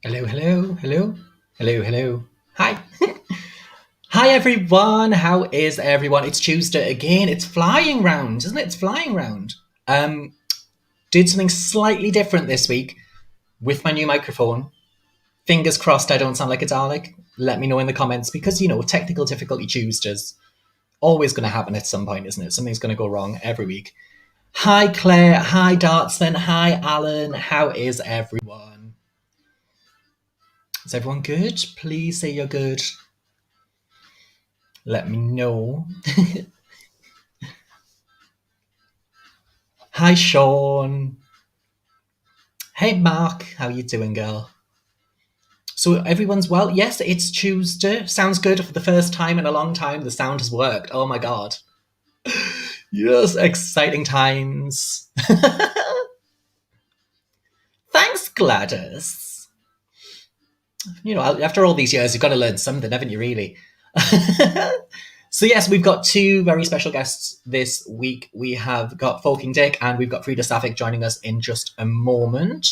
Hello, hello, hello, hello, hello. Hi. Hi, everyone. How is everyone? It's Tuesday again. It's flying round, isn't it? It's flying round. Um, did something slightly different this week with my new microphone. Fingers crossed I don't sound like a Dalek. Let me know in the comments because, technical difficulty Tuesdays. Always going to happen at some point, isn't it? Something's going to go wrong every week. Hi, Claire. Hi, Dartsman. Hi, Alan. How is everyone? Is everyone good? Please say you're good. Let me know. Hi, Sean. Hey, Mark. How you doing, girl? So everyone's well? Yes, it's Tuesday. Sounds good for the first time in a long time. The sound has worked. Oh my god. Yes, exciting times. Thanks, Gladys. After all these years, you've got to learn something, haven't you, really? So yes, we've got two very special guests this week. We have got Faux King Dik and we've got Frida Sapphic joining us in just a moment.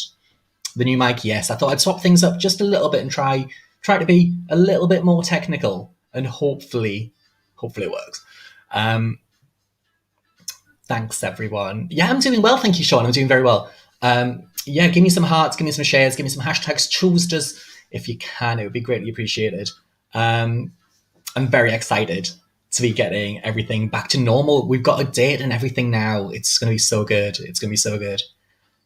The new mic, yes. I thought I'd swap things up just a little bit and try to be a little bit more technical, and hopefully it works. Thanks, everyone. Yeah, I'm doing well, thank you, Sean. I'm doing very well. Yeah, give me some hearts, give me some shares, give me some hashtags, Tuesdays if you can. It would be greatly appreciated. I'm very excited to be getting everything back to normal. We've got a date and everything now. It's going to be so good. It's going to be so good.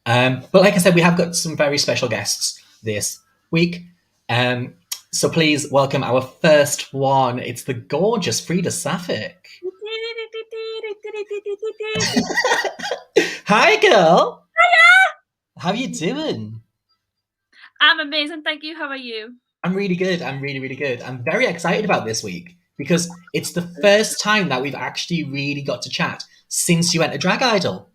But like I said, we have got some very special guests this week. So please welcome our first one. It's the gorgeous Frida Sapphic. Hi, girl. Hiya. How you doing? I'm amazing, thank you. How are you? I'm really good. I'm really, really good. I'm very excited about this week because it's the first time that we've actually really got to chat since you went to Drag Idol.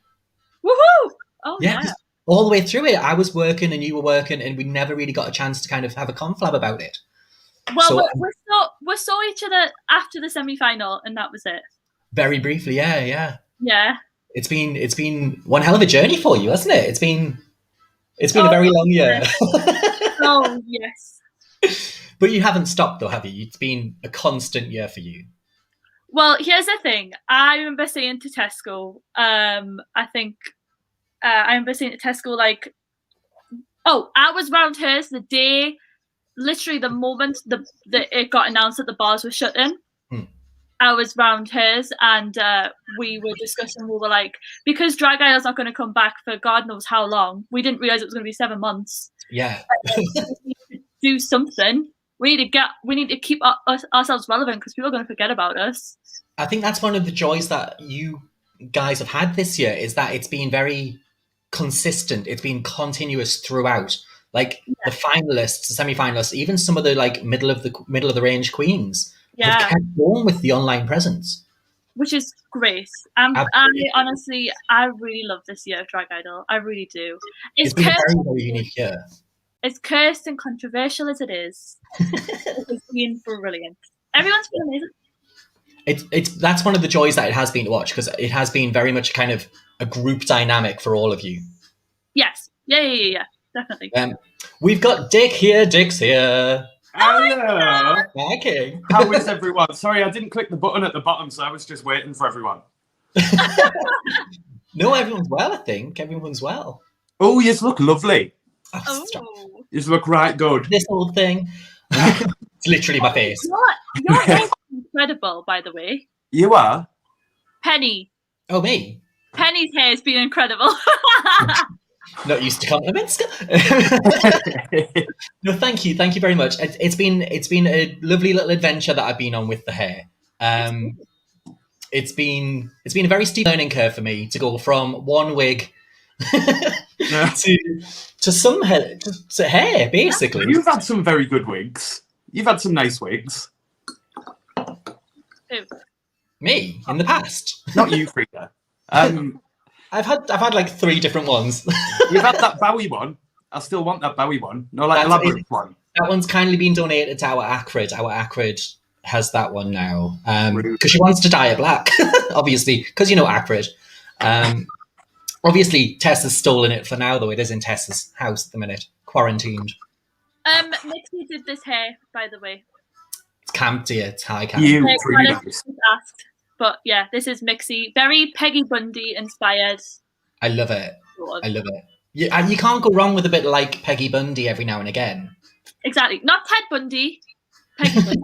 Woohoo! Oh yeah. All the way through it, I was working and you were working, and we never really got a chance to kind of have a conflab about it. Well, so, we saw each other after the semi-final, and that was it. Very briefly, yeah. Yeah. It's been one hell of a journey for you, hasn't it? It's been a very long year. Oh yes. But you haven't stopped though, have you? It's been a constant year for you. Well, here's the thing. I remember saying to Tesco, I remember saying to Tesco, like, oh, I was round hers the day, literally the moment it got announced that the bars were shutting. I was round hers and we were discussing, we were like, because Drag Idol's not going to come back for God knows how long, we didn't realise it was going to be 7 months. Yeah. We need to do something. We need to keep ourselves relevant because people are going to forget about us. I think that's one of the joys that you guys have had this year, is that it's been very consistent. It's been continuous throughout. Like the finalists, the semi-finalists, even some of the like middle of the range queens have kept going with the online presence, which is great. I honestly, I really love this year of Drag Idol. I really do. It's been a very, very unique year. As cursed and controversial as it is, it's been brilliant. Everyone's been amazing. That's one of the joys that it has been to watch, because it has been very much kind of a group dynamic for all of you. Yes. Yeah. Definitely. We've got Dik here. Dik's here. Hello. Okay. How is everyone? Sorry, I didn't click the button at the bottom, so I was just waiting for everyone. No, everyone's well, I think. Everyone's well. Oh, you look lovely. Oh. You look right good. This old thing. It's literally my face. Your hair's incredible, by the way. You are? Penny. Oh, me? Penny's hair has been incredible. Not used to compliments. No, thank you very much. It's been a lovely little adventure that I've been on with the hair. It's been a very steep learning curve for me to go from one wig to some hair, to hair, basically. You've had some very good wigs. You've had some nice wigs. Who? Me in the past. Not you, Frida. I've had like 3 different ones. You've had that Bowie one. I still want that Bowie one. No, like elaborate one. That one's kindly been donated to our Acrid. Our Acrid has that one now because she wants to dye it black, obviously, because Acrid. Obviously, Tess has stolen it for now, though. It is in Tess's house at the minute, quarantined. Nixie did this hair, by the way. It's camp, dear. It's high camp. You Like, really Gladys nice. was asked, but yeah, this is Mixie. Very Peggy Bundy inspired. I love it. I love it. You can't go wrong with a bit like Peggy Bundy every now and again. Exactly. Not Ted Bundy. Peggy Bundy.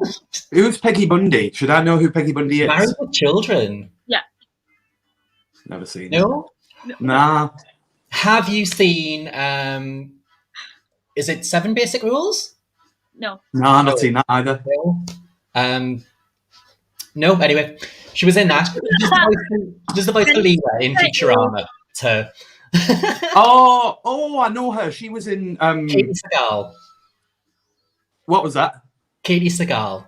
Who's Peggy Bundy? Should I know who Peggy Bundy is? Married with Children. Yeah. Never seen No? it. Nah. Have you seen, is it 7 Basic Rules? No. Nah, not seen that either. No. No, anyway. She was in that. Does the voice for Leela in Futurama. It's her. Oh, I know her. She was in... Katie Sagal. What was that? Katie Sagal.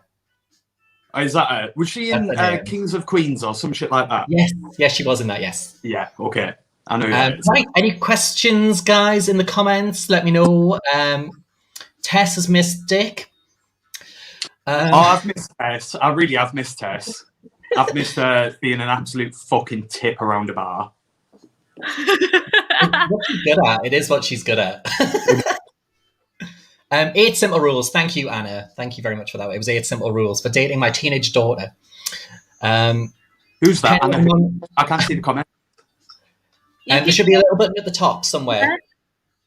Oh, is that her? Was she in Kings of Queens or some shit like that? Yes, she was in that, yes. Yeah, okay. I know who that is. Right, any questions, guys, in the comments? Let me know. Tess has missed Dick. I've missed Tess. I really have missed Tess. I've missed her being an absolute fucking tip around a bar. It's what she's good at. It is what she's good at. 8 simple rules. Thank you, Anna. Thank you very much for that. It was 8 simple rules for dating my teenage daughter. Who's that? Anna? I can't see the comment. There should be a little button at the top somewhere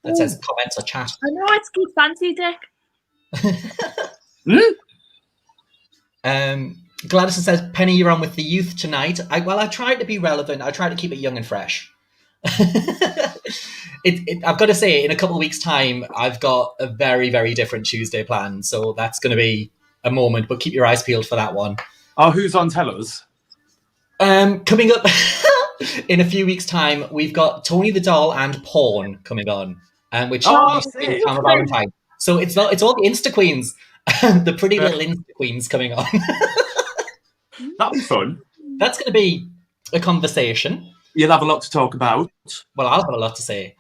that says comments or chat. I know it's good fancy, Dick. Gladys says, Penny, you're on with the youth tonight. I tried to be relevant. I tried to keep it young and fresh. I've got to say, in a couple of weeks' time, I've got a very, very different Tuesday plan. So that's going to be a moment, but keep your eyes peeled for that one. Oh, who's on? Tell us. Coming up in a few weeks' time, we've got Tony the Doll and Porn coming on, which is the time of Valentine. So it's all the Insta Queens, the pretty little Insta Queens coming on. That'll be fun. That's going to be a conversation. You'll have a lot to talk about. Well, I'll have a lot to say.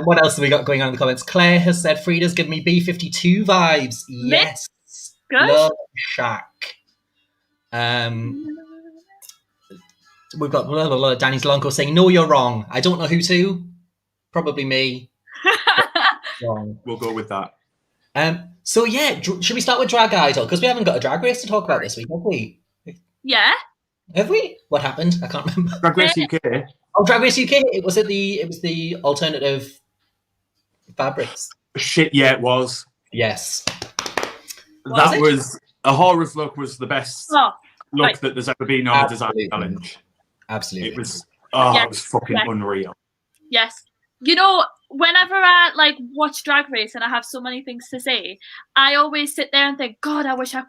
What else have we got going on in the comments? Claire has said, Frida's giving me B-52 vibes. Yes. Good. Love Shack. We've got Danny Zalonko saying, no, you're wrong. I don't know who to. Probably me. Wrong. We'll go with that. So yeah, should we start with Drag Idol? Because we haven't got a drag race to talk about this week, have we? Yeah. Have we? What happened? I can't remember. Drag Race UK. Oh, Drag Race UK. It was the alternative fabrics. Shit, yeah, it was. Yes. That was a horror's look was the best look that there's ever been on a design challenge. Absolutely. It was it was fucking unreal. Yes. You know, whenever I watch Drag Race and I have so many things to say, I always sit there and think, God, I wish I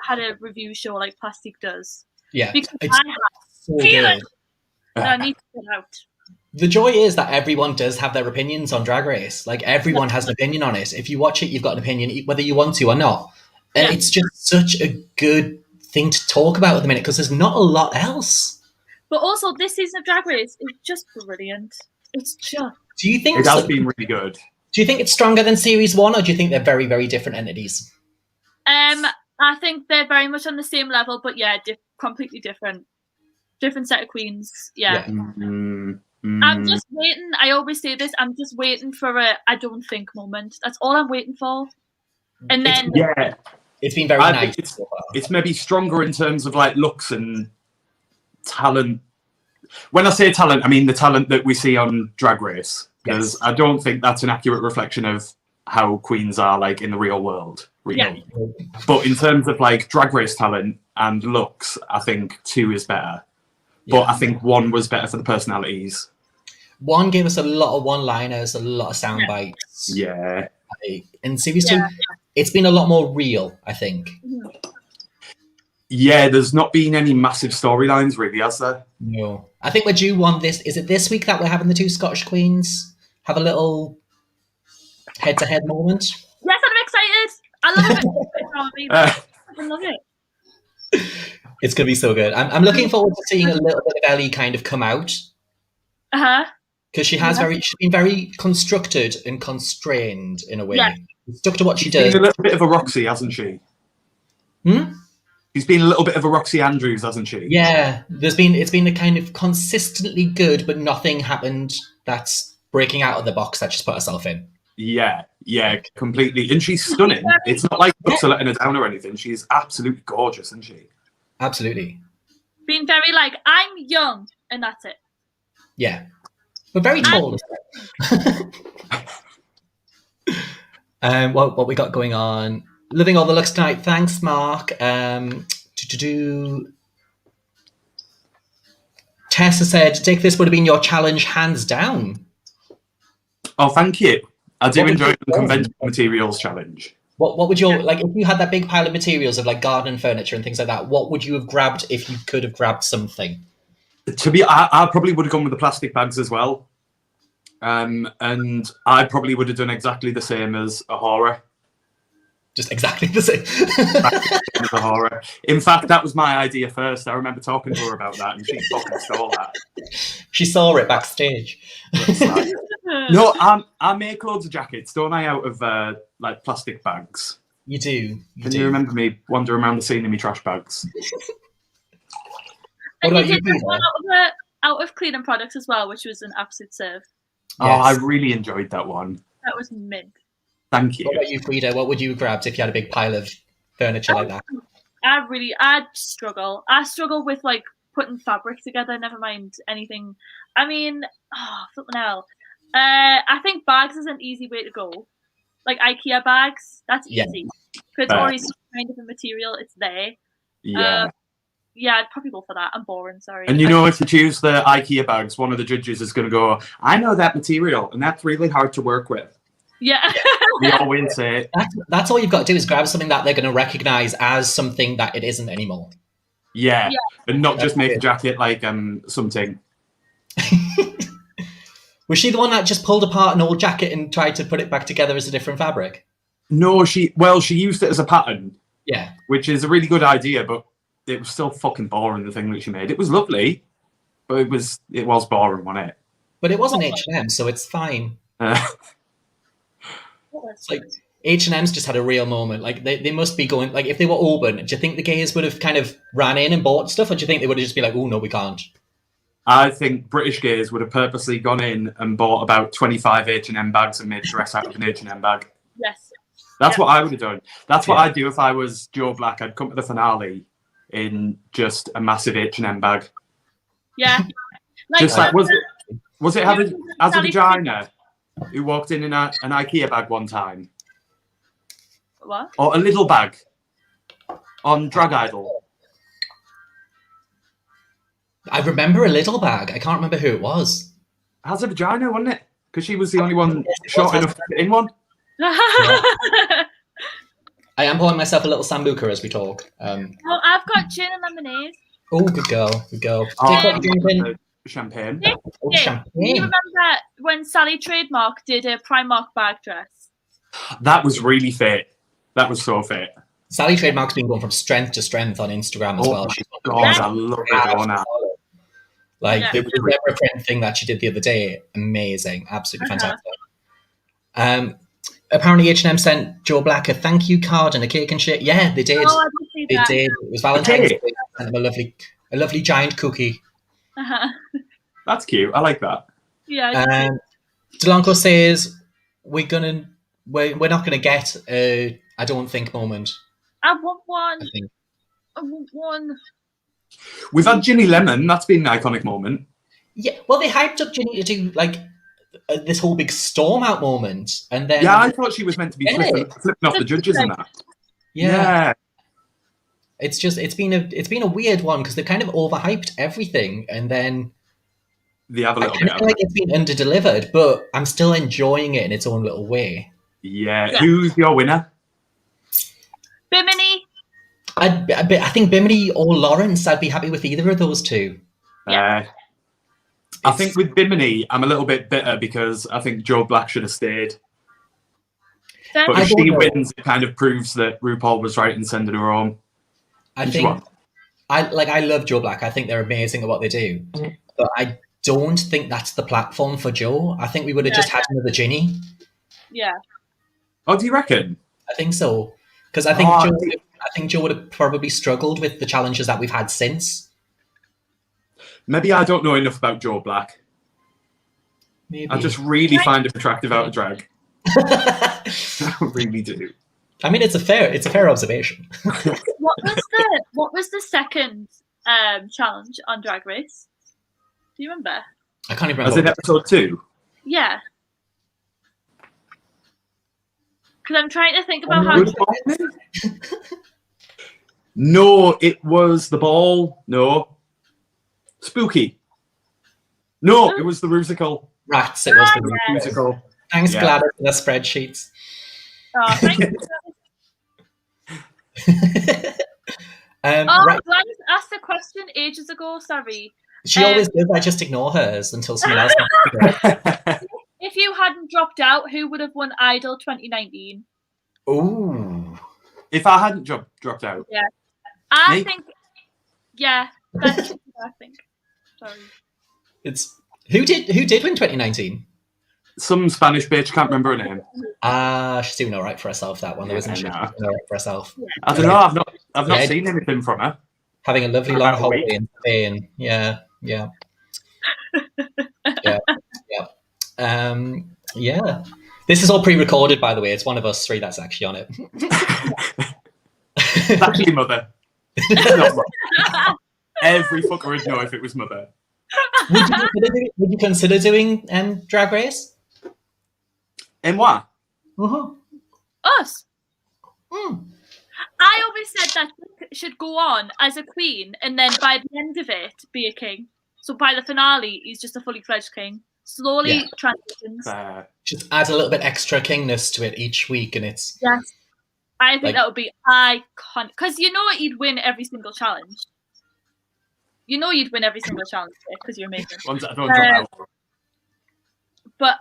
had a review show like Plastic does. Yeah. Because it's so good. I need to get out. The joy is that everyone does have their opinions on Drag Race. Like, everyone has an opinion on it. If you watch it, you've got an opinion, whether you want to or not. And it's just such a good thing to talk about at the minute because there's not a lot else. But also, this season of Drag Race is just brilliant. It's just... Do you think it has been really good? Do you think it's stronger than Series 1, or do you think they're very, very different entities? I think they're very much on the same level, but yeah, completely different. Different set of queens, yeah. I'm just waiting. I always say this. I'm just waiting for a "I don't think" moment. That's all I'm waiting for. And then it's been very nice. It's maybe stronger in terms of like looks and talent. When I say talent, I mean the talent that we see on Drag Race. Because I don't think that's an accurate reflection of how queens are like in the real world. Really. Yeah. But in terms of like Drag Race talent and looks, I think 2 is better. But I think 1 was better for the personalities. 1 gave us a lot of one-liners, a lot of sound bites. Yeah. In Series 2, it's been a lot more real, I think. Yeah, there's not been any massive storylines, really, has there? No. I think we're due one this... Is it this week that we're having the 2 Scottish queens have a little head-to-head moment? Yes, I'm excited. I love it. I love it. It's going to be so good. I'm looking forward to seeing a little bit of Ellie kind of come out. Because she's been very constructed and constrained in a way. Yeah. Stuck to what she does. She's been a little bit of a Roxy, hasn't she? She's been a little bit of a Roxy Andrews, hasn't she? Yeah. It's been a kind of consistently good, but nothing happened that's breaking out of the box that she's put herself in. Yeah, completely. And she's stunning. It's not like books are letting her down or anything. She's absolutely gorgeous, isn't she? Absolutely. Being very like, I'm young, and that's it. Yeah. But very tall. What we got going on? Living all the looks tonight. Thanks, Mark. Tessa said, Dick, this would have been your challenge hands down. Oh, thank you. I do enjoy the conventional materials challenge. What would your, like, if you had that big pile of materials of like garden furniture and things like that, what would you have grabbed if you could have grabbed something? I probably would have gone with the plastic bags as well. And I probably would have done exactly the same as a horror. Just exactly the same. As a horror. In fact, that was my idea first. I remember talking to her about that, and she fucking stole that. She saw it backstage. No, I make loads of jackets, don't I, out of like plastic bags. You do. Can you remember me wandering around the scene in my trash bags? And you did one out of cleaning products as well, which was an absolute serve. Oh, yes. I really enjoyed that one. That was mint. Thank you. What about you, Frida? What would you have grabbed if you had a big pile of furniture like that? I'd struggle. I struggle with like putting fabric together, never mind anything. I mean, flipping hell. I think bags is an easy way to go. Like IKEA bags, that's easy. Because it's already some kind of a material, it's there. Yeah. Yeah, I'd probably go for that. I'm boring, sorry. And you know, if you choose the IKEA bags, one of the judges is going to go, I know that material, and that's really hard to work with. Yeah. We always say that's all you've got to do is grab something that they're going to recognise as something that it isn't anymore. Yeah. And not just make a jacket like something. Was she the one that just pulled apart an old jacket and tried to put it back together as a different fabric? No, she used it as a pattern. Yeah. Which is a really good idea, but it was still fucking boring, the thing that she made. It was lovely, but it was boring, wasn't it? But it wasn't H&M, so it's fine. It's like H&M's just had a real moment. Like they must be going, like if they were open, do you think the gays would have kind of ran in and bought stuff, or do you think they would have just been like, oh no, we can't? I think British gays would have purposely gone in and bought about 25 H&M bags and made a dress out of an H&M bag. Yes. That's what I would have done. That's what I'd do if I was Joe Black. I'd come to the finale in just a massive H&M bag. Yeah. Like, just like, was it as a vagina who walked in an IKEA bag one time? What? Or a little bag on Drag Idol? I remember a little bag. I can't remember who it was. Has a vagina, wasn't it? Because she was the only one short enough to fit in one. I am pouring myself a little sambuca as we talk. Well, I've got gin and lemonade. Oh, good girl, good girl. Champagne. Champagne. You remember when Sally Trademark did a Primark bag dress? That was really fit. That was so fit. Sally Trademark's been going from strength to strength on Instagram as well. She's I love her now. Like the zebra print thing that she did the other day, amazing, absolutely fantastic. Apparently H&M sent Joe Black a thank you card and a cake and shit. Yeah, they did. Oh, I did see that. They did. It was Valentine's Day. They sent him a lovely giant cookie. That's cute. I like that. Yeah. Delanco says we're not gonna get a I don't think moment. I want one. I want one. We've had Ginny Lemon. That's been an iconic moment. Yeah. Well, they hyped up Ginny to do like this whole big storm out moment, and then I thought she was meant to be flipping off the judges and that. Yeah. It's been a weird one because they've kind of overhyped everything, and then they have a little bit. I feel like it's been underdelivered, but I'm still enjoying it in its own little way. Yeah. Who's your winner? Bimini. I think Bimini or Lawrence. I'd be happy with either of those two. I think with Bimini, I'm a little bit bitter because I think Joe Black should have stayed. But if she wins, it kind of proves that RuPaul was right in sending her home. I love Joe Black. I think they're amazing at what they do. But I don't think that's the platform for Joe. I think we would have just had another Ginny. Yeah. Oh, do you reckon? I think so. Because I think Joe would have probably struggled with the challenges that we've had since. Maybe I don't know enough about Joe Black. Maybe. I just really find him attractive out of drag. I really do. I mean, it's a fair observation. What was the second challenge on Drag Race? Do you remember? I can't even Was remember. it episode 2? Yeah. Because I'm trying to think about how. No, it was the ball. No. Spooky. No, it was the musical. Rats, it was the Musical. Thanks, Gladys, for the spreadsheets. Oh, thank you. Right. Gladys asked a question ages ago. Sorry. She always does. I just ignore hers until someone else. If you hadn't dropped out, who would have won Idol 2019? Ooh. If I hadn't dropped out. Yeah. I think. Yeah. That's I think. Sorry. It's who did win 2019? Some Spanish bitch, can't remember her name. She's doing all right for herself. That one, there wasn't she? Doing all right for herself. I don't know. I've not seen anything from her. Having a lovely long holiday in Spain. Yeah. Yeah. This is all pre-recorded, by the way. It's one of us three that's actually on it. It's actually Mother. It's not Mother. Every fucker would know if it was Mother. Would you consider doing Drag Race? And what? Us. I always said that Dick should go on as a queen and then by the end of it be a king. So by the finale, he's just a fully fledged king. Slowly transitions. Just add a little bit extra kingness to it each week, and it's I think that would be iconic because you know he'd win every single challenge. You know you'd win every single challenge because you're amazing. But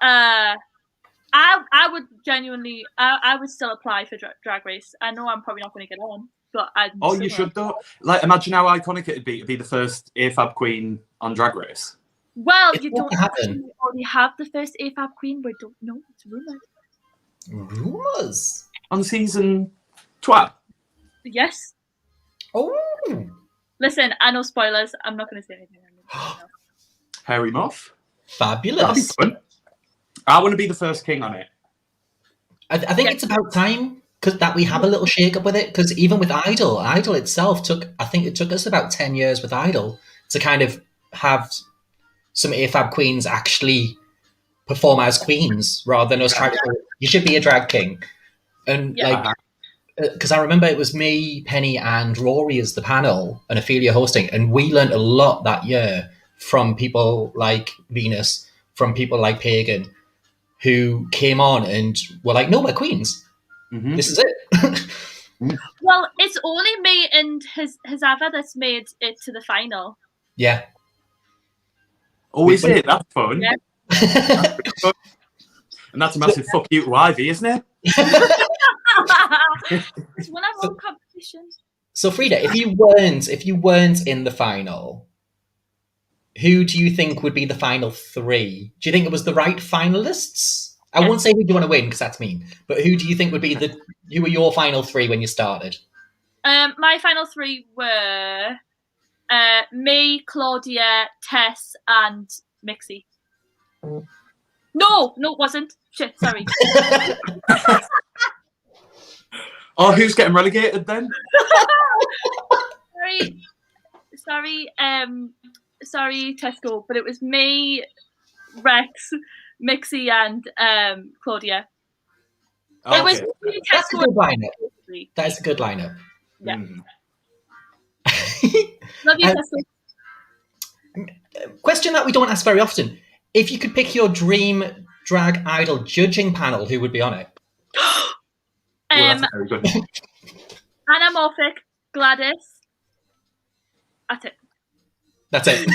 I would genuinely, I would still apply for Drag Race. I know I'm probably not going to get on, but you should though. Like, imagine how iconic it'd be to be the first AFAB queen on Drag Race. Well, you don't actually already have the first AFAB queen. We don't know. It's rumored. Rumors on season 12. Yes. Oh. Listen, I know spoilers. I'm not going to say anything. Harry Muff. Fabulous. That'd be fun. I want to be the first king on it. I think it's about time that we have a little shake up with it, because even with Idol itself took us about 10 years with Idol to kind of have some AFAB queens actually perform as queens rather than us trying to go, you should be a drag king. And because I remember it was me, Penny and Rory as the panel and Ophelia hosting, and we learned a lot that year from people like Venus, from people like Pagan, who came on and were like, no, we're queens. Mm-hmm. This is it. Well, it's only me and his Ava that's made it to the final. Yeah. Oh, is it? That's fun. Yeah. That's fun. And that's a massive fuck you to Ivy, isn't it? It's one of our competitions. So Frida, if you weren't in the final, who do you think would be the final 3? Do you think it was the right finalists? I won't say who you want to win because that's mean, but who do you think would be who were your final 3 when you started? My final 3 were me, Claudia, Tess, and Mixie. No, it wasn't. Shit, sorry. Oh, who's getting relegated then? Sorry, Tesco, but it was me, Rex, Mixie, and Claudia. Okay. It was me, Tesco. That's a good lineup. That is a good lineup. Yeah. Love you, Tesco. Question that we don't ask very often. If you could pick your dream drag idol judging panel, who would be on it? That's very good. Anamorphic, Gladys. That's it.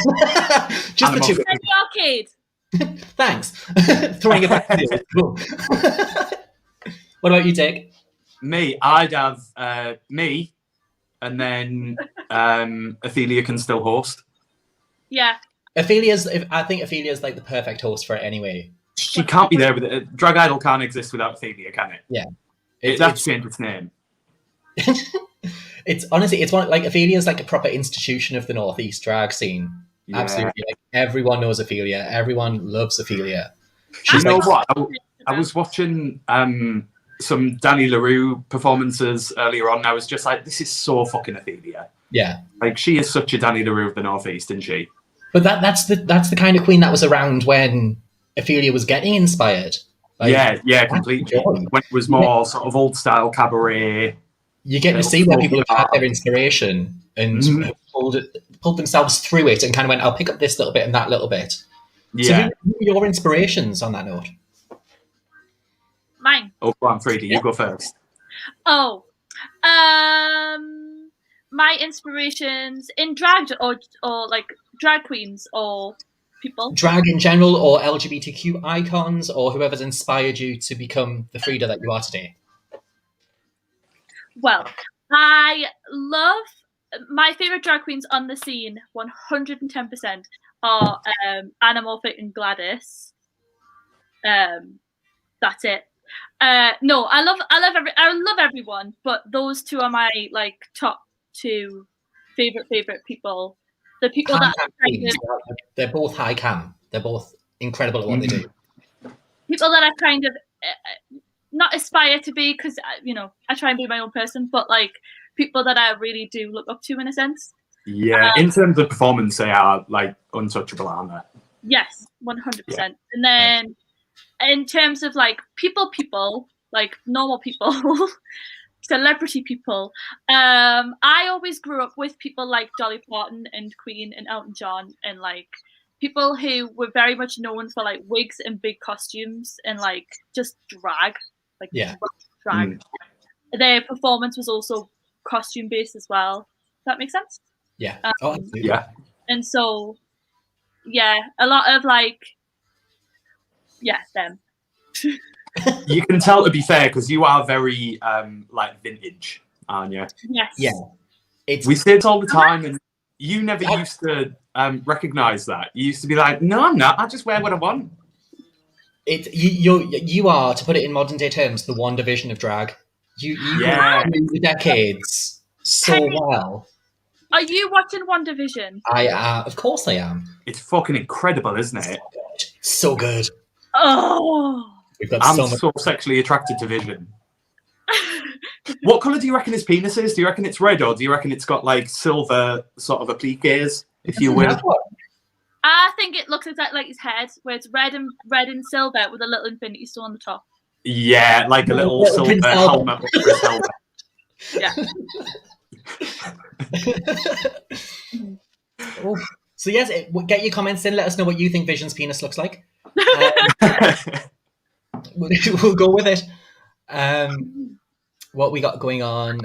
Just the 2. The arcade. Thanks. Throwing it back to you. Cool. What about you, Dick? Me, I'd have me, and then Ophelia can still host. Yeah. I think Ophelia's like the perfect host for it anyway. She can't be there with it. Drag Idol can't exist without Ophelia, can it? Yeah. It's have to change its name. It's honestly, it's one like Ophelia's like a proper institution of the Northeast drag scene. Yeah. Absolutely. Like, everyone knows Ophelia. Everyone loves Ophelia. You know what? I was watching some Danny LaRue performances earlier on. And I was just like, this is so fucking Ophelia. Yeah. Like, she is such a Danny LaRue of the Northeast, isn't she? But that's the kind of queen that was around when Ophelia was getting inspired. Like, yeah, completely. When it was more sort of old style cabaret. You get to see where people have had their inspiration and pulled themselves through it and kind of went, I'll pick up this little bit and that little bit. Yeah. So who are your inspirations on that note? Mine. Oh, go on, Frida, you go first. Oh. My inspirations in drag or like drag queens or people? Drag in general, or LGBTQ icons, or whoever's inspired you to become the Frida that you are today? Well, I love my favorite drag queens on the scene. 110% are Anamorphic and Gladys. That's it. No, I love everyone, but those two are my like top two favorite people. The people that kind of, they're both high cam. They're both incredible at what they do. People that I kind of not aspire to be, because I try and be my own person, but like people that I really do look up to in a sense. Yeah, in terms of performance, they are like untouchable, aren't they? Yes, 100%. Yeah. And then in terms of like people, like normal people, celebrity people, I always grew up with people like Dolly Parton and Queen and Elton John, and like people who were very much known for like wigs and big costumes and like just drag, like drag. Their performance was also costume based as well. Does that make sense? Yeah. Yeah. And so, yeah, a lot of like, them. You can tell, to be fair, because you are very like vintage, aren't you? Yes. Yeah. We say it all the time, and you never used to recognise that. You used to be like, "No, I'm not. I just wear what I want." You are, to put it in modern day terms, the One Division of drag. You go through the decades so well. Are you watching One Division? Of course I am. It's fucking incredible, isn't it? So good. Oh. I'm so sexually attracted to Vision. What colour do you reckon his penis is? Do you reckon it's red, or do you reckon it's got like silver sort of appliques, if you will? I think it looks exactly like his head, where it's red and silver with a little infinity stone on the top. Yeah, like a little silver helmet over his helmet. Yeah. So yes, get your comments in. Let us know what you think Vision's penis looks like. We'll go with it. What we got going on?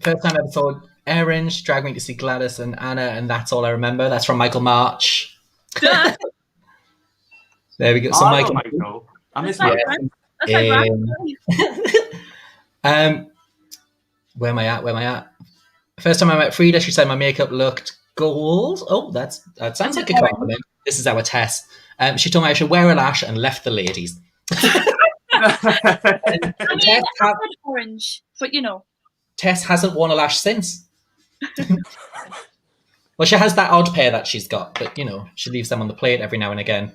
First time episode, Erin, she dragged me to see Gladys and Anna, and that's all I remember. That's from Michael March. There we go. So Michael. I miss Michael. Where am I at? First time I met Frida, she said my makeup looked gold. Oh, that sounds like a compliment. This is our Tess. She told me I should wear a lash and left the ladies. Tess orange, but Tess hasn't worn a lash since. Well, she has that odd pair that she's got, but she leaves them on the plate every now and again.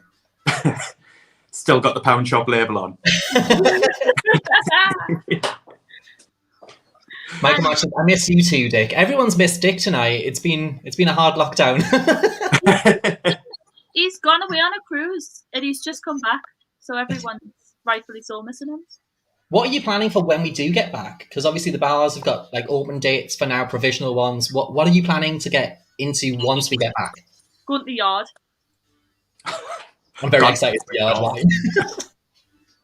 Still got the pound shop label on. Michael March says, I miss you too, Dick. Everyone's missed Dick tonight. It's been a hard lockdown. He's gone away on a cruise and he's just come back, so everyone's rightfully so missing him. What are you planning for when we do get back? Because obviously the bars have got like open dates for now, provisional ones. What are you planning to get into once we get back? Go to the yard. I'm very excited for the yard line.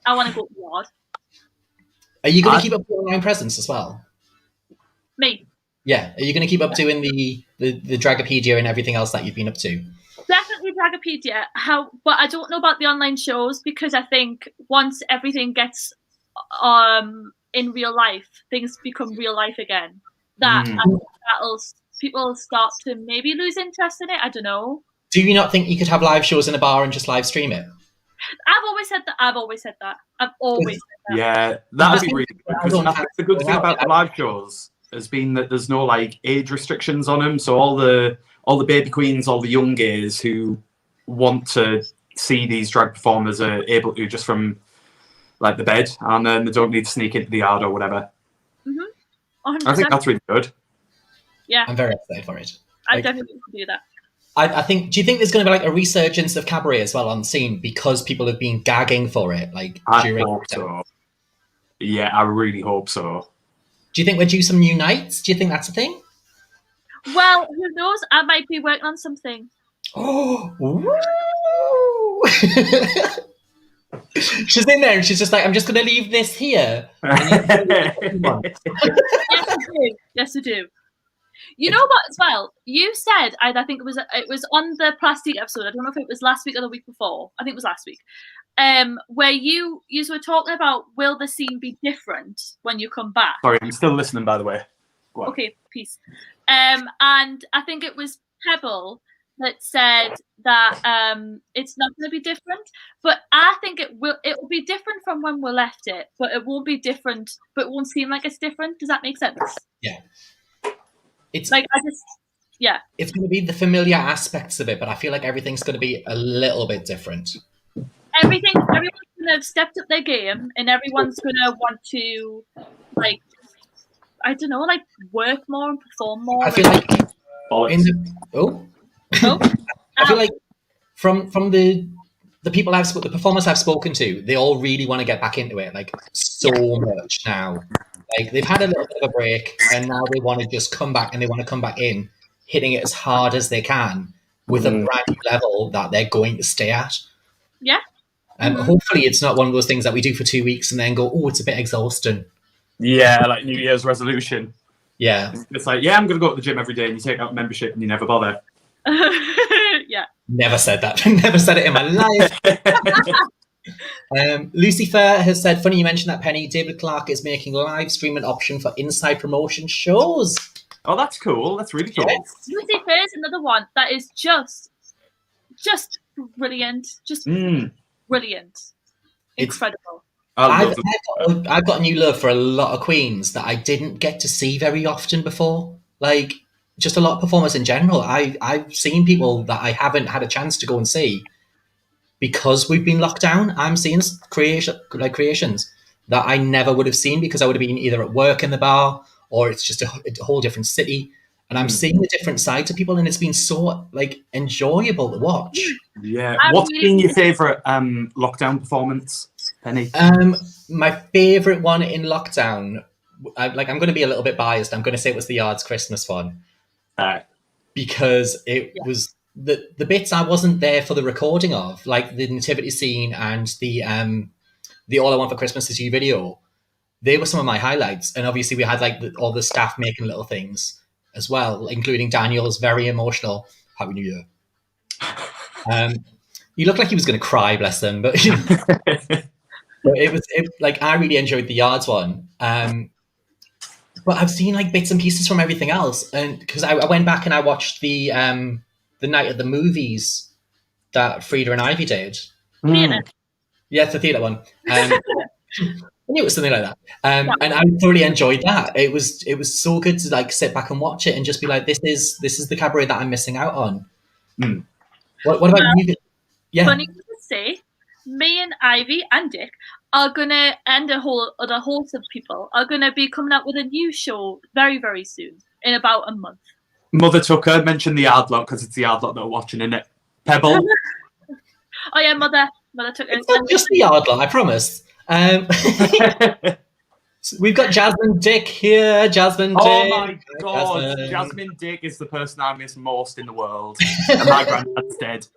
I want to go to the yard. Are you going to keep up your online presence as well? Me? Yeah. Are you going to keep up doing the Dragapedia and everything else that you've been up to? Definitely Dragapedia. But I don't know about the online shows, because I think once everything gets in real life, things become real life again. People start to maybe lose interest in it. I don't know. Do you not think you could have live shows in a bar and just live stream it? I've always said that. Yeah, that'd be really good. Because I think the good thing about the live shows has been that there's no like age restrictions on them. So all the baby queens, all the young gays who want to see these drag performers are able to just from like the bed, and then they don't need to sneak into the yard or whatever. I think that's really good. Yeah, I'm very excited for it. I definitely want to do that. I think. Do you think there's going to be like a resurgence of cabaret as well on the scene because people have been gagging for it? Like I hope so. Yeah, I really hope so. Do you think we'll do some new nights? Do you think that's a thing? Well, who knows? I might be working on something. Oh, she's in there and she's just like, I'm just going to leave this here. Yes, I do. Yes, I do. You know what? As well, you said I think it was on the plastic episode. I don't know if it was last week or the week before. I think it was last week. Where you were talking about will the scene be different when you come back? Sorry, I'm still listening. By the way. Okay, peace. And I think it was Pebble that said that it's not going to be different, but I think it will be different from when we left it, but it won't be different, but it won't seem like it's different. Does that make sense? Yeah. It's like it's going to be the familiar aspects of it, but I feel like everything's going to be a little bit different. Everyone's going to have stepped up their game, and everyone's going to want to, like, I don't know, like work more and perform more. I feel like I feel like from the people the performers I've spoken to, they all really want to get back into it, like so much now. Like they've had a little bit of a break, and now they want to just come back, and they want to come back in, hitting it as hard as they can with a brand new level that they're going to stay at. Yeah. Hopefully, it's not one of those things that we do for 2 weeks and then go, oh, it's a bit exhausting. Yeah, like New Year's resolution. Yeah. It's like, yeah, I'm going to go to the gym every day, and you take out membership and you never bother. Yeah. Never said that. Never said it in my life. Lucy Fair has said, funny you mentioned that, Penny. David Clark is making live stream an option for inside promotion shows. Oh, that's cool. That's really cool. Yes. Lucy Fair is another one that is just brilliant. Just brilliant. Incredible. I've got a new love for a lot of queens that I didn't get to see very often before. Like, just a lot of performers in general. I've seen people that I haven't had a chance to go and see because we've been locked down. I'm seeing creations that I never would have seen because I would have been either at work in the bar or it's just a whole different city. And I'm seeing the different sides of people, and it's been so like enjoyable to watch. Yeah. What's been your favourite lockdown performance, Penny? My favourite one in lockdown, I'm going to be a little bit biased. I'm going to say it was the Yards Christmas one. Because it was the bits I wasn't there for the recording of, like the nativity scene and the All I Want for Christmas Is You video. They were some of my highlights, and obviously we had like all the staff making little things as well, including Daniel's very emotional Happy New Year. He looked like he was going to cry, bless him, but it was like I really enjoyed the Yards one. But I've seen like bits and pieces from everything else, and because I went back and I watched the night at the movies that Frida and Ivy did. Theatre. Yeah, it's the theatre one. I knew it was something like that, and I thoroughly enjoyed that. It was so good to like sit back and watch it and just be like, this is the cabaret that I'm missing out on. What about you? Yeah. Funny to say, me and Ivy and Dick are gonna, and a whole other host of people are gonna be coming out with a new show very, very soon, in about a month. Mother Tucker mentioned the Yard Lot because it's the Yard Lot that we're watching, isn't it? Pebble. Oh yeah, Mother Tucker. It's not just the Yard Lot, I promise. We've got Jasmine Dick here. Jasmine Dick. Oh my God. Jasmine Dick is the person I miss most in the world. And my granddad's dead.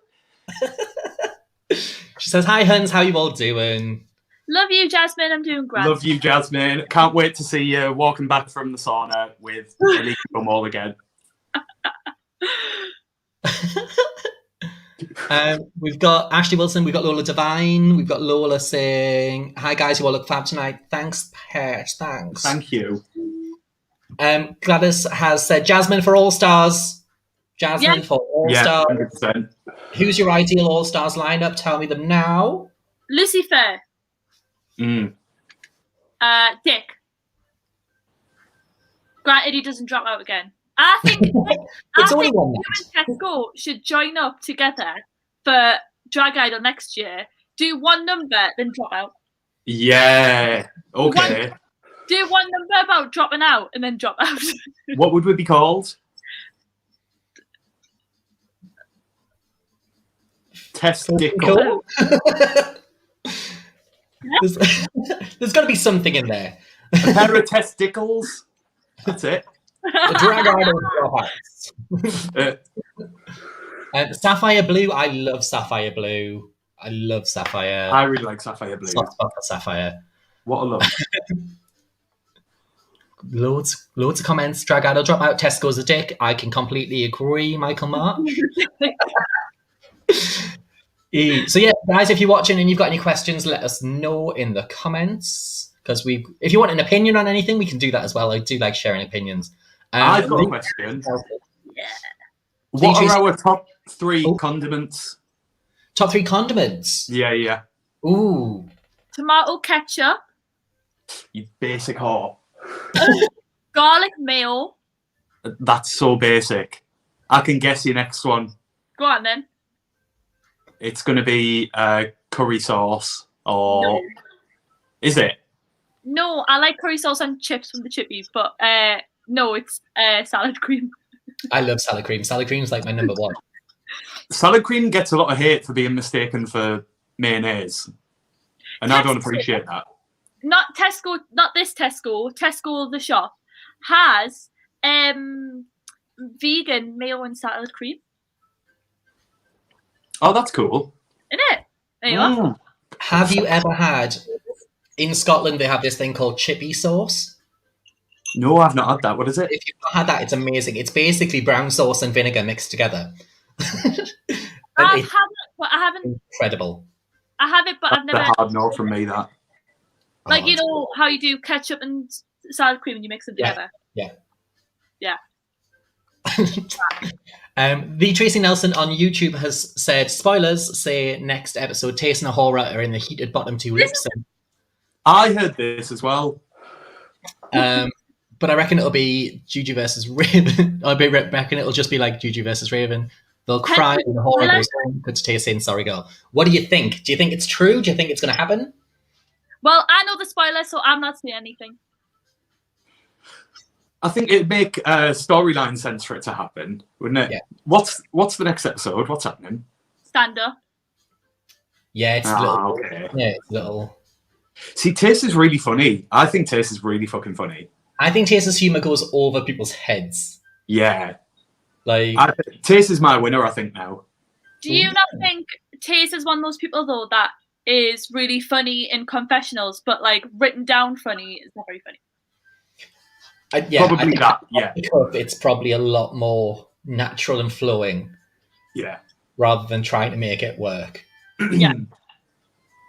She says, hi, Huns. How you all doing? Love you, Jasmine. I'm doing great. Love you, Jasmine. Can't wait to see you walking back from the sauna with Ellie from all again. We've got Ashley Wilson, we've got Lola Devine, we've got Lola saying, hi guys, you all look fab tonight. Thanks, Pet. Thanks. Thank you. Gladys has said Jasmine for All Stars. Jasmine for All Stars. 100%. Who's your ideal All Stars lineup? Tell me them now. Lucy Fair. Mm. Dick. Granted, he doesn't drop out again. I think It's only one you night. and Tesco should join up together for Drag Idol next year. Do one number, then drop out. Yeah. Okay. Do one number about dropping out and then drop out. What would we be called? Testicle. There's got to be something in there. A pair of testicles. That's it. The Drag Idol dropouts. Sapphire Blue. I love Sapphire Blue. I love Sapphire. I really like Sapphire Blue. Soft spot for Sapphire. What a love. Loads of comments. Drag Idol dropout. Tesco's a dick. I can completely agree, Michael March. So yeah, guys, if you're watching and you've got any questions, let us know in the comments. Because if you want an opinion on anything, we can do that as well. I do like sharing opinions. I've got a question. Yeah. What are our top 3 condiments? Top 3 condiments? Yeah. Ooh. Tomato ketchup. You basic whore. Garlic mayo. That's so basic. I can guess your next one. Go on then. It's going to be curry sauce or... No. Is it? No, I like curry sauce and chips from the chippies, but no, it's salad cream. I love salad cream. Salad cream's like my number 1. Salad cream gets a lot of hate for being mistaken for mayonnaise. And I don't appreciate that. Not Tesco, not this Tesco. Tesco, the shop, has vegan mayo and salad cream. Oh, that's cool. Isn't it? There you are. Have you ever had... In Scotland, they have this thing called chippy sauce. No, I've not had that. What is it? If you've not had that, it's amazing. It's basically brown sauce and vinegar mixed together. I have it, but I haven't. Incredible. I have it, but I've never. That's a hard no from me, that. Like, you know how you do ketchup and salad cream and you mix them together? Yeah. The Tracy Nelson on YouTube has said, spoilers, say next episode, Taste and Ahura are in the heated bottom 2 lip sync. I heard this as well. But I reckon it'll be Juju versus Raven. I reckon it'll just be like Juju versus Raven. They'll cry and Ahura goes home. Good to Taste saying, sorry girl. What do you think? Do you think it's true? Do you think it's going to happen? Well, I know the spoiler, so I'm not saying anything. I think it'd make storyline sense for it to happen, wouldn't it? Yeah. What's the next episode? What's happening? Stand up. Yeah, it's a little. Okay. Yeah, it's a little. See, Taste is really funny. I think Taste is really fucking funny. I think Taste's humour goes over people's heads. Yeah. Like Taste is my winner, I think, now. Do you not think Taste is one of those people, though, that is really funny in confessionals, but, like, written down funny is not very funny? Probably that, yeah. It's probably a lot more natural and flowing. Yeah. Rather than trying to make it work. Yeah.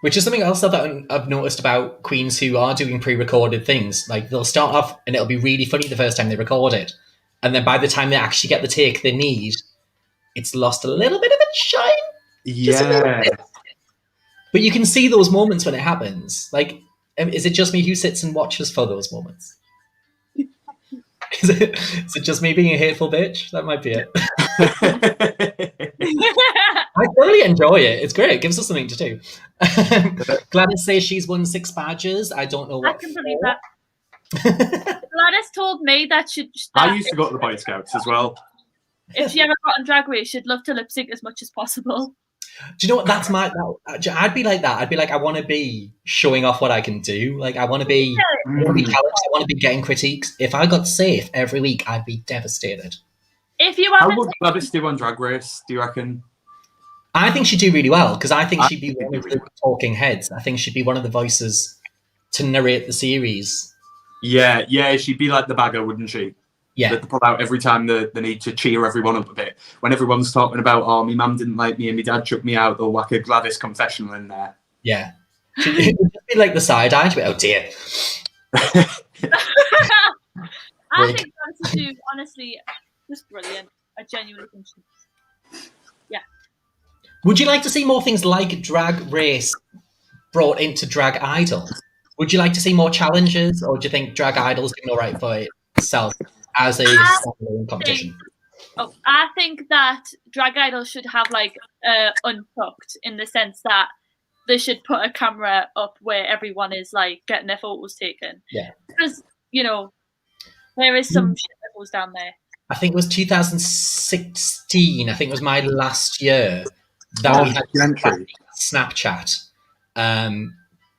Which is something else that I've noticed about queens who are doing pre-recorded things. Like, they'll start off and it'll be really funny the first time they record it. And then by the time they actually get the take they need, it's lost a little bit of its shine. Yeah. But you can see those moments when it happens. Like, is it just me who sits and watches for those moments? Is it just me being a hateful bitch? That might be it. I thoroughly enjoy it. It's great. It gives us something to do. Gladys says she's won 6 badges. I don't know what. I can believe that. Gladys told me that I used to go to the Boy Scouts as well. If she ever got on Drag Race, she'd love to lip sync as much as possible. Do you know what? I'd be like that. I'd be like, I want to be showing off what I can do. Like, I want to be talented. I want to be getting critiques. If I got safe every week, I'd be devastated. If you How would Gladys do on Drag Race, do you reckon? I think she'd do really well, because I think she'd be one of the talking heads. I think she'd be one of the voices to narrate the series. Yeah, she'd be like the bagger, wouldn't she? Yeah. That they pull out every time they need to cheer everyone up a bit. When everyone's talking about, oh, my mum didn't like me and my dad chucked me out, they'll whack a Gladys confessional in there. Yeah. She'd be like the side eye. She'd be, oh dear. I think Gladys would do, honestly, just brilliant. I genuinely think she. Yeah. Would you like to see more things like Drag Race brought into Drag Idol? Would you like to see more challenges, or do you think Drag Idol's doing all right for it itself as a standalone competition. I think that Drag Idol should have like untucked, in the sense that they should put a camera up where everyone is like getting their photos taken. Yeah. Because, you know, there is some shit that goes down there. I think it was 2016. I think it was my last year that we had Snapchat,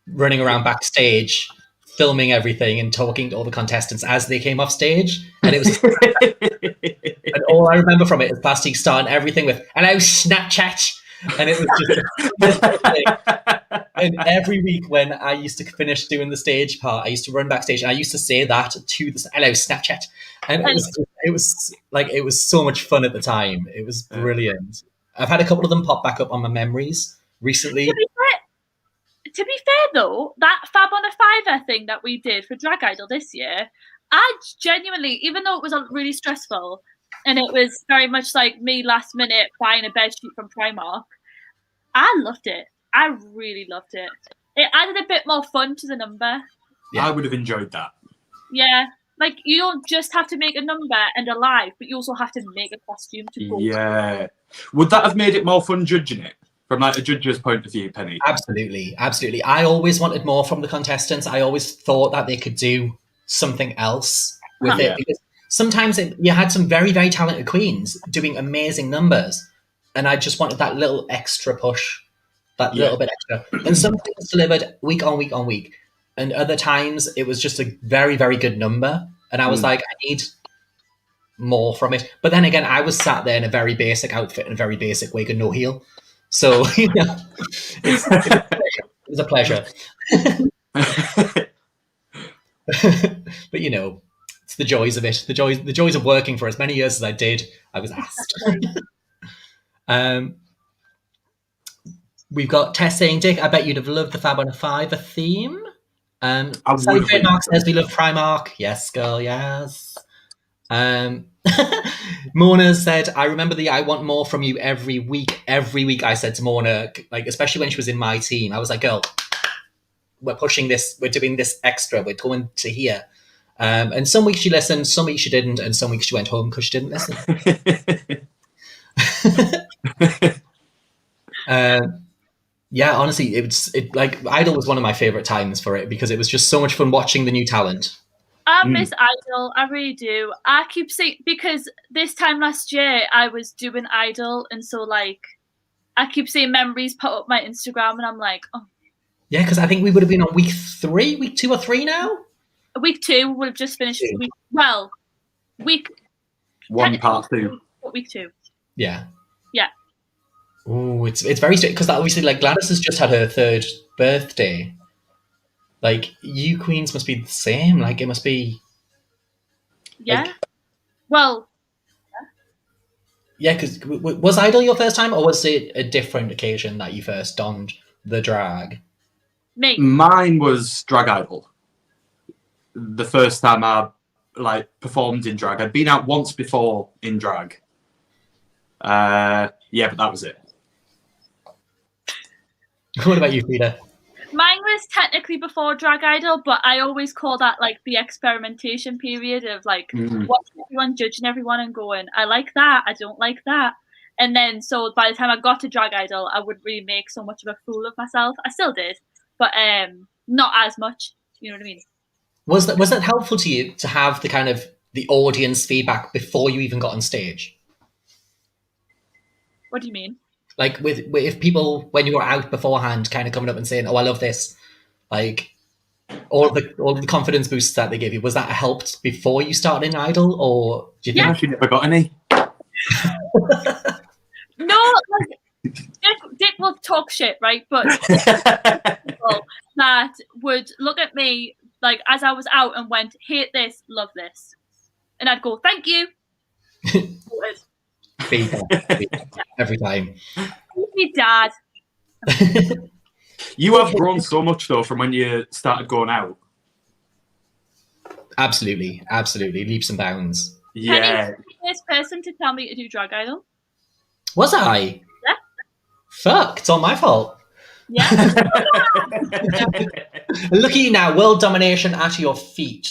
running around backstage, filming everything and talking to all the contestants as they came off stage. And it was, and all I remember from it is Plastique starting everything with "Hello, Snapchat," and it was just. And every week when I used to finish doing the stage part, I used to run backstage and I used to say that to the "Hello, Snapchat," and it was so much fun at the time. It was brilliant. I've had a couple of them pop back up on my memories recently. To be fair though, that Fab on a Fiver thing that we did for Drag Idol this year, I genuinely, even though it was really stressful and it was very much like me last minute buying a bedsheet from Primark, I loved it. I really loved it. It added a bit more fun to the number. Yeah. I would have enjoyed that. Yeah. Like, you don't just have to make a number and a live, but you also have to make a costume to go. Yeah. Would that have made it more fun judging it? From like a judge's point of view, Penny? Absolutely. Absolutely. I always wanted more from the contestants. I always thought that they could do something else with it. Because sometimes you had some very, very talented queens doing amazing numbers. And I just wanted that little extra push. That little bit extra. And some things delivered week on week on week. And other times it was just a very, very good number. And I was like, I need more from it. But then again, I was sat there in a very basic outfit and a very basic wig and no heel. So, you know, it was a pleasure. But, you know, it's the joys of it. The joys of working for as many years as I did. I was asked. We've got Tess saying, "Dick, I bet you'd have loved the Fab on a Fiver theme." Sally Trademark says, "We love Primark." Yes, girl, yes. Mona said, "I remember the 'I want more from you' every week." Every week I said to Mona, like, especially when she was in my team, I was like, "Girl, we're pushing this. We're doing this extra. We're going to here." And some weeks she listened, some weeks she didn't, and some weeks she went home because she didn't listen. Yeah, honestly, like Idol was one of my favorite times for it because it was just so much fun watching the new talent. I miss Idol, I really do. I keep saying, because this time last year I was doing Idol, and so like I keep seeing memories pop up my Instagram, and I'm like, oh. Yeah, because I think we would have been on week 2 or 3 now. Week 2 would have just finished. Week 1 part 2. Week 2. Yeah. Yeah. Oh, it's very strange because obviously, like, Gladys has just had her 3rd birthday. Like, you queens must be the same. Like, it must be. Yeah. Like, well. Yeah, because was Idol your first time, or was it a different occasion that you first donned the drag? Me. Mine was Drag Idol. The first time I like performed in drag. I'd been out once before in drag. Yeah, but that was it. What about you, Frida? Mine was technically before Drag Idol, but I always call that like the experimentation period of like watching everyone, judging everyone, and going, I like that, I don't like that. And then so by the time I got to Drag Idol, I would really make so much of a fool of myself. I still did, but not as much. You know what I mean? Was that helpful to you to have the kind of the audience feedback before you even got on stage? What do you mean? Like with if people, when you were out beforehand, kind of coming up and saying, "Oh, I love this," like all the confidence boosts that they gave you, was that helped before you started in Idol, or do you think you never got any? No, like, Dick will talk shit, right? But people that would look at me like as I was out and went, "Hate this, love this," and I'd go, "Thank you." Feedback every time. Me, Dad. You have grown so much though from when you started going out. Absolutely, leaps and bounds. Yeah. Penny's the first person to tell me to do Drag Idol. Was I? Yeah. Fuck, it's all my fault. Yeah. Look at you now, world domination at your feet.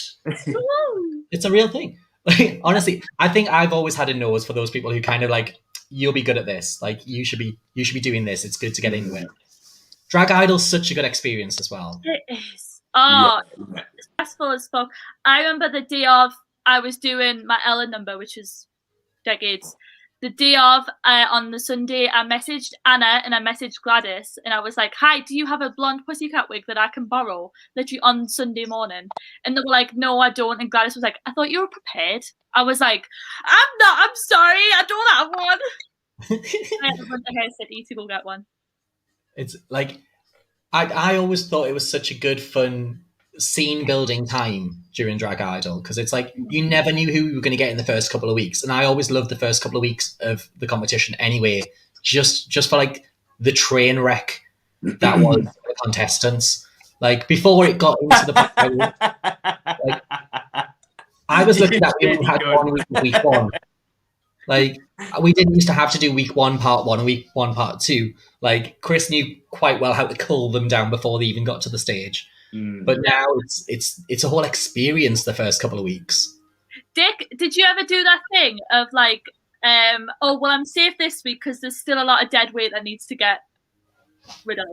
It's a real thing. Like, honestly, I think I've always had a nose for those people who kind of like, you'll be good at this. Like, you should be doing this. It's good to get into it. Drag Idol's such a good experience as well. It is. Oh, stressful as fuck. I remember the day of I was doing my Ellen number, which is decades. The day of, on the Sunday, I messaged Anna and I messaged Gladys, and I was like, "Hi, do you have a blonde pussycat wig that I can borrow?" Literally on Sunday morning, and they were like, "No, I don't." And Gladys was like, "I thought you were prepared." I was like, "I'm not. I'm sorry. I don't have one." I had to run to Hair City to go get one. It's like, I always thought it was such a good, fun scene building time during Drag Idol, because it's like you never knew who you were going to get in the first couple of weeks, and I always loved the first couple of weeks of the competition anyway, just for like the train wreck that was the contestants. Like, before it got into the like, I was looking at, we had 1 week of week one. Like, we didn't used to have to do week 1 part 1 and week 1 part 2. Like, Chris knew quite well how to cull them down before they even got to the stage. But now it's a whole experience the first couple of weeks. Dick, did you ever do that thing of like, oh well, I'm safe this week because there's still a lot of dead weight that needs to get rid of?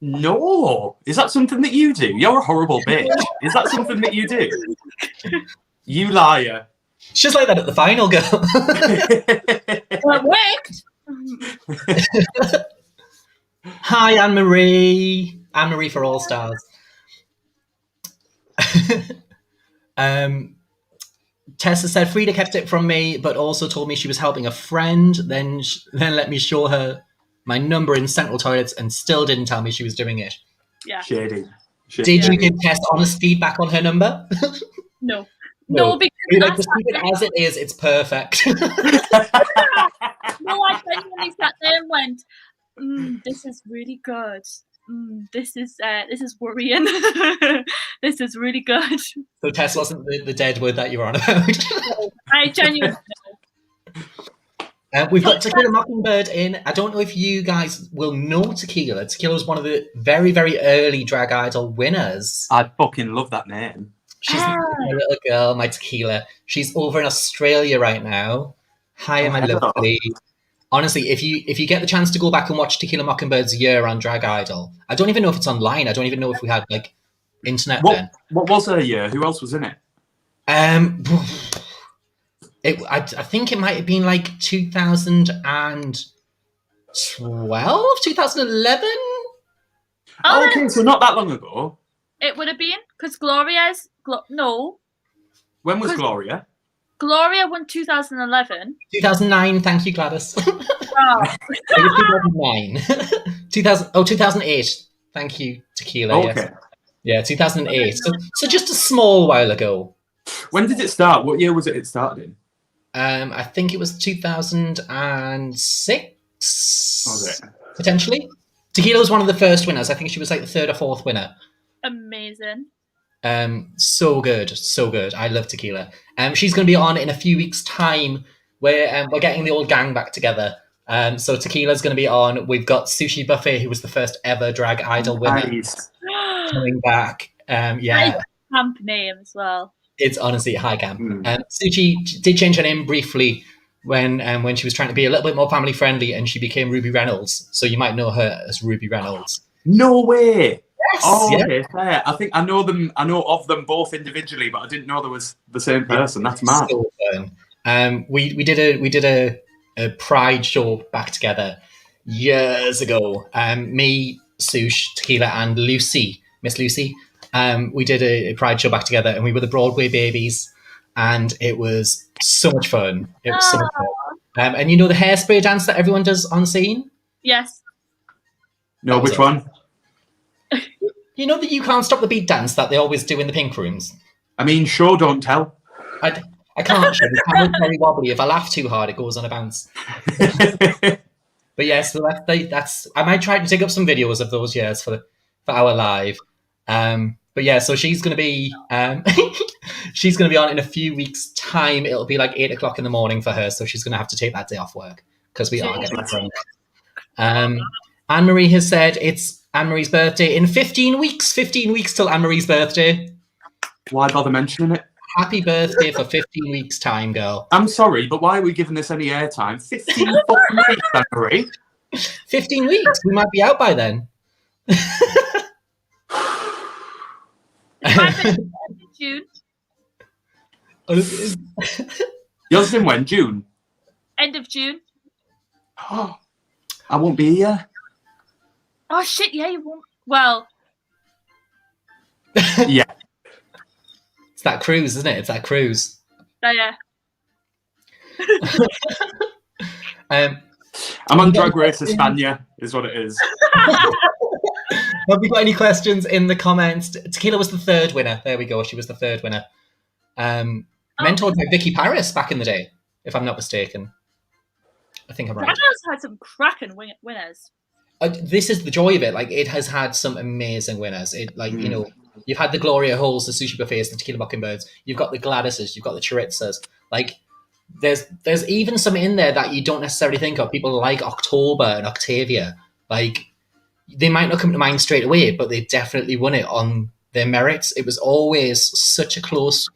No, is that something that you do? You're a horrible bitch. Is that something that you do? You liar. It's just like that at the final, girl. Well, it worked. Hi, Anne-Marie. Anne-Marie for All Stars. Tessa said Frida kept it from me, but also told me she was helping a friend. Then let me show her my number in central toilets, and still didn't tell me she was doing it. Yeah. Shady. Did you give Tess honest feedback on her number? No. No, because like, just keep it as it is. It's perfect. No, I genuinely sat there and went, "This is really good. This is worrying. This is really good." So Tess wasn't the dead word that you were on about. No, I genuinely know. We've got Tequila Mockingbird in. I don't know if you guys will know Tequila. Tequila was one of the very, very early Drag Idol winners. I fucking love that name. She's my little girl, my Tequila. She's over in Australia right now. Hi, my lovely. Honestly, if you get the chance to go back and watch Tequila Mockingbird's year on Drag Idol, I don't even know if it's online. I don't even know if we had like internet then. What was her year? Who else was in it? I think it might have been like 2012, 2011. Oh, okay, so not that long ago. It would have been because Gloria's no. When was Gloria? Gloria won 2011. 2009. Thank you, Gladys. Wow. It was 2009. 2008. Thank you, Tequila. Okay. Yes. Yeah, 2008. So just a small while ago. When did it start? What year was it started in? I think it was 2006. Okay. Potentially. Tequila was one of the first winners. I think she was like the 3rd or 4th winner. Amazing. So good. I love Tequila. She's going to be on in a few weeks' time. Where we're getting the old gang back together. So Tequila's going to be on. We've got Sushi Buffet, who was the first ever Drag Idol winner, coming back. Yeah, camp name as well. It's honestly high camp. Sushi did change her name briefly when she was trying to be a little bit more family friendly, and she became Ruby Reynolds. So you might know her as Ruby Reynolds. No way. Yes. Oh, yeah. okay, fair. I think I know them. I know of them both individually, but I didn't know there was the same person. That's mad. So fun. We did a Pride show back together years ago. Me, Sush, Tequila, and Lucy, Miss Lucy. We did a Pride show back together, and we were the Broadway babies, and it was so much fun. It was so much fun. And you know the hairspray dance that everyone does on scene? Yes. No, which one? You know the You Can't Stop the Beat dance that they always do in the pink rooms? I mean, show, don't tell. I can't show. The camera's very wobbly. If I laugh too hard, it goes on a bounce. But yeah, so that's. I might try to dig up some videos of those years for our live. But yeah, so she's gonna be on in a few weeks' time. It'll be like 8 o'clock in the morning for her, so she's gonna have to take that day off work because we are getting drunk. Anne-Marie has said it's Anne-Marie's birthday in 15 weeks. 15 weeks till Anne-Marie's birthday. Why bother mentioning it? happy birthday for 15 weeks' time, girl. I'm sorry, but why are we giving this any airtime? 15 fucking weeks, Anne-Marie. 15 weeks. We might be out by then. It's my birthday in June. Yours in when? June? End of June. I won't be here. Oh shit! Yeah, you won't. Well, Yeah. It's that cruise, isn't it? It's that cruise. yeah. I'm on Drag Race España, is what it is. Have we got any questions in the comments? Tequila was the third winner. There we go. She was the third winner. Mentored by Vicky Paris back in the day, if I'm not mistaken. I think I'm right. Dragons had some cracking winners. This is the joy of it. Like, it has had some amazing winners. It, like, you know, you've had the Gloria Halls, the Sushi Buffets, the Tequila Mockingbirds. You've got the Gladyses. You've got the Charitzas. Like, there's even some in there that you don't necessarily think of. People like October and Octavia. Like, they might not come to mind straight away, but they definitely won it on their merits. It was always such a close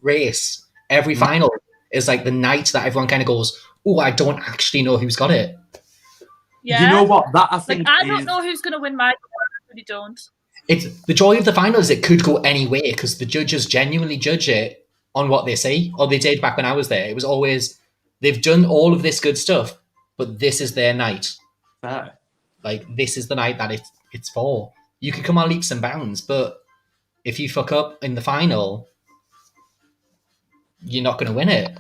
race. Every final is like the night that everyone kind of goes, oh, I don't actually know who's got it. Yeah. You know what? That I think I don't know who's going to win my. I really don't. It's the joy of the final is it could go any way because the judges genuinely judge it on what they see, or they did back when I was there. It was always, they've done all of this good stuff, but this is their night. Fair. Like, this is the night that it's for. You can come on leaps and bounds, but if you fuck up in the final, you're not going to win it.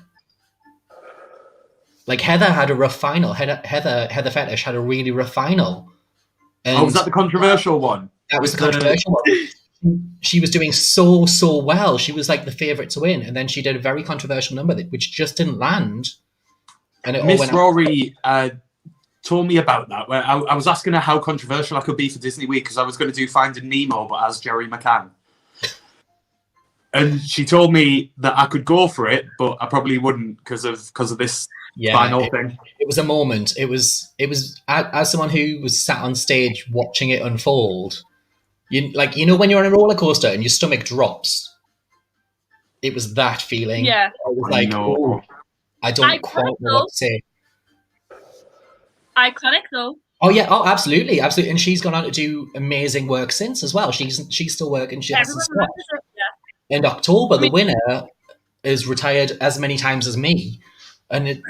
Like, Heather had a rough final. Heather Fetish had a really rough final. And was that the controversial one? That was the controversial one. She was doing so well. She was like the favourite to win, and then she did a very controversial number which just didn't land. And it Miss Rory told me about that. Where I was asking her how controversial I could be for Disney Week because I was going to do Finding Nemo, but as Jerry McCann. And she told me that I could go for it, but I probably wouldn't because of this final thing. It was a moment. It was as someone who was sat on stage watching it unfold. You know when you're on a roller coaster and your stomach drops. It was that feeling. Yeah. I was like, oh, I don't quite know what to say. Iconic though. Oh yeah, oh absolutely. And she's gone on to do amazing work since as well. She's still working. She hasn't stopped. And October, the winner, is retired as many times as me, and it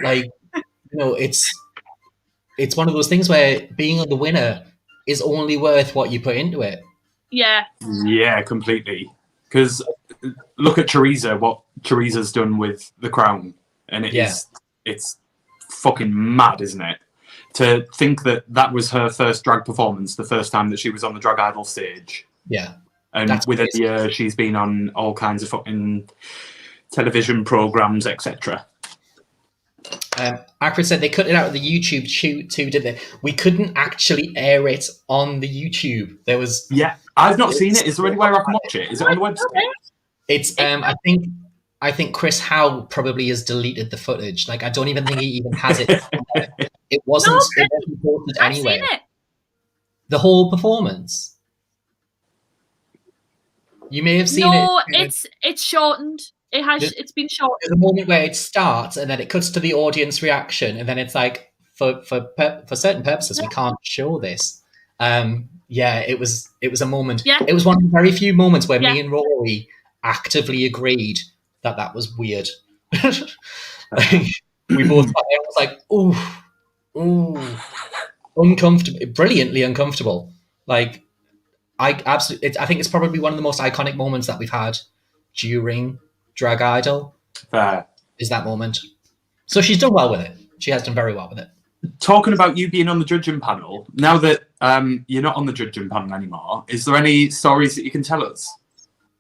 it's one of those things where being the winner is only worth what you put into it. Yeah. Yeah, completely. Because look at Teresa, what Teresa's done with The Crown, and it's fucking mad, isn't it? To think that was her first drag performance, the first time that she was on the Drag Idol stage. Yeah. And within a year, she's been on all kinds of fucking television programs, etc. Akron said they cut it out of the YouTube shoot too, did they? We couldn't actually air it on the YouTube. There was... Yeah, I've not seen it. Is there anywhere I can watch it? Is it on the website? It's, I think Chris Howe probably has deleted the footage. Like, I don't even think he even has it. It wasn't posted anywhere. I've seen it. The whole performance. You may have seen it. No, it's shortened. It's been shortened. There's a moment where it starts and then it cuts to the audience reaction, and then it's like, for certain purposes, we can't show this. It was a moment. Yeah. It was one of the very few moments where me and Rory actively agreed that was weird. We both thought it was like, ooh, uncomfortable, brilliantly uncomfortable. Like, I think it's probably one of the most iconic moments that we've had during Drag Idol. Fair. Is that moment. So she's done well with it. She has done very well with it. Talking about you being on the judging panel, now that you're not on the judging panel anymore, is there any stories that you can tell us?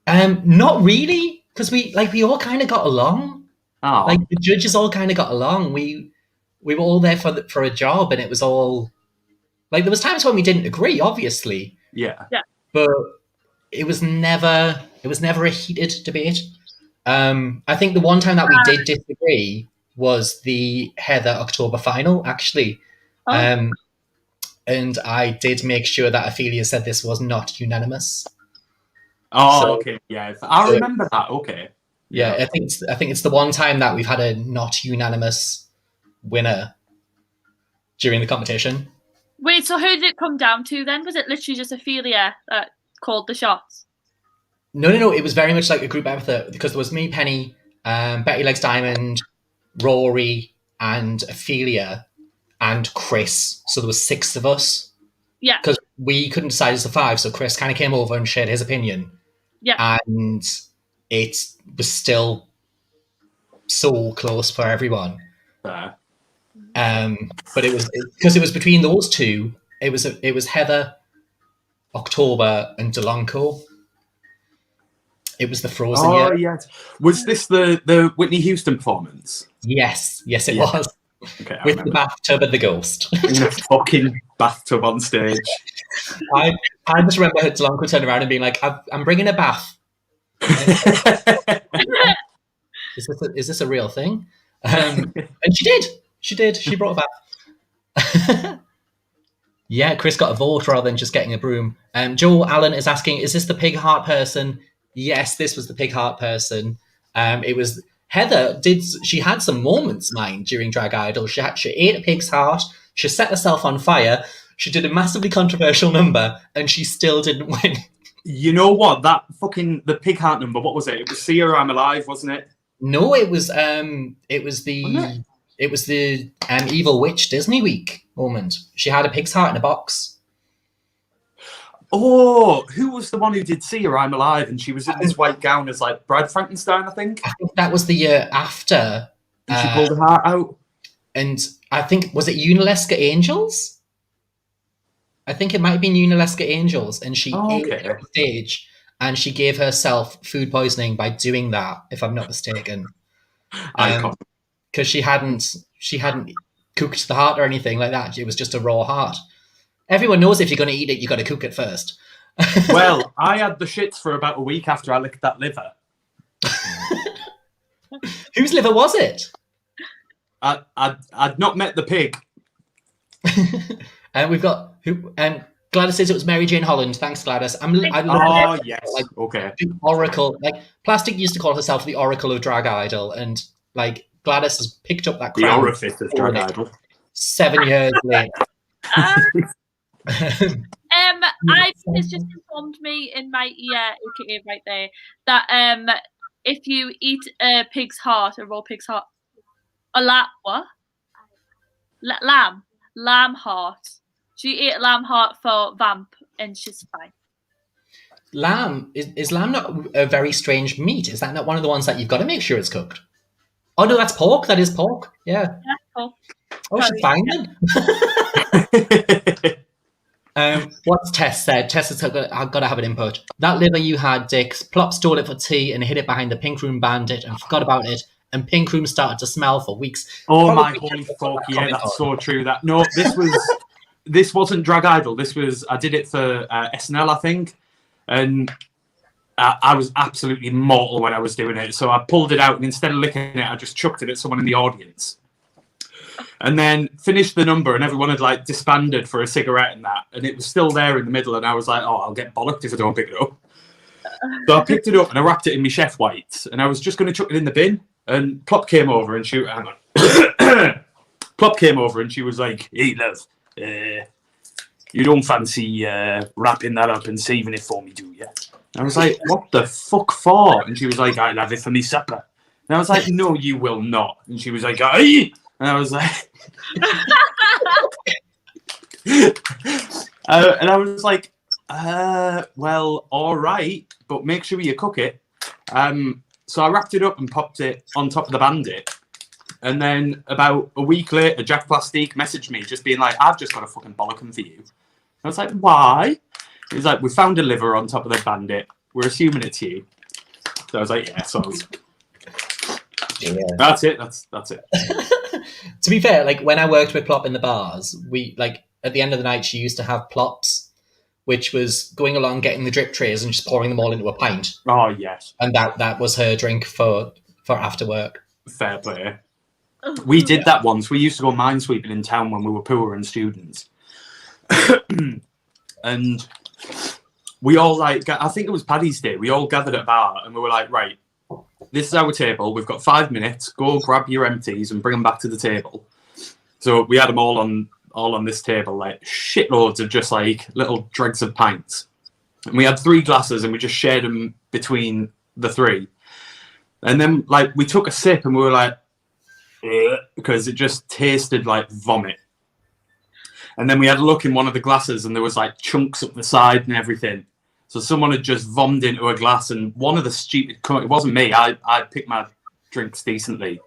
Not really, because we all kind of got along. Oh. Like, the judges all kind of got along. We were all there for a job, and it was all like, there was times when we didn't agree, obviously. Yeah. But it was never a heated debate. I think the one time that we did disagree was the Heather October final, actually. And I did make sure that Ophelia said this was not unanimous. Oh, okay. Yeah. I remember that. Okay. Yeah, I think it's the one time that we've had a not unanimous winner during the competition. Wait, so who did it come down to then? Was it literally just Ophelia that called the shots? No. It was very much like a group effort because there was me, Penny, Betty Legs Diamond, Rory, and Ophelia, and Chris. So there was 6 of us. Yeah. Because we couldn't decide as the 5, so Chris kind of came over and shared his opinion. Yeah. And it was still so close for everyone. But it was because it was between those two. It was Heather, October, and Delonco. It was the Frozen year. Oh, yes. Was this the Whitney Houston performance? Yes, it was. Okay, with the bathtub and the ghost. In a fucking bathtub on stage. I just remember Delonco turning around and being like, I'm bringing a bath. Is this a real thing? And she did. She brought a bath. Yeah, Chris got a vote rather than just getting a broom. Joe Allen is asking, is this the pig heart person? Yes, this was the pig heart person. It was Heather. She had some moments, mind, during Drag Idol. She ate a pig's heart. She set herself on fire. She did a massively controversial number, and she still didn't win. You know what? The pig heart number. What was it? It was "See Her, I'm Alive," wasn't it? No, it was the Evil Witch Disney Week moment. She had a pig's heart in a box. Oh, who was the one who did "See Her, I'm Alive" and she was in this white gown as like Bride Frankenstein, I think? I think that was the year after. And she pulled her heart out. And I think, was it Unalesca Angels? I think it might have been Unalesca Angels. And she ate it on stage and she gave herself food poisoning by doing that, if I'm not mistaken. Because she hadn't cooked the heart or anything like that. It was just a raw heart. Everyone knows if you're going to eat it, you've got to cook it first. Well, I had the shits for about a week after I licked that liver. Whose liver was it? I'd not met the pig. And we've got Gladys says it was Mary Jane Holland. Thanks, Gladys. Yes. Like, okay. The Oracle. Like Plastic used to call herself the Oracle of Drag Idol, and like Gladys has picked up that crown. The orifice of Drag Idol. 7 years later. It's just informed me in my ear, aka right there, that if you eat a pig's heart, a raw pig's heart, lamb heart. She ate lamb heart for Vamp, and she's fine. Lamb is lamb not a very strange meat? Is that not one of the ones that you've got to make sure it's cooked? Oh no, that's pork. That is pork. Yeah. Pork. Oh, she's fine then. What's Tess said? Tess has got to have an input. That liver you had, Dix. Plop stole it for tea and hid it behind the Pink Room Bandit and forgot about it. And Pink Room started to smell for weeks. Oh my holy fuck! Yeah, that's so true. This wasn't Drag Idol. I did it for SNL, I think, and I was absolutely mortal when I was doing it. So I pulled it out, and instead of licking it, I just chucked it at someone in the audience. And then finished the number, and everyone had like disbanded for a cigarette and that, and it was still there in the middle. And I was like, "Oh, I'll get bollocked if I don't pick it up." So I picked it up and I wrapped it in my chef whites, and I was just going to chuck it in the bin. And Plop came over, and she Plop came over, and she was like, "Hey, love, you don't fancy wrapping that up and saving it for me, do you?" And I was like, "What the fuck for?" And she was like, "I'll have it for me supper." And I was like, "No, you will not." And she was like, "Aye." And I was like, and I was like, well, all right, but make sure you cook it. So I wrapped it up and popped it on top of the Bandit. And then about a week later, Jack Plastique messaged me just being like, "I've just got a fucking bollocking for you." I was like, "Why?" He was like, "We found a liver on top of the Bandit. We're assuming it's you." So I was like, "Yeah, so yeah. That's it. That's it." To be fair, like when I worked with Plop in the bars, we like at the end of the night she used to have plops, which was going along getting the drip trays and just pouring them all into a pint. Oh yes. And that was her drink for after work. Fair play. We did that once. We used to go minesweeping in town when we were poor and students. And we all like, I think it was Paddy's Day, we all gathered at a bar and we were like, right, this is our table. We've got 5 minutes. Go grab your empties and bring them back to the table. So we had them all on this table, like shitloads of just like little dregs of pints. And we had 3 glasses and we just shared them between the 3. And then like we took a sip and we were like, ugh, because it just tasted like vomit. And then we had a look in one of the glasses and there was like chunks up the side and everything. So someone had just vomited into a glass, and one of the stupid cunts, it wasn't me, I picked my drinks decently,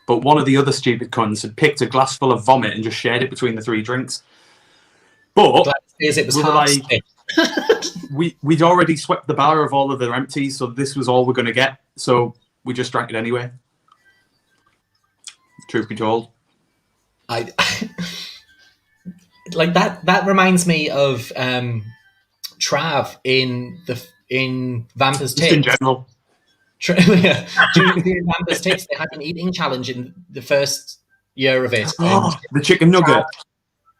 but one of the other stupid cunts had picked a glass full of vomit and just shared it between the 3 drinks. But it was we'd already swept the bar of all of their empties, so this was all we're going to get. So we just drank it anyway. Truth be told. Like that reminds me of Trav in Vampers Tips. Just in general. During Vampers Tips, they had an eating challenge in the first year of it. The chicken nugget.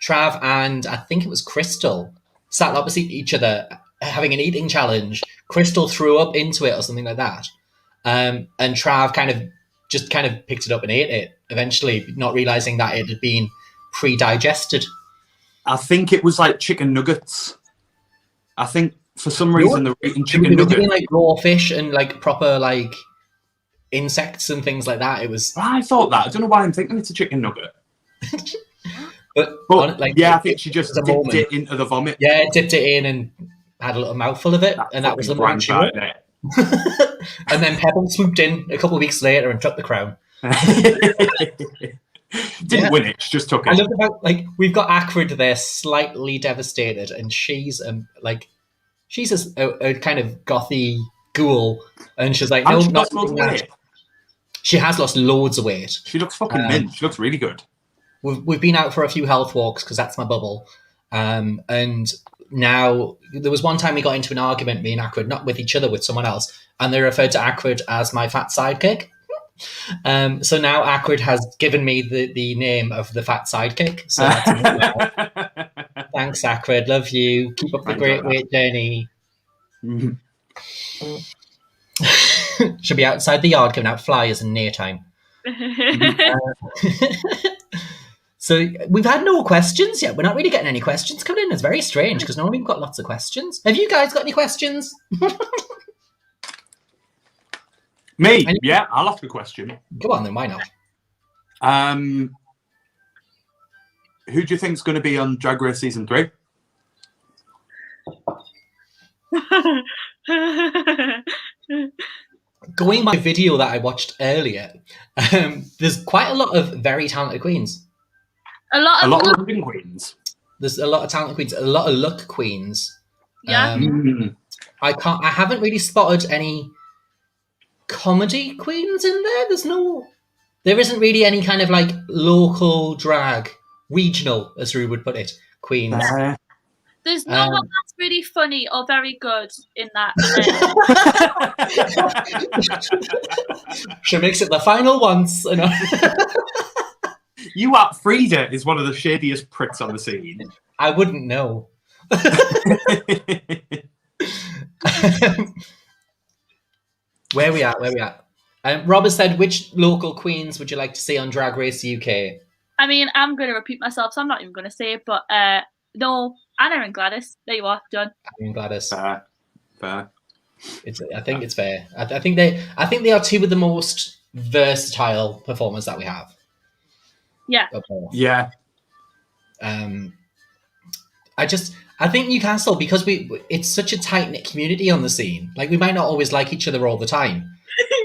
Trav and I think it was Crystal sat opposite each other having an eating challenge. Crystal threw up into it or something like that. And Trav kind of picked it up and ate it eventually, not realizing that it had been pre-digested. I think it was like chicken nuggets. I think for some reason they were eating chicken nuggets. They were doing like raw fish and like proper like insects and things like that. It was. I thought that. I don't know why I'm thinking it's a chicken nugget. but like, yeah, I think she just dipped it into the vomit. Yeah, dipped it in and had a little mouthful of it, and that was the moment she went. And then Pebble swooped in a couple of weeks later and took the crown. Didn't win it, she just took it. I love about like we've got Acrid there, slightly devastated, and she's a kind of gothy ghoul, and she's like, no, not that. She has lost loads of weight. She looks fucking mint. She looks really good. We've been out for a few health walks because that's my bubble, and now there was one time we got into an argument, me and Acrid, not with each other, with someone else, and they referred to Acrid as my fat sidekick. So now Acrid has given me the name of the fat sidekick. So that's thanks, Acrid. Love you. Keep up the great weight journey. Should be outside the yard giving out flyers in near time. So we've had no questions yet. We're not really getting any questions coming in. It's very strange because normally we've got lots of questions. Have you guys got any questions? Me? Yeah, I'll ask a question. Go on then, why not? Who do you think is going to be on Drag Race Season 3? Going by the video that I watched earlier, there's quite a lot of very talented queens. A lot of looking queens. There's a lot of talented queens, a lot of look queens. Yeah. I haven't really spotted any comedy queens in there. There isn't really any kind of like local drag, regional, as we would put it, queens. There's no one that's really funny or very good in that. She makes it the final once. You know? Frida is one of the shadiest pricks on the scene. I wouldn't know. Where we at? Rob has said, which local queens would you like to see on Drag Race UK? I mean, I'm going to repeat myself, so I'm not even going to say it, but no, Anna and Gladys. There you are, done. Anna and Gladys. Fair. I think it's fair. I think they are two of the most versatile performers that we have. Yeah. Yeah. I think Newcastle, because it's such a tight-knit community on the scene. Like, we might not always like each other all the time,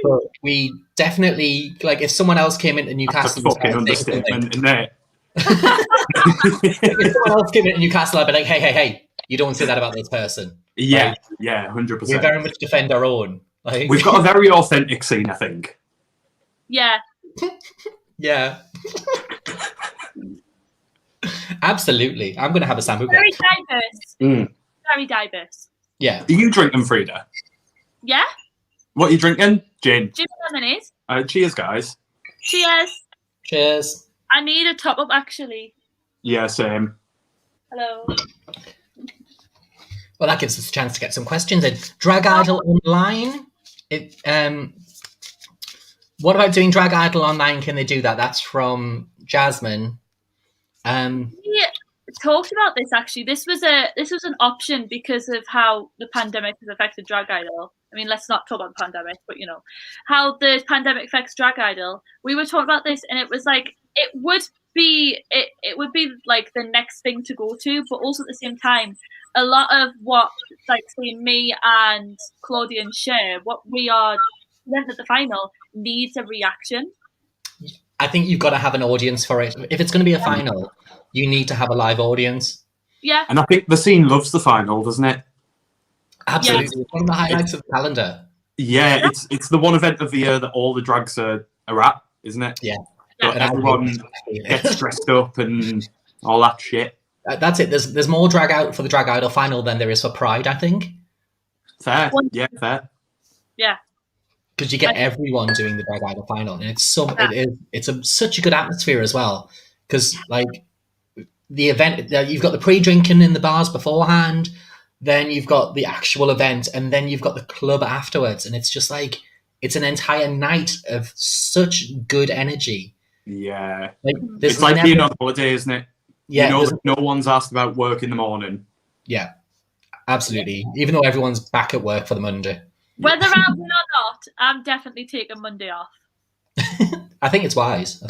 but we definitely, like, if someone else came into Newcastle... That's a fucking understatement, isn't it? If someone else came into Newcastle, I'd be like, hey, you don't say that about this person. Yeah, like, yeah, 100%. We very much defend our own. Like, we've got a very authentic scene, I think. Yeah. Yeah. Absolutely. I'm going to have a sambuca. Very diverse. Very diverse. Yeah. Are you drinking, Frida? Yeah. What are you drinking? Gin. Gin and lemonade. Cheers, guys. Cheers. Cheers. I need a top up, actually. Yeah, same. Hello. Well, that gives us a chance to get some questions in. Drag Idol Online. What about doing Drag Idol online? Can they do that? That's from Jasmine. We talked about this actually. This was an option because of how the pandemic has affected Drag Idol. I mean, let's not talk about the pandemic, but you know how the pandemic affects Drag Idol. We were talking about this, and it was like it would be like the next thing to go to, but also at the same time, a lot of what like say me and Claudian share, what we are presenting at the final needs a reaction. I think you've got to have an audience for it. If it's going to be a final, you need to have a live audience. Yeah. And I think the scene loves the final, doesn't it? Absolutely. It's one of the highlights of the calendar. Yeah, it's the one event of the year that all the drags are at, isn't it? Yeah. And everyone gets dressed up and all that shit. That's it. There's more drag out for the Drag Idol final than there is for Pride, I think. Fair. Yeah, fair. Yeah. Because you get everyone doing the Drag Idol final, and it's such a good atmosphere as well. Because like the event, you've got the pre-drinking in the bars beforehand, then you've got the actual event, and then you've got the club afterwards, and it's just like it's an entire night of such good energy. Yeah, like, it's like being on holiday, isn't it? Yeah, you know, no one's asked about work in the morning. Yeah, absolutely. Even though everyone's back at work for the Monday. Whether I'm in or not, I'm definitely taking Monday off. I think it's wise.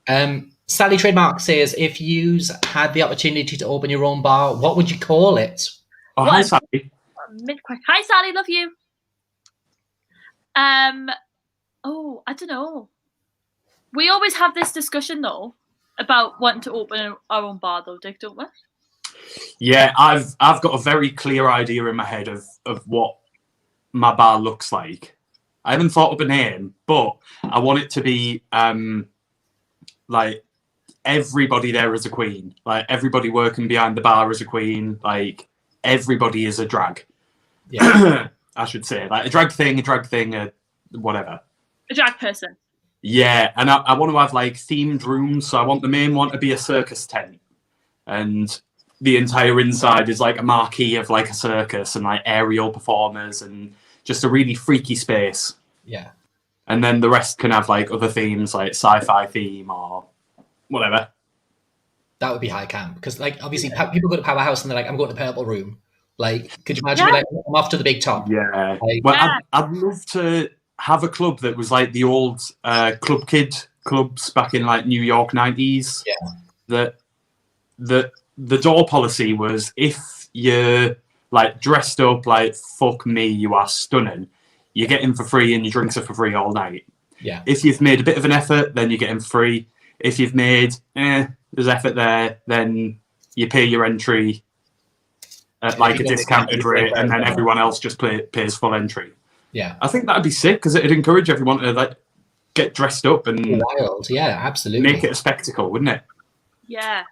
Yeah. Sally Trademark says, if you had the opportunity to open your own bar, what would you call it? Oh, hi, Sally. Hi, Sally. Love you. Oh, I don't know. We always have this discussion, though, about wanting to open our own bar, though, Dick, don't we? Yeah, I've got a very clear idea in my head of what my bar looks like. I haven't thought of a name, but I want it to be like everybody there is a queen. Like everybody working behind the bar is a queen. Like everybody is a drag. Yeah. I should say. Like a drag thing, whatever. A drag person. Yeah, and I want to have like themed rooms. So I want the main one to be a circus tent. And the entire inside is like a marquee of like a circus and like aerial performers and just a really freaky space. Yeah. And then the rest can have like other themes, like sci-fi theme or whatever. That would be high camp. Because like obviously people go to Powerhouse and they're like, I'm going to Purple Room. Like, could you imagine like, I'm off to the big top? Yeah. Like, well, I'd love to have a club that was like the old Club Kid clubs back in like New York 90s. Yeah. The door policy was if you're like dressed up like fuck me, you are stunning, you get in for free and your drinks are for free all night. Yeah. If you've made a bit of an effort, then you get in free. If you've made there's effort there, then you pay your entry at like a discounted rate, and then everyone else just pays full entry. Yeah. I think that'd be sick because it'd encourage everyone to like get dressed up and wild. Yeah, absolutely. Make it a spectacle, wouldn't it? Yeah.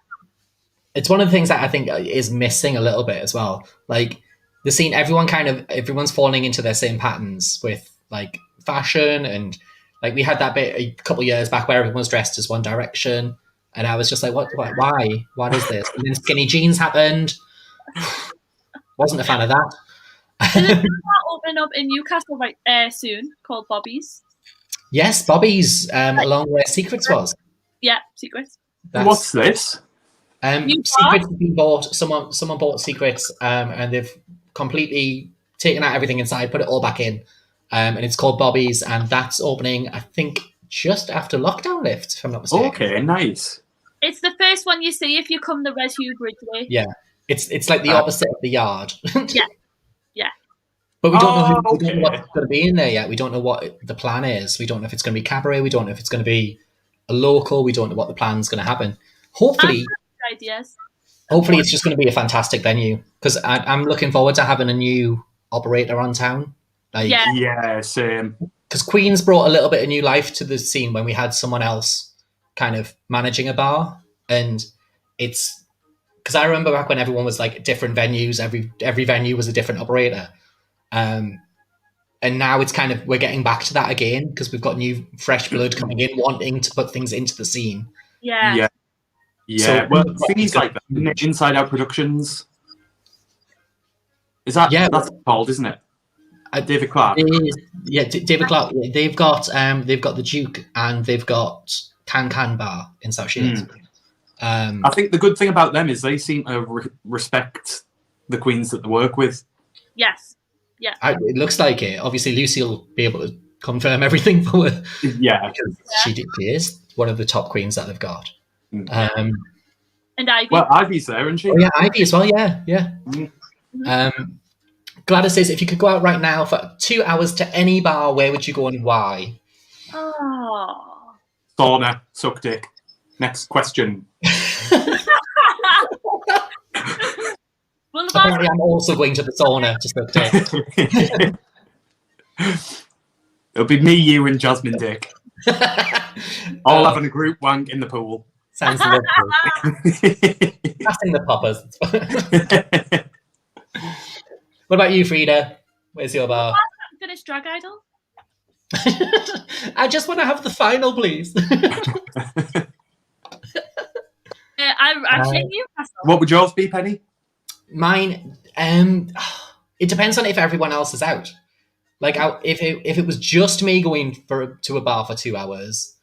It's one of the things that I think is missing a little bit as well. Like the scene, everyone's falling into their same patterns with like fashion, and like we had that bit a couple of years back where everyone was dressed as One Direction, and I was just like, why? What is this? And then skinny jeans happened. Wasn't a fan of that. There's a opening up in Newcastle soon called Bobby's. Yes, Bobby's along where Secrets was. Yeah, Secrets. What's this? Secrets has been bought. Someone bought Secrets, and they've completely taken out everything inside, put it all back in, and it's called Bobby's, and that's opening, I think, just after lockdown lift, if I'm not mistaken. Okay, nice. It's the first one you see if you come the Res Hugh Bridge way. Yeah, it's like the opposite of the Yard. Yeah. But we don't know what's going to be in there yet. We don't know what the plan is. We don't know if it's going to be cabaret. We don't know if it's going to be a local. We don't know what the plan's going to happen. Hopefully, ideas. Hopefully, it's just going to be a fantastic venue because I'm looking forward to having a new operator on town. Like, yeah, same. Because Queen's brought a little bit of new life to the scene when we had someone else kind of managing a bar, and it's because I remember back when everyone was like different venues. Every venue was a different operator. And now it's kind of we're getting back to that again because we've got new fresh blood coming in wanting to put things into the scene. Yeah. So, well, things like that, Inside Out Productions. Is that that's called, isn't it? David Clark. David Clark. They've got the Duke and they've got Can Bar in South Shields. I think the good thing about them is they seem to respect the queens that they work with. Yes. Yeah. It looks like it. Obviously, Lucy will be able to confirm everything for her. Yeah, because she is one of the top queens that they've got. And Ivy. Well, Ivy's there, isn't she? Oh yeah, Ivy as well. Yeah. Gladys says, if you could go out right now for 2 hours to any bar, where would you go and why? Oh. Sauna, suck dick. Next question. Apparently, I'm also going to the sauna to suck dick. It'll be me, you, and Jasmine Dick. All having a group wank in the pool. Sounds lovely. Passing the poppers. What about you, Frida? Where's your bar? Finished Drag Idol. I just want to have the final, please. I think Newcastle. What would yours be, Penny? Mine, it depends on if everyone else is out. Like, if it was just me going to a bar for 2 hours,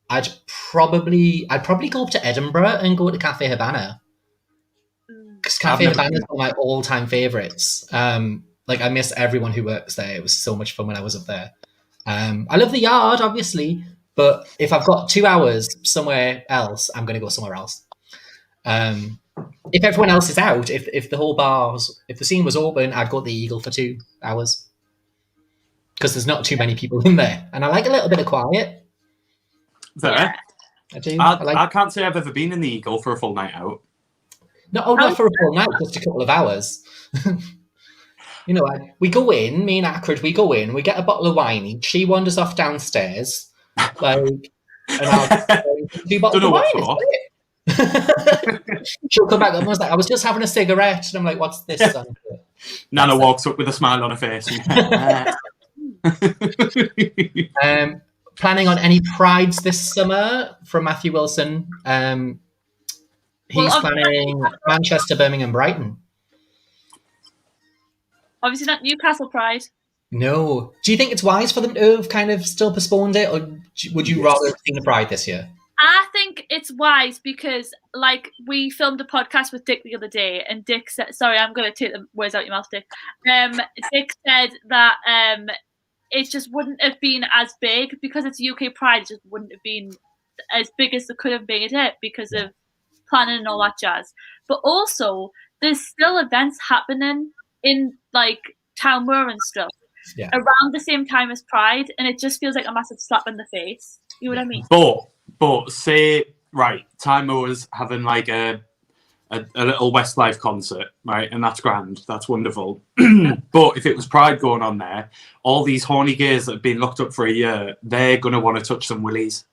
I'd probably go up to Edinburgh and go to Cafe Havana. Because Cafe Havana is one of my all-time favourites. Like, I miss everyone who works there. It was so much fun when I was up there. I love the Yard, obviously, but if I've got 2 hours somewhere else, I'm going to go somewhere else. If everyone else is out, if the scene was open, I'd go to the Eagle for 2 hours. Because there's not too many people in there. And I like a little bit of quiet. There? Yeah. I do. I can't say I've ever been in the Eagle for a full night out. Not for a full night, just a couple of hours. You know, we go in, me and Akrid, we go in, we get a bottle of wine each. She wanders off downstairs, and I'll 2 bottles of wine. She'll come back up and was like, I was just having a cigarette. And I'm like, what's this? Nana walks up with a smile on her face. Planning on any prides this summer from Matthew Wilson. He's planning Manchester, Birmingham, Brighton. Obviously not Newcastle Pride. No. Do you think it's wise for them to have kind of still postponed it, or would you rather have seen the Pride this year? I think it's wise because, like, we filmed a podcast with Dick the other day, and Dick said, sorry, I'm going to take the words out your mouth, Dick. Dick said that it just wouldn't have been as big because it's UK Pride. It just wouldn't have been as big as they could have made it because of planning and all that jazz. But also, there's still events happening in, like, Townmoor and stuff around the same time as Pride, and it just feels like a massive slap in the face. You know what I mean? But say, right, Townmoor's having like a little Westlife concert, right? And that's grand. That's wonderful. But if it was Pride going on there, all these horny gays that have been locked up for a year, they're going to want to touch some willies.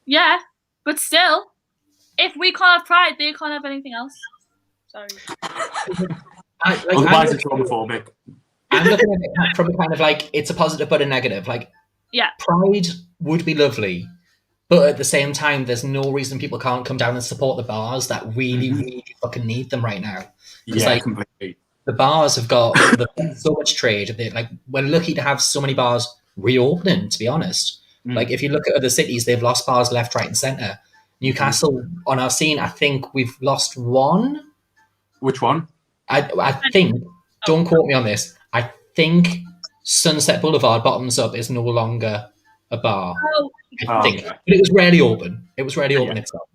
Yeah, but still, if we can't have Pride, they can't have anything else. Sorry. Otherwise, it's homophobic. I'm looking at it from a kind of like, it's a positive but a negative. Like, Pride would be lovely, but at the same time, there's no reason people can't come down and support the bars that really, really fucking need them right now. Yeah, completely. The bars have got so much trade. We're lucky to have so many bars reopening, to be honest. Like, if you look at other cities, they've lost bars left, right, and centre. Newcastle, on our scene, I think we've lost one. Which one? I think, don't quote me on this, I think Sunset Boulevard, bottoms up, is no longer a bar. I think. But it was rarely open. Itself.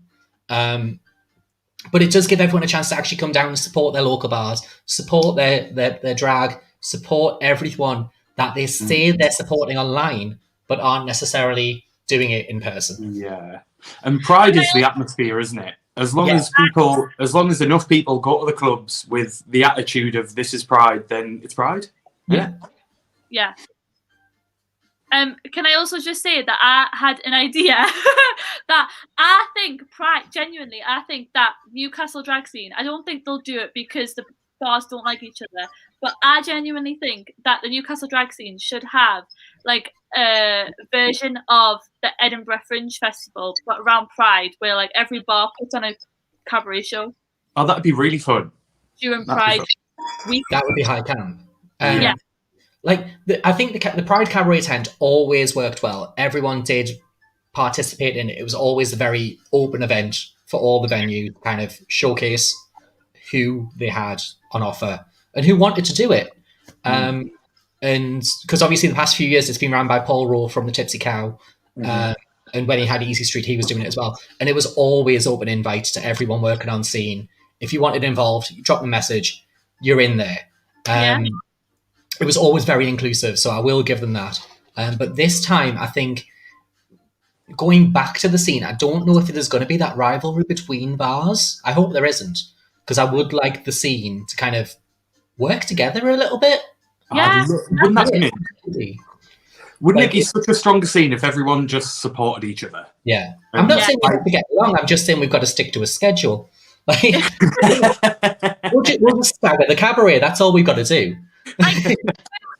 But it does give everyone a chance to actually come down and support their local bars, support their drag, support everyone that they say they're supporting online, but aren't necessarily doing it in person. Yeah. And Pride is the atmosphere, isn't it? As long as enough people go to the clubs with the attitude of this is Pride, then it's Pride. Yeah. Yeah. Can I also just say that I had an idea that I think Pride, genuinely, I think that Newcastle drag scene, I don't think they'll do it because the bars don't like each other, but I genuinely think that the Newcastle drag scene should have like a version of the Edinburgh Fringe Festival, but around Pride, where like every bar puts on a cabaret show. Oh, that'd be really fun. During Pride week. That would be high camp. Yeah. like I think the Pride Cabaret tent always worked well. Everyone did participate in it. It was always a very open event for all the venues, kind of showcase who they had on offer and who wanted to do it. And because obviously the past few years it's been run by Paul Rowe from the Tipsy Cow. And when he had Easy Street, he was doing it as well. And it was always open invite to everyone working on scene. If you wanted involved, you drop a message, you're in there. It was always very inclusive, so I will give them that. But this time, I think, going back to the scene, I don't know if there's going to be that rivalry between bars. I hope there isn't, because I would like the scene to kind of work together a little bit. Yeah. Wouldn't that be amazing? Wouldn't it be such a stronger scene if everyone just supported each other? Yeah. I'm not saying we have to get along. I'm just saying we've got to stick to a schedule. Like, we'll just stagger the cabaret. That's all we've got to do. Like,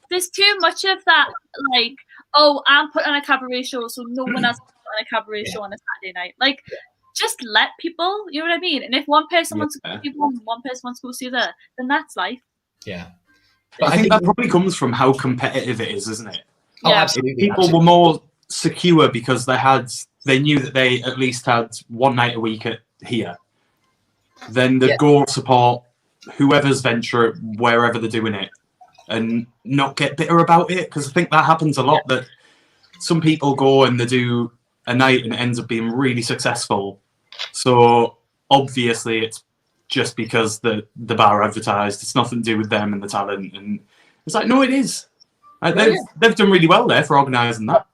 there's too much of that, like, oh, I'm putting on a cabaret show, so no one else can put on a cabaret show on a Saturday night. Like, just let people, you know what I mean? And if one person wants to go see one, one person wants to go see the other, then that's life. Yeah. But I think that probably comes from how competitive it is, isn't it? Oh, absolutely. People were more secure because they knew that they at least had one night a week here. Then they'd go support whoever's venture wherever they're doing it and not get bitter about it. Because I think that happens a lot, that some people go and they do a night and it ends up being really successful. So obviously it's just because the bar advertised. It's nothing to do with them and the talent. And it's like, no, it is. They've done really well there for organising that.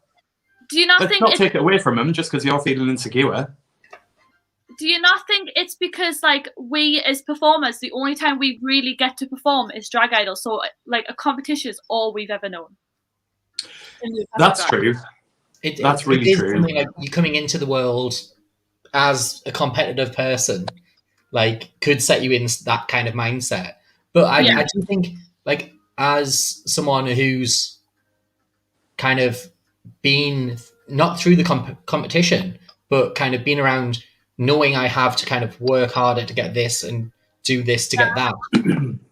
Do you not think take it away from them just because you're feeling insecure? Do you not think it's because, like, we as performers, the only time we really get to perform is Drag Idol? So, like, a competition is all we've ever known. That's true. That's really true. Like, you're coming into the world as a competitive person, like, could set you in that kind of mindset. But I do think, like, as someone who's kind of been not through the competition, but kind of been around, knowing I have to kind of work harder to get this and do this to get that.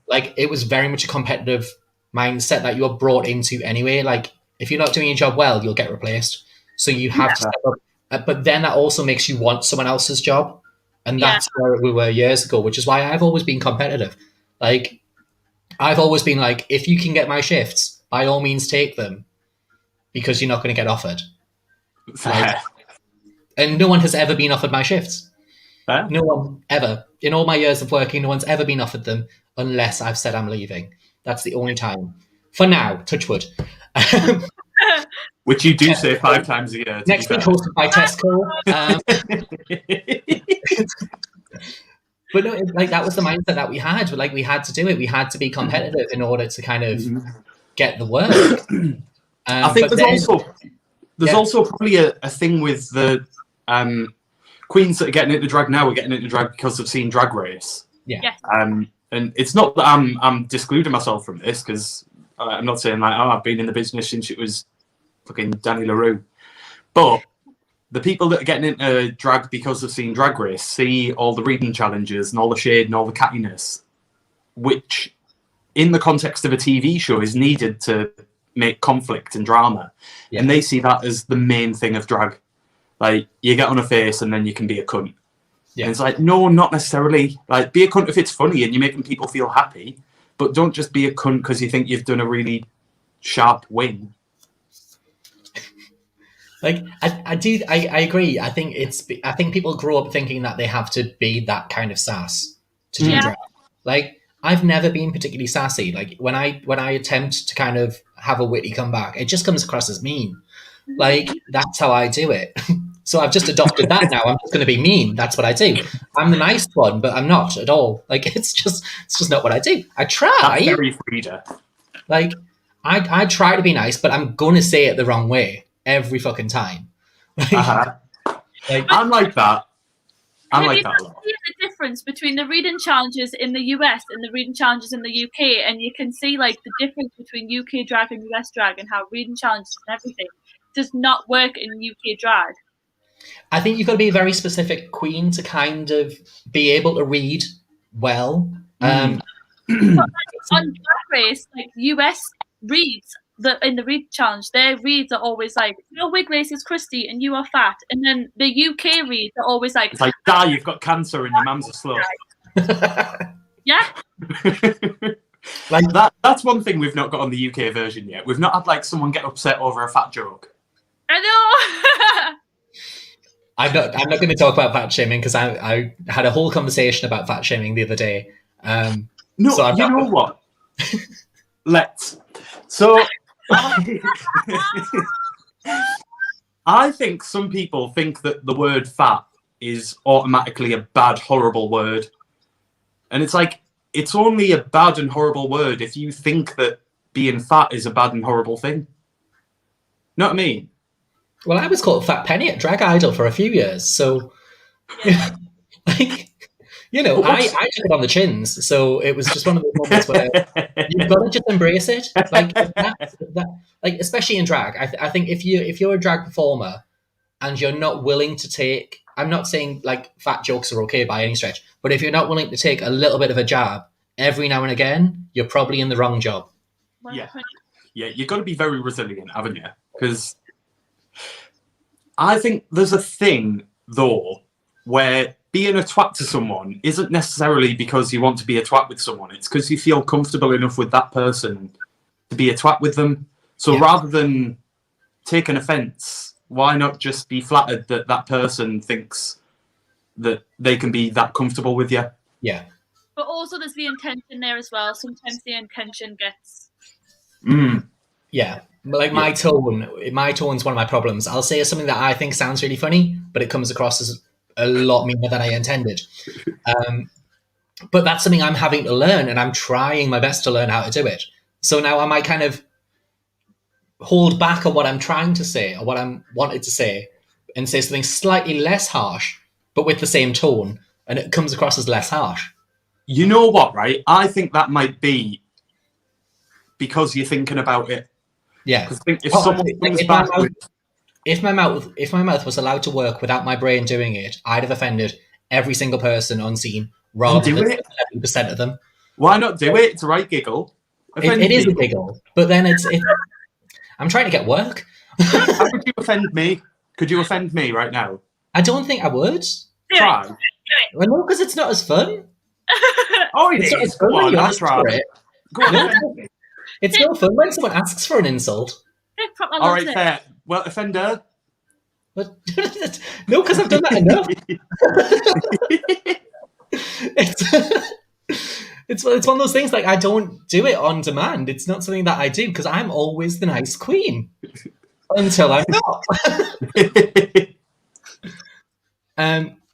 Like, it was very much a competitive mindset that you're brought into anyway. Like, if you're not doing your job well, you'll get replaced. So you have to step up. But then that also makes you want someone else's job. And that's where we were years ago, which is why I've always been competitive. Like, I've always been like, if you can get my shifts, by all means take them, because you're not going to get offered. Like, and no one has ever been offered my shifts. No one ever. In all my years of working, no one's ever been offered them unless I've said I'm leaving. That's the only time. For now, touch wood. Which you do say 5 times a year. Next week, hosted by Tesco. But no, like, that was the mindset that we had. Like, we had to do it. We had to be competitive in order to kind of get the work. I think there's also probably a thing with the queens that are getting into drag now are getting into drag because they've seen Drag Race. Yeah. And it's not that I'm discluding myself from this, because I'm not saying like, oh, I've been in the business since it was fucking Danny LaRue. But the people that are getting into drag because they've seen Drag Race see all the reading challenges and all the shade and all the cattiness, which in the context of a TV show is needed to make conflict and drama. And they see that as the main thing of drag. Like, you get on a face and then you can be a cunt. And it's like, no, not necessarily. Like, be a cunt if it's funny and you're making people feel happy, but don't just be a cunt because you think you've done a really sharp win. Like, I agree. I think people grow up thinking that they have to be that kind of sass to do drag. Like, I've never been particularly sassy. Like, when I attempt to kind of have a witty comeback, it just comes across as mean. Like, that's how I do it. So I've just adopted that now. I'm just going to be mean. That's what I do. I'm the nice one, but I'm not at all. Like, it's just not what I do. I try. That's very Frida. Like, I try to be nice, but I'm going to say it the wrong way every fucking time. Like, I'm like that. I'm like that a lot. See the difference between the reading challenges in the US and the reading challenges in the UK, and you can see, like, the difference between UK drag and US drag, and how reading challenges and everything does not work in UK drag. I think you've got to be a very specific queen to kind of be able to read well. But, like, on Drag Race, like, US reads in the read challenge, their reads are always like, your wig race is Christy and you are fat. And then the UK reads are always like, it's like, "Die, you've got cancer and your mum's a slut." yeah. Like that's one thing we've not got on the UK version yet. We've not had like someone get upset over a fat joke. I know. I'm not going to talk about fat shaming because I had a whole conversation about fat shaming the other day. No, so you know what? Let's. So I think some people think that the word fat is automatically a bad, horrible word. And it's like, it's only a bad and horrible word if you think that being fat is a bad and horrible thing. Know what I mean? Well, I was called Fat Penny at Drag Idol for a few years. So, like, you know, I took it on the chins. So it was just one of those moments where you've got to just embrace it. Like, like especially in drag. I think if you're a drag performer and you're not willing to take, I'm not saying like fat jokes are okay by any stretch, but if you're not willing to take a little bit of a jab every now and again, you're probably in the wrong job. Yeah, you've got to be very resilient, haven't you? Because I think there's a thing though where being a twat to someone isn't necessarily because you want to be a twat with someone. It's because you feel comfortable enough with that person to be a twat with them. So rather than take an offence, why not just be flattered that that person thinks that they can be that comfortable with you? Yeah. But also there's the intention there as well. Sometimes the intention gets... Yeah. Like my tone's one of my problems. I'll say something that I think sounds really funny, but it comes across as a lot meaner than I intended. But that's something I'm having to learn, and I'm trying my best to learn how to do it. So now I might kind of hold back on what I'm trying to say or what I'm wanted to say and say something slightly less harsh, but with the same tone, and it comes across as less harsh. You know what, right? I think that might be because you're thinking about it. Yeah. If my mouth was allowed to work without my brain doing it, I'd have offended every single person on scene rather than 70% of them. Why not do it? It's a right giggle. It is a giggle, but then I'm trying to get work. How would you offend me? Could you offend me right now? I don't think I would. Try. Well, no, because it's not as fun. Oh, it is. Go on, have a try. Go on. It's no fun when someone asks for an insult. All right, fair. Well, offender. But no, because I've done that enough. It's one of those things, like, I don't do it on demand. It's not something that I do because I'm always the nice queen until I'm not.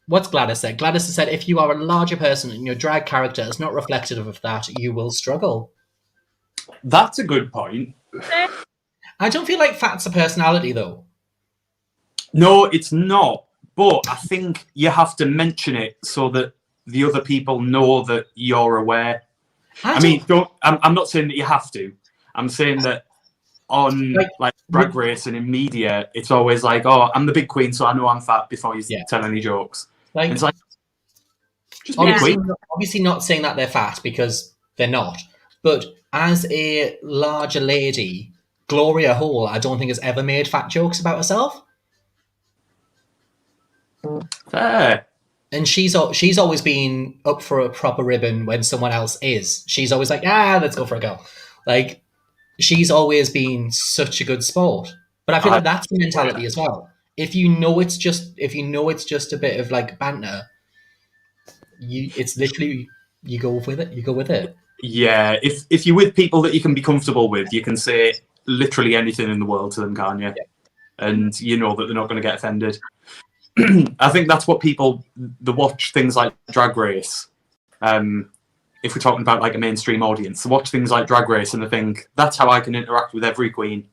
What's Gladys said? Gladys has said, if you are a larger person and your drag character is not reflective of that, you will struggle. That's a good point. I don't feel like fat's a personality, though. No, it's not. But I think you have to mention it so that the other people know that you're aware. I'm not saying that you have to. I'm saying that on like Drag Race and in media, it's always like, oh, I'm the big queen, so I know I'm fat before you tell any jokes. Like, it's like, just be a queen. Obviously not saying that they're fat because they're not. But as a larger lady, Gloria Hall, I don't think has ever made fat jokes about herself. Fair. And she's always been up for a proper ribbon when someone else is. She's always like, let's go for a go. Like, she's always been such a good sport. But I feel like that's the mentality as well. If you know it's just a bit of like banter, it's literally you go with it. You go with it. Yeah, if you're with people that you can be comfortable with, you can say literally anything in the world to them, can't you? Yeah. And you know that they're not going to get offended. I think that's what people that watch things like Drag Race. If we're talking about like a mainstream audience, they watch things like Drag Race and they think that's how I can interact with every queen,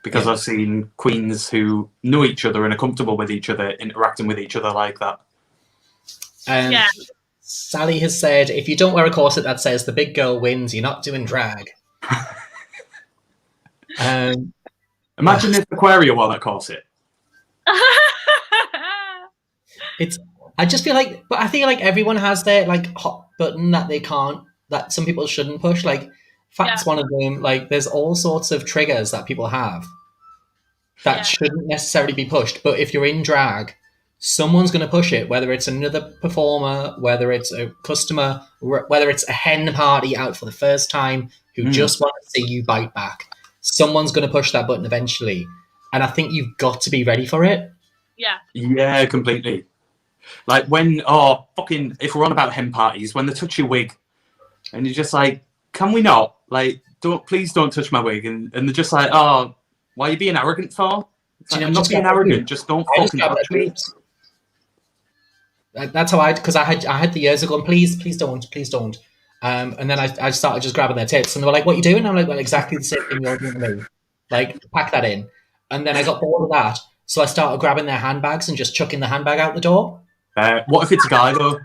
because I've seen queens who know each other and are comfortable with each other interacting with each other like that. Sally has said, if you don't wear a corset that says the big girl wins, you're not doing drag. Imagine if Aquaria wore that corset. I just feel like, but I feel like everyone has their like hot button that some people shouldn't push. Like, Fat's one of them. Like, there's all sorts of triggers that people have that shouldn't necessarily be pushed. But if you're in drag, someone's going to push it, whether it's another performer, whether it's a customer, whether it's a hen party out for the first time who just want to see you bite back. Someone's going to push that button eventually. And I think you've got to be ready for it. Yeah. Yeah, completely. Like when, if we're on about hen parties, when they touch your wig and you're just like, can we not? Like, please don't touch my wig. And they're just like, oh, why are you being arrogant for? Like, I'm not being arrogant, just don't fucking touch me. That's how because I had the years ago, please don't. And then I started just grabbing their tits, and they were like, "What are you doing?" I'm like, "Well, exactly the same thing you're doing to me. Like, pack that in." And then I got bored of that, so I started grabbing their handbags and just chucking the handbag out the door. What if it's a guy though?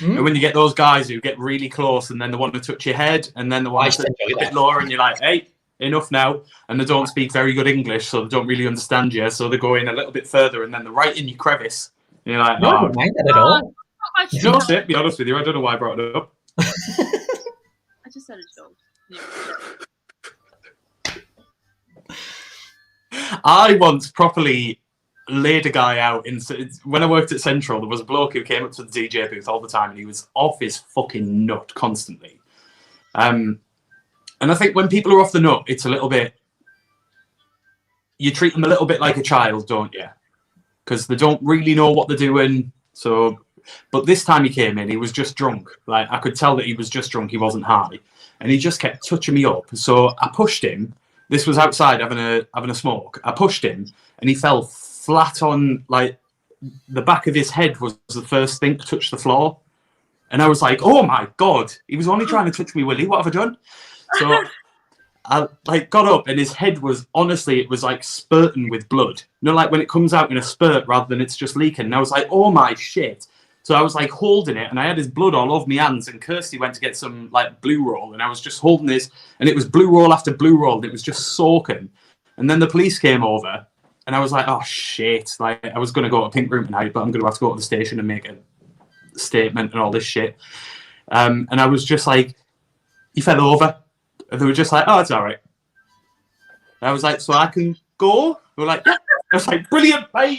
And when you get those guys who get really close, and then they want to touch your head, and then they want to touch a bit lower, and you're like, "Hey, enough now." And they don't speak very good English, so they don't really understand you. So they go in a little bit further, and then they're right in your crevice. And you're like, "No, I don't mind that at all." No, to be honest with you, I don't know why I brought it up. I just said a joke. I once properly laid a guy out when I worked at Central. There was a bloke who came up to the DJ booth all the time, and he was off his fucking nut constantly. And I think when people are off the nut, it's a little bit. You treat them a little bit like a child, don't you? Because they don't really know what they're doing. So, but this time he came in, he was just drunk. Like, I could tell that he was just drunk. He wasn't high, and he just kept touching me up. So I pushed him. This was outside having a smoke. I pushed him, and he fell flat on, like, the back of his head was the first thing to touch the floor. And I was like, "Oh my God, he was only trying to touch me, Willie. What have I done?" So I got up, and his head was, honestly, it was like spurting with blood. You know, like when it comes out in a spurt rather than it's just leaking. And I was like, "Oh my shit." So I was like holding it, and I had his blood all over my hands, and Kirsty went to get some like blue roll, and I was just holding this, and it was blue roll after blue roll, and it was just soaking. And then the police came over, and I was like, "Oh shit." Like, I was going to go to Pink Room tonight, but I'm going to have to go to the station and make a statement and all this shit. And I was just like, he fell over. And they were just like, "Oh, it's all right." And I was like, "So I can go?" They were like, "Yeah." I was like, "Brilliant, bye."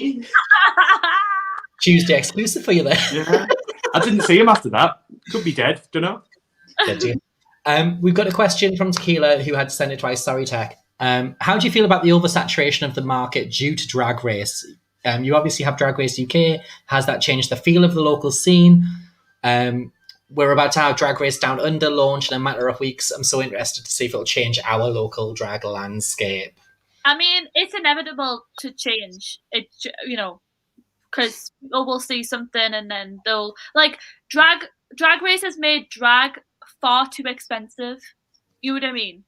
Tuesday exclusive for you there. Yeah. I didn't see him after that. Could be dead, don't know. We've got a question from Tequila, who had to send it twice. Sorry, Tech. How do you feel about the oversaturation of the market due to Drag Race? You obviously have Drag Race UK. Has that changed the feel of the local scene? We're about to have Drag Race Down Under launch in a matter of weeks. I'm so interested to see if it'll change our local drag landscape. I mean, it's inevitable to change. It, because people will see something and then they'll like drag race has made drag far too expensive. You know what I mean?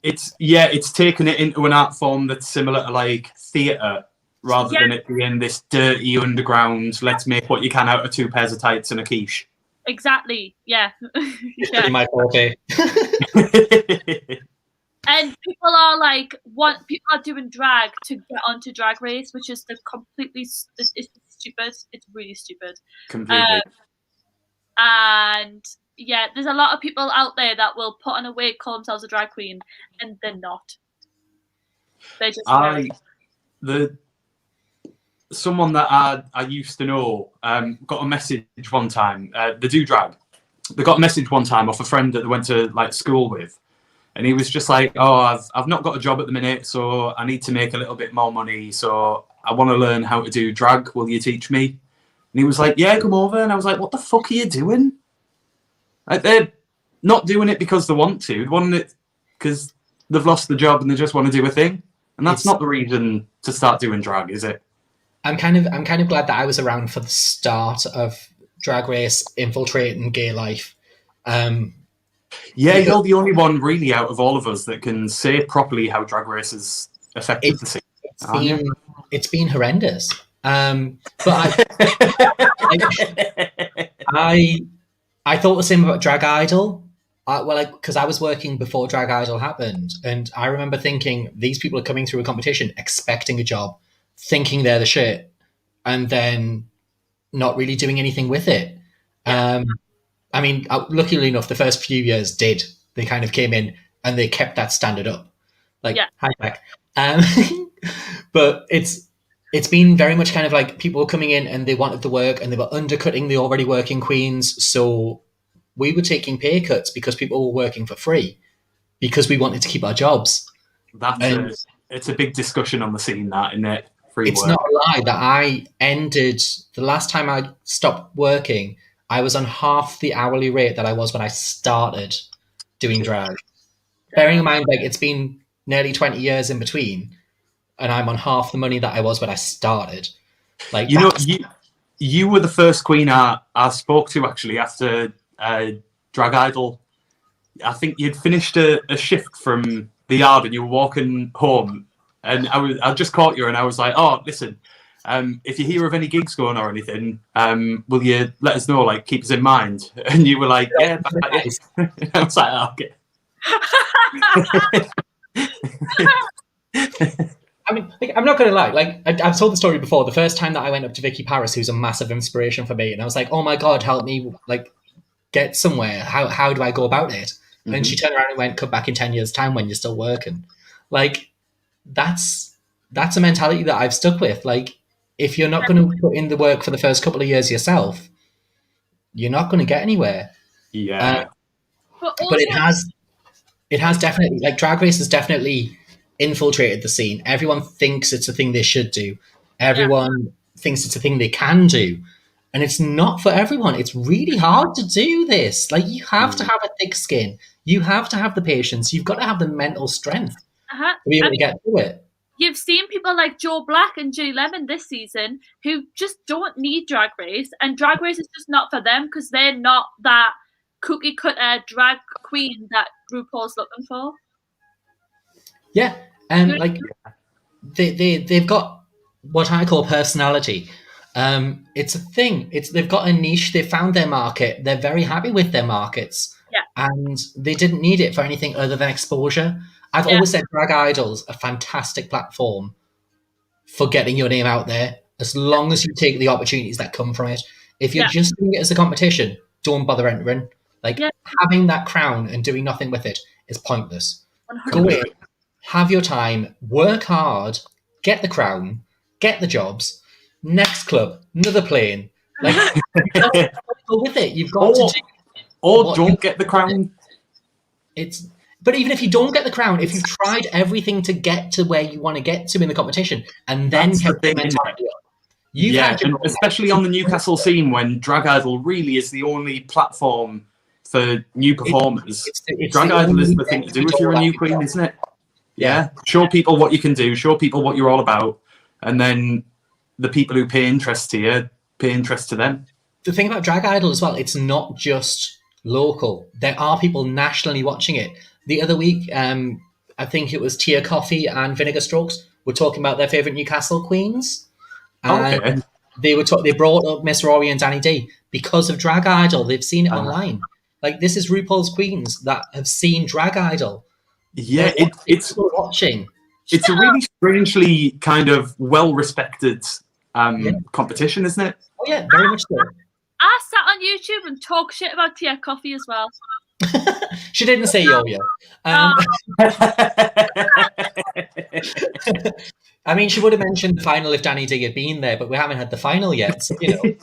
It's taken it into an art form that's similar to like theatre rather than it being this dirty underground, let's make what you can out of 2 pairs of tights and a quiche. Exactly. Yeah. Yeah. My okay. And people are doing drag to get onto Drag Race, which is it's stupid. It's really stupid. Completely. And yeah, there's a lot of people out there that will put on a wig, call themselves a drag queen, and they're not. They're just someone that I used to know got a message one time. They do drag. They got a message one time off a friend that they went to like school with. And he was just like, "Oh, I've not got a job at the minute, so I need to make a little bit more money. So I want to learn how to do drag. Will you teach me?" And he was like, "Yeah, come over." And I was like, "What the fuck are you doing?" Like, they're not doing it because they want to. They're doing it because they've lost the job and they just want to do a thing. And that's not the reason to start doing drag, is it? I'm kind of glad that I was around for the start of Drag Race infiltrating gay life. Yeah, you're the only one really out of all of us that can say properly how Drag Race has affected the scene. It's been horrendous. But I thought the same about Drag Idol. Because I was working before Drag Idol happened, and I remember thinking these people are coming through a competition expecting a job, thinking they're the shit, and then not really doing anything with it. I mean, luckily enough, the first few years did they kind of came in and they kept that standard up. Like, hi back. But it's been very much kind of like people were coming in and they wanted the work and they were undercutting the already working queens. So we were taking pay cuts because people were working for free because we wanted to keep our jobs. It's a big discussion on the scene, that, isn't it? It's not a lie that I ended, the last time I stopped working, I was on half the hourly rate that I was when I started doing drag. Bearing in mind, like, it's been nearly 20 years in between, and I'm on half the money that I was when I started. Like, you know, you were the first queen I spoke to, actually, after Drag Idol. I think you'd finished a shift from the yard and you were walking home, and I just caught you and I was like, oh, listen, if you hear of any gigs going or anything, will you let us know, like, keep us in mind? And you were like, yeah, nice. I was like, oh, okay. I mean, like, I'm not going to lie. Like, I've told the story before. The first time that I went up to Vicky Paris, who's a massive inspiration for me, and I was like, oh my God, help me, like, get somewhere. How do I go about it? Mm-hmm. And she turned around and went, come back in 10 years' time when you're still working. Like, that's a mentality that I've stuck with. Like, if you're not going to put in the work for the first couple of years yourself, you're not going to get anywhere. Yeah. But it has definitely, like, Drag Race has definitely infiltrated the scene. Everyone thinks it's a thing they should do. Everyone thinks it's a thing they can do. And it's not for everyone. It's really hard to do this. Like, you have to have a thick skin. You have to have the patience. You've got to have the mental strength to be able to get through it. You've seen people like Joe Black and Jay Lemon this season who just don't need Drag Race, and Drag Race is just not for them because they're not that cookie cutter drag queen that RuPaul's looking for. Yeah, and like they've got what I call personality. It's a thing. They've got a niche. They've found their market. They're very happy with their markets. Yeah. And they didn't need it for anything other than exposure. I've always said Drag Idol's a fantastic platform for getting your name out there, as long as you take the opportunities that come from it. If you're just doing it as a competition, don't bother entering. Like, having that crown and doing nothing with it is pointless. 100%. Go in, have your time, work hard, get the crown, get the jobs. Next club, another plane. Like, go with it. You've got to do. Or don't get the crown. But even if you don't get the crown, if you've tried everything to get to where you want to get to in the competition, and then kept the mentality up, and especially on the Newcastle scene, when Drag Idol really is the only platform for new performers. Drag Idol is the thing to do if you're a new queen, isn't it? Yeah. Show people what you can do. Show people what you're all about, and then the people who pay interest to you pay interest to them. The thing about Drag Idol as well, it's not just local. There are people nationally watching it. The other week, I think it was Tia Coffee and Vinegar Strokes were talking about their favourite Newcastle queens. And they brought up Miss Rory and Danny D because of Drag Idol. They've seen it online. Like, this is RuPaul's queens that have seen Drag Idol. Yeah, it's watching. It's a really strangely kind of well-respected competition, isn't it? Oh yeah, very much so. I sat on YouTube and talk shit about Tia Coffee as well. She didn't say yo-yo. I mean, she would have mentioned the final if Danny D had been there, but we haven't had the final yet, so, you know. But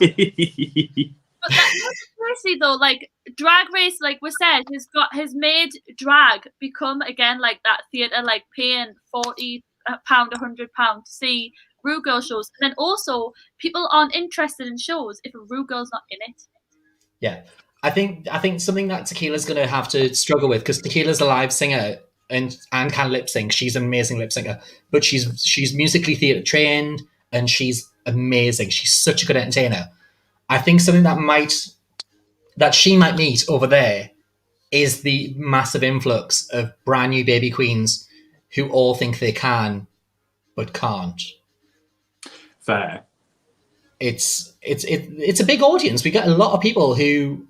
seriously though, like, Drag Race, like we said, has made drag become again like that theatre, like paying £40, £100 to see Ru Girl shows, and then also people aren't interested in shows if a Ru Girl's not in it. Yeah, I think something that Tequila's going to have to struggle with, because Tequila's a live singer and can lip sync. She's an amazing lip syncer, but she's musically theatre trained and she's amazing. She's such a good entertainer. I think something that she might meet over there is the massive influx of brand new baby queens who all think they can but can't. Fair. It's a big audience. We get a lot of people who,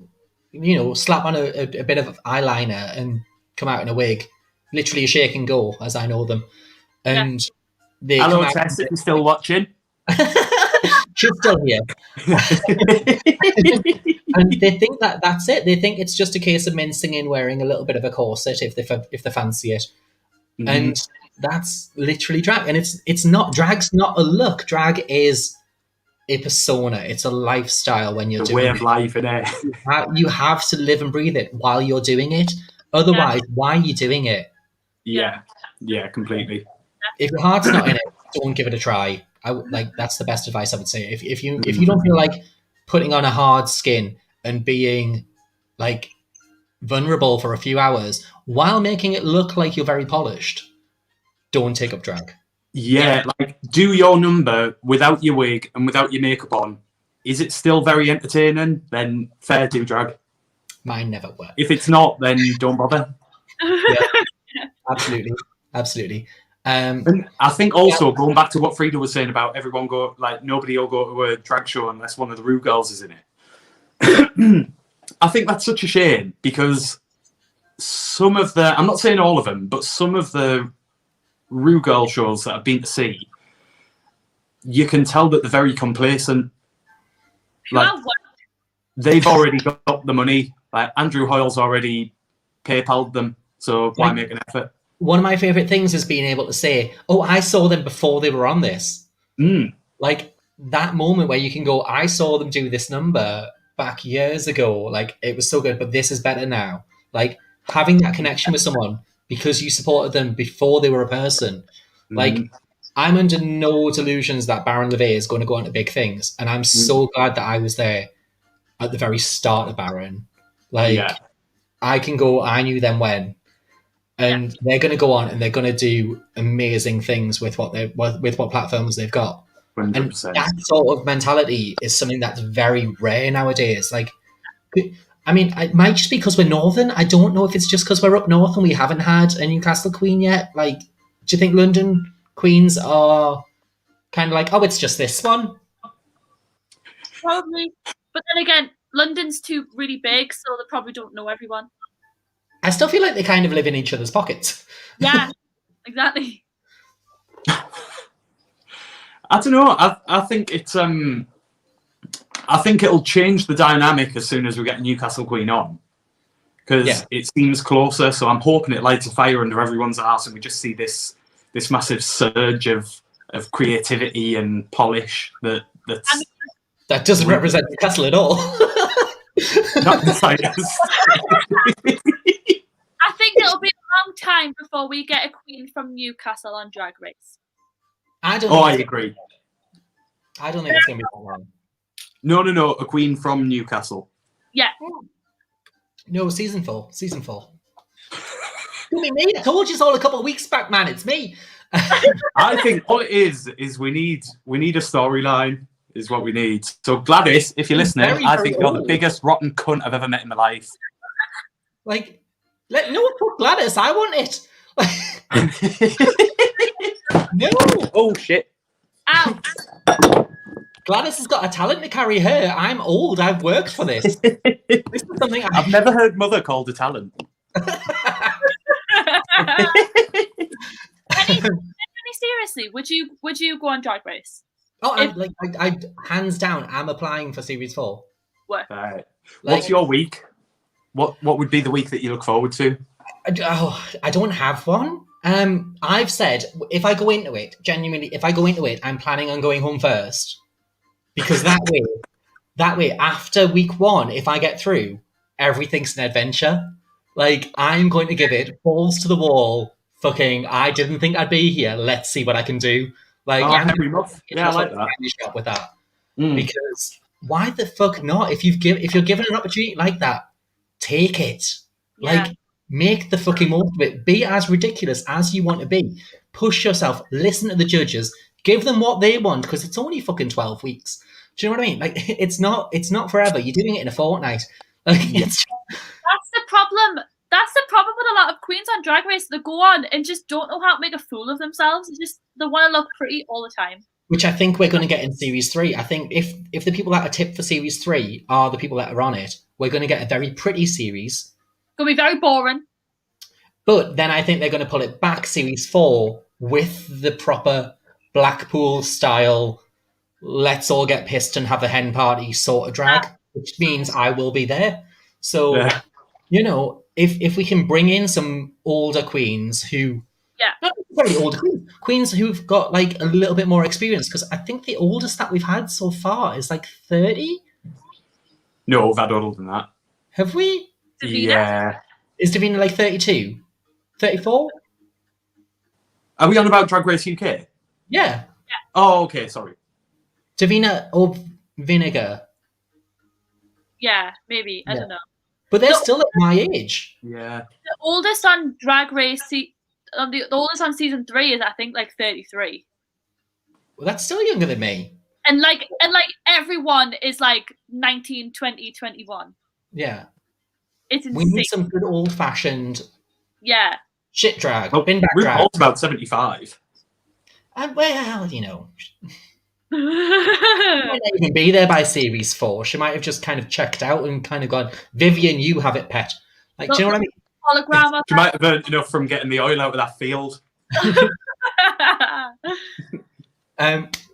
you know, slap on a bit of eyeliner and come out in a wig, literally a shake and go, as I know them. And they hello, come out. Tess, if you're still watching. She's still here. And they think that that's it. They think it's just a case of mincing in, wearing a little bit of a corset if they fancy it. Mhm. And that's literally drag. And it's not, drag's not a look. Drag is a persona. It's a lifestyle when you're The doing way it. of life, innit? You have to live and breathe it while you're doing it. Otherwise, why are you doing it? Yeah, completely. If your heart's not in it, don't give it a try. That's the best advice I would say. If you don't feel like putting on a hard skin and being like vulnerable for a few hours while making it look like you're very polished, don't take up drag. Yeah, like do your number without your wig and without your makeup on. Is it still very entertaining? Then fair do drag. Mine never worked. If it's not, then don't bother. Yeah, absolutely. And I think also going back to what Frida was saying about everyone nobody will go to a drag show unless one of the Rue girls is in it. I think that's such a shame because some of I'm not saying all of them, but some of the Rue girl shows that I've been to see, you can tell that they're very complacent. Like they've already got the money. Like Andrew Hoyle's already PayPal'd them, so why make an effort? One of my favorite things is being able to say, "Oh, I saw them before they were on this." Like that moment where you can go, "I saw them do this number back years ago. Like it was so good, but this is better now." Like having that connection with someone because you supported them before they were a person. Like I'm under no delusions that Baron LeVay is going to go on to big things, and I'm so glad that I was there at the very start of Baron. Like I can go, I knew them when. And they're going to go on and they're going to do amazing things with what platforms they've got. 100%. And that sort of mentality is something that's very rare nowadays. Like, I mean, it might just be because we're northern. I don't know if it's just because we're up north and we haven't had a Newcastle queen yet. Like, do you think London queens are kind of like, oh, it's just this one? Probably. But then again, London's too really big, so they probably don't know everyone. I still feel like they kind of live in each other's pockets. Yeah, exactly. I don't know. I think it's I think it'll change the dynamic as soon as we get Newcastle Queen on, because it seems closer. So I'm hoping it lights a fire under everyone's arse, and we just see this massive surge of creativity and polish that doesn't represent Newcastle at all. Not the I think it'll be a long time before we get a queen from Newcastle on Drag Race. I agree. I don't think it's going to be that long. No. A queen from Newcastle. Yeah. No, season 4. Me. I told you all a couple of weeks back, man. It's me. I think all it is we need a storyline. Is what we need. So Gladys, if you're listening, I think you're the biggest rotten cunt I've ever met in my life. Like, fuck Gladys. I want it. No. Oh shit. Ow. Gladys has got a talent to carry her. I'm old. I've worked for this. This is something I've never heard mother called a talent. Penny, seriously, would you go on Drag Race? Oh, I hands down, I'm applying for Series 4. Right. What's your week? What would be the week that you look forward to? I don't have one. I've said if I go into it, genuinely, I'm planning on going home first, because that way, after week 1, if I get through, everything's an adventure. Like I'm going to give it balls to the wall. Fucking, I didn't think I'd be here. Let's see what I can do. Like, I like that. With that, because why the fuck not? If you're given an opportunity like that, take it. Yeah. Like, make the fucking most of it. Be as ridiculous as you want to be. Push yourself. Listen to the judges. Give them what they want, because it's only fucking 12 weeks. Do you know what I mean? Like, it's not forever. You're doing it in a fortnight. Like, that's the problem. That's the problem with a lot of queens on Drag Race. They go on and just don't know how to make a fool of themselves. It's just they want to look pretty all the time. Which I think we're going to get in Series 3. I think if the people that are tipped for Series 3 are the people that are on it, we're going to get a very pretty series. It's going to be very boring. But then I think they're going to pull it back Series 4 with the proper Blackpool style let's all get pissed and have a hen party sort of drag, which means I will be there. So, Yeah. you know, if we can bring in some older queens who, Yeah. not very older queens who've got like a little bit more experience, because I think the oldest that we've had so far is like 30. No, we've had older than that. Have we? Davina? Yeah. Is Davina like 32? 34? Are we on about Drag Race UK? Yeah. Oh, okay, sorry. Davina or Vinegar. Yeah, maybe. I Yeah. don't know. But they're No. still at my age. Yeah. The oldest on Drag Race, the oldest on season 3 is, I think, like 33. Well, that's still younger than me. And like everyone is like 19, 20, 21. Yeah. It's We insane. need some good old-fashioned Yeah. shit drag. Well, Bin back drag. RuPaul's about 75. Well, you know. She might not even be there by series 4. She might have just kind of checked out and kind of gone, Vivian, you have it, pet. Like, do you know what I mean? Hologram. She might have earned enough from getting the oil out of that field.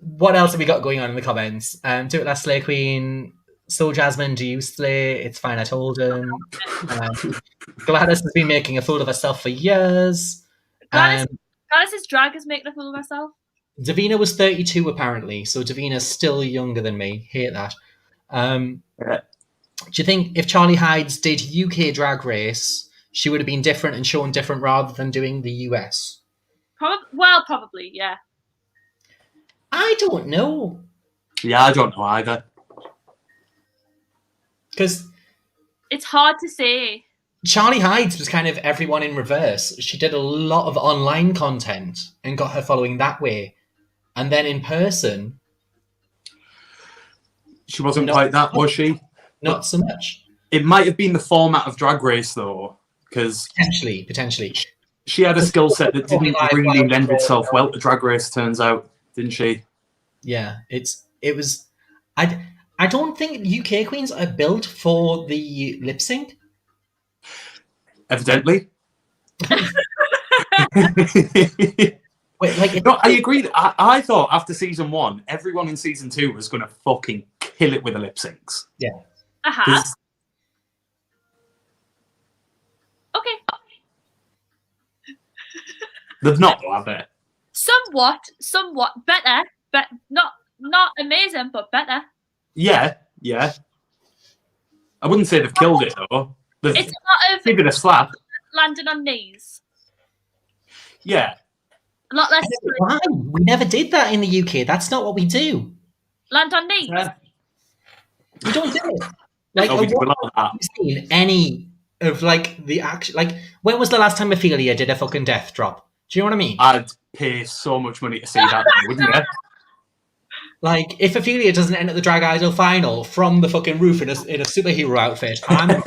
What else have we got going on in the comments? Do it last Slay Queen. So Jasmine, do you slay? It's fine, I told him. Gladys has been making a fool of herself for years. Gladys's drag is making a fool of herself. Davina was 32 apparently, so Davina's still younger than me. Hate that. Yeah. Do you think if Charlie Hides did UK Drag Race, she would have been different and shown different rather than doing the US? Probably, yeah. I don't know. Yeah, I don't know either. Because it's hard to say. Charlie Hides was kind of everyone in reverse. She did a lot of online content and got her following that way. And then in person... She wasn't quite that, was she? Not so much. It might have been the format of Drag Race, though, because... Potentially. She had a skill set that didn't really lend itself well to Drag Race, turns out, didn't she? Yeah, it was... I don't think UK queens are built for the lip sync. Evidently. Wait, like, no, I agree. I thought after season 1, everyone in season 2 was going to fucking kill it with the lip syncs. Yeah. Uh-huh. Okay. They've not, have they? Somewhat better, but not amazing, but better. Yeah. I wouldn't say they've killed it though. It's a lot of give it a slap. Landing on knees. Yeah. A lot less. Why? We never did that in the UK. That's not what we do. Land on knees. Yeah. We don't do it. Like, we do a lot of that. Have you seen any of like the action? Like, when was the last time Ophelia did a fucking death drop? Do you know what I mean? I'd pay so much money to see that, wouldn't you? Like, if Ophelia doesn't enter the Drag Idol final from the fucking roof in a superhero outfit, I'm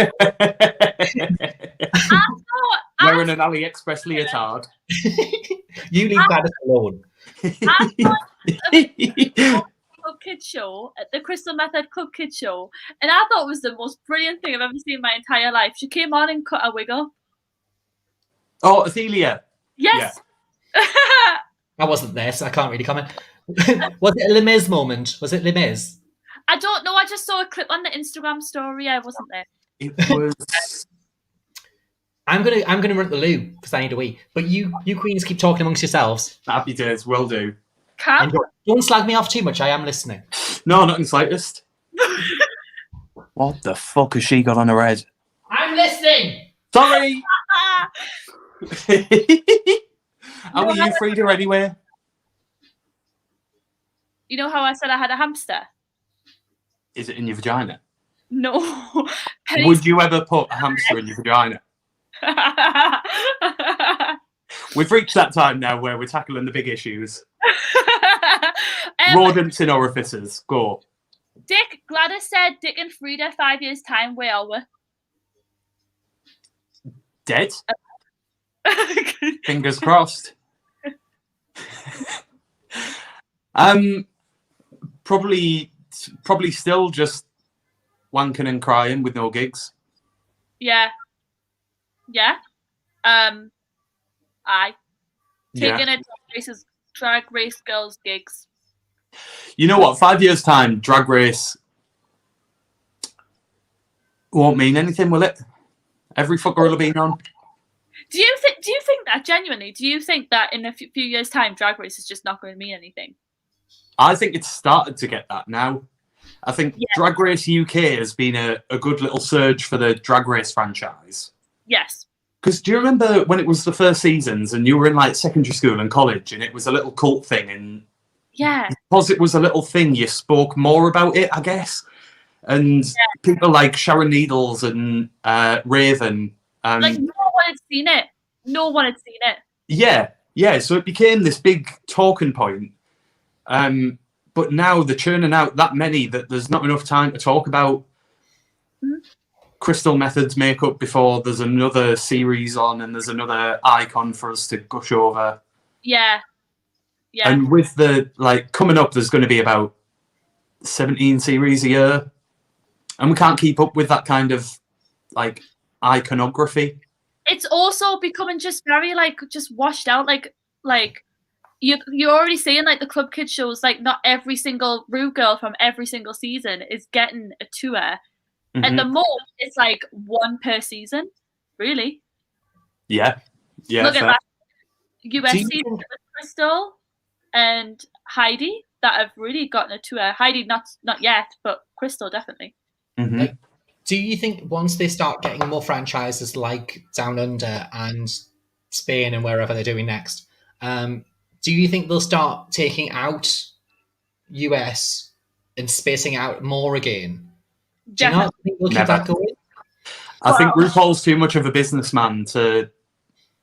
wearing an AliExpress leotard. You leave Gladys alone. Club Kid show at the Crystal Method Club Kid show, and I thought it was the most brilliant thing I've ever seen in my entire life. She came on and cut a wig off. Oh, Ophelia. Yes. Yeah. I wasn't there, so I can't really comment. Was it a Les Mis moment? Was it Les Mis? I don't know. I just saw a clip on the Instagram story. I wasn't there. It was. I'm gonna run the loo because I need a wee. But you queens keep talking amongst yourselves. Happy days, will do. And don't slag me off too much. I am listening. No, not in the slightest. What the fuck has she got on her head? I'm listening. Sorry. How are you, Frida, anyway? You know how I said I had a hamster? Is it in your vagina? No. Would you ever put a hamster in your vagina? We've reached that time now where we're tackling the big issues. Rodents in orifices. Go. Dick, Gladys said Dick and Frida 5 years' time, where are we? Dead? Fingers crossed. Probably still just wanking and crying with no gigs. Yeah. Aye. Taking a Drag Race girls gigs. You know what? 5 years' time, Drag Race won't mean anything, will it? Every fucker will have been on. Do you think that genuinely? Do you think that in a few years' time, Drag Race is just not going to mean anything? I think it's started to get that now. I think Drag Race UK has been a good little surge for the Drag Race franchise. Yes. Because do you remember when it was the first seasons and you were in like secondary school and college and it was a little cult thing, and because it was a little thing, you spoke more about it, I guess. And people like Sharon Needles and Raven. Like no one had seen it. No one had seen it. Yeah. So it became this big talking point. But now they're churning out that many that there's not enough time to talk about Crystal Method's makeup before there's another series on and there's another icon for us to gush over. Yeah. And with the coming up, there's going to be about 17 series a year, and we can't keep up with that kind of iconography. It's also becoming just very just washed out. You're already seeing the Club Kids shows. Not every single Rue girl from every single season is getting a tour. At the moment, it's one per season. Really? Yeah. Look at that. US season with Crystal and Heidi that have really gotten a tour. Heidi not yet, but Crystal definitely. Mm-hmm. Do you think once they start getting more franchises like Down Under and Spain and wherever they're doing next, do you think they'll start taking out US and spacing out more again? Do you not think they'll keep that going? I think RuPaul's too much of a businessman to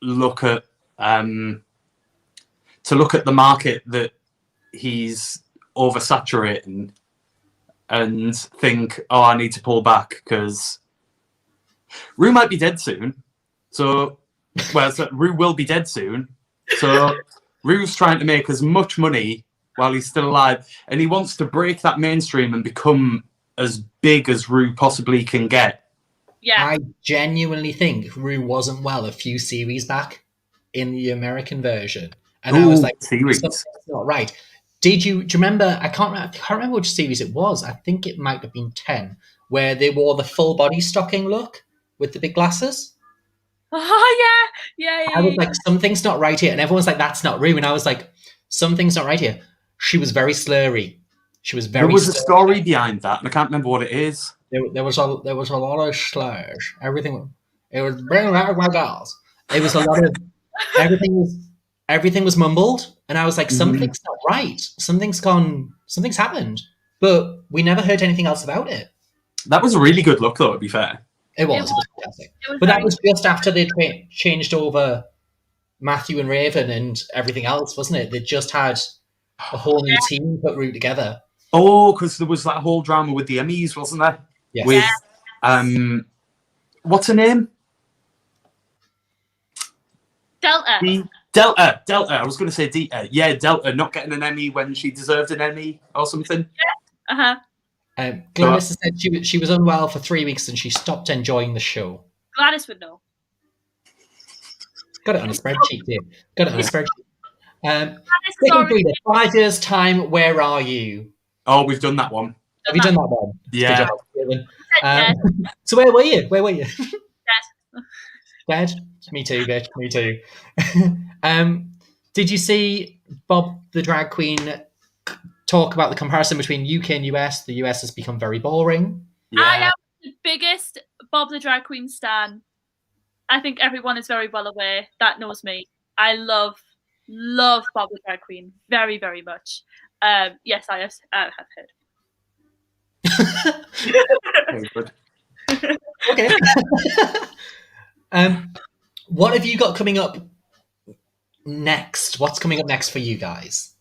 look at the market that he's oversaturating and think, oh, I need to pull back because Ru might be dead soon. So Ru will be dead soon. So Ru's trying to make as much money while he's still alive, and he wants to break that mainstream and become as big as Ru possibly can get. Yeah. I genuinely think Ru wasn't well a few series back in the American version. And I was like, that's not right. Do you remember? I can't remember which series it was. I think it might have been 10, where they wore the full body stocking look with the big glasses. Oh yeah. I was like, something's not right here, and everyone's like, that's not Ru, and I was like, something's not right here. She was very slurry. There was a story behind that, and I can't remember what it is. There was a lot of slurs. Everything. It was bring out my dolls. It was a lot of everything was mumbled, and I was like, something's not right. Something's happened. But we never heard anything else about it. That was a really good look, though, to be fair. It was fantastic. But that was just after they changed over Matthew and Raven and everything else, wasn't it? They just had a whole new team put Ru together. Oh, because there was that whole drama with the Emmys, wasn't there? Yes. With what's her name? Delta. Delta. I was going to say Dita. Yeah, Delta not getting an Emmy when she deserved an Emmy or something. Yeah. Gladys said she was unwell for 3 weeks and she stopped enjoying the show. Gladys would know. Got it on a spreadsheet, Dave. Got it on a spreadsheet. Frida, 5 years' time, where are you? Oh, we've done that one. Have you done that one? Yeah. So where were you? Dead. Dead? Me too, bitch. Me too. Did you see Bob the Drag Queen talk about the comparison between UK and US? The US has become very boring. Yeah. I am the biggest Bob the Drag Queen stan. I think everyone is very well aware that knows me. I love Bob the Drag Queen very, very much. Yes, I have heard. Very good. Okay. What have you got coming up next? What's coming up next for you guys?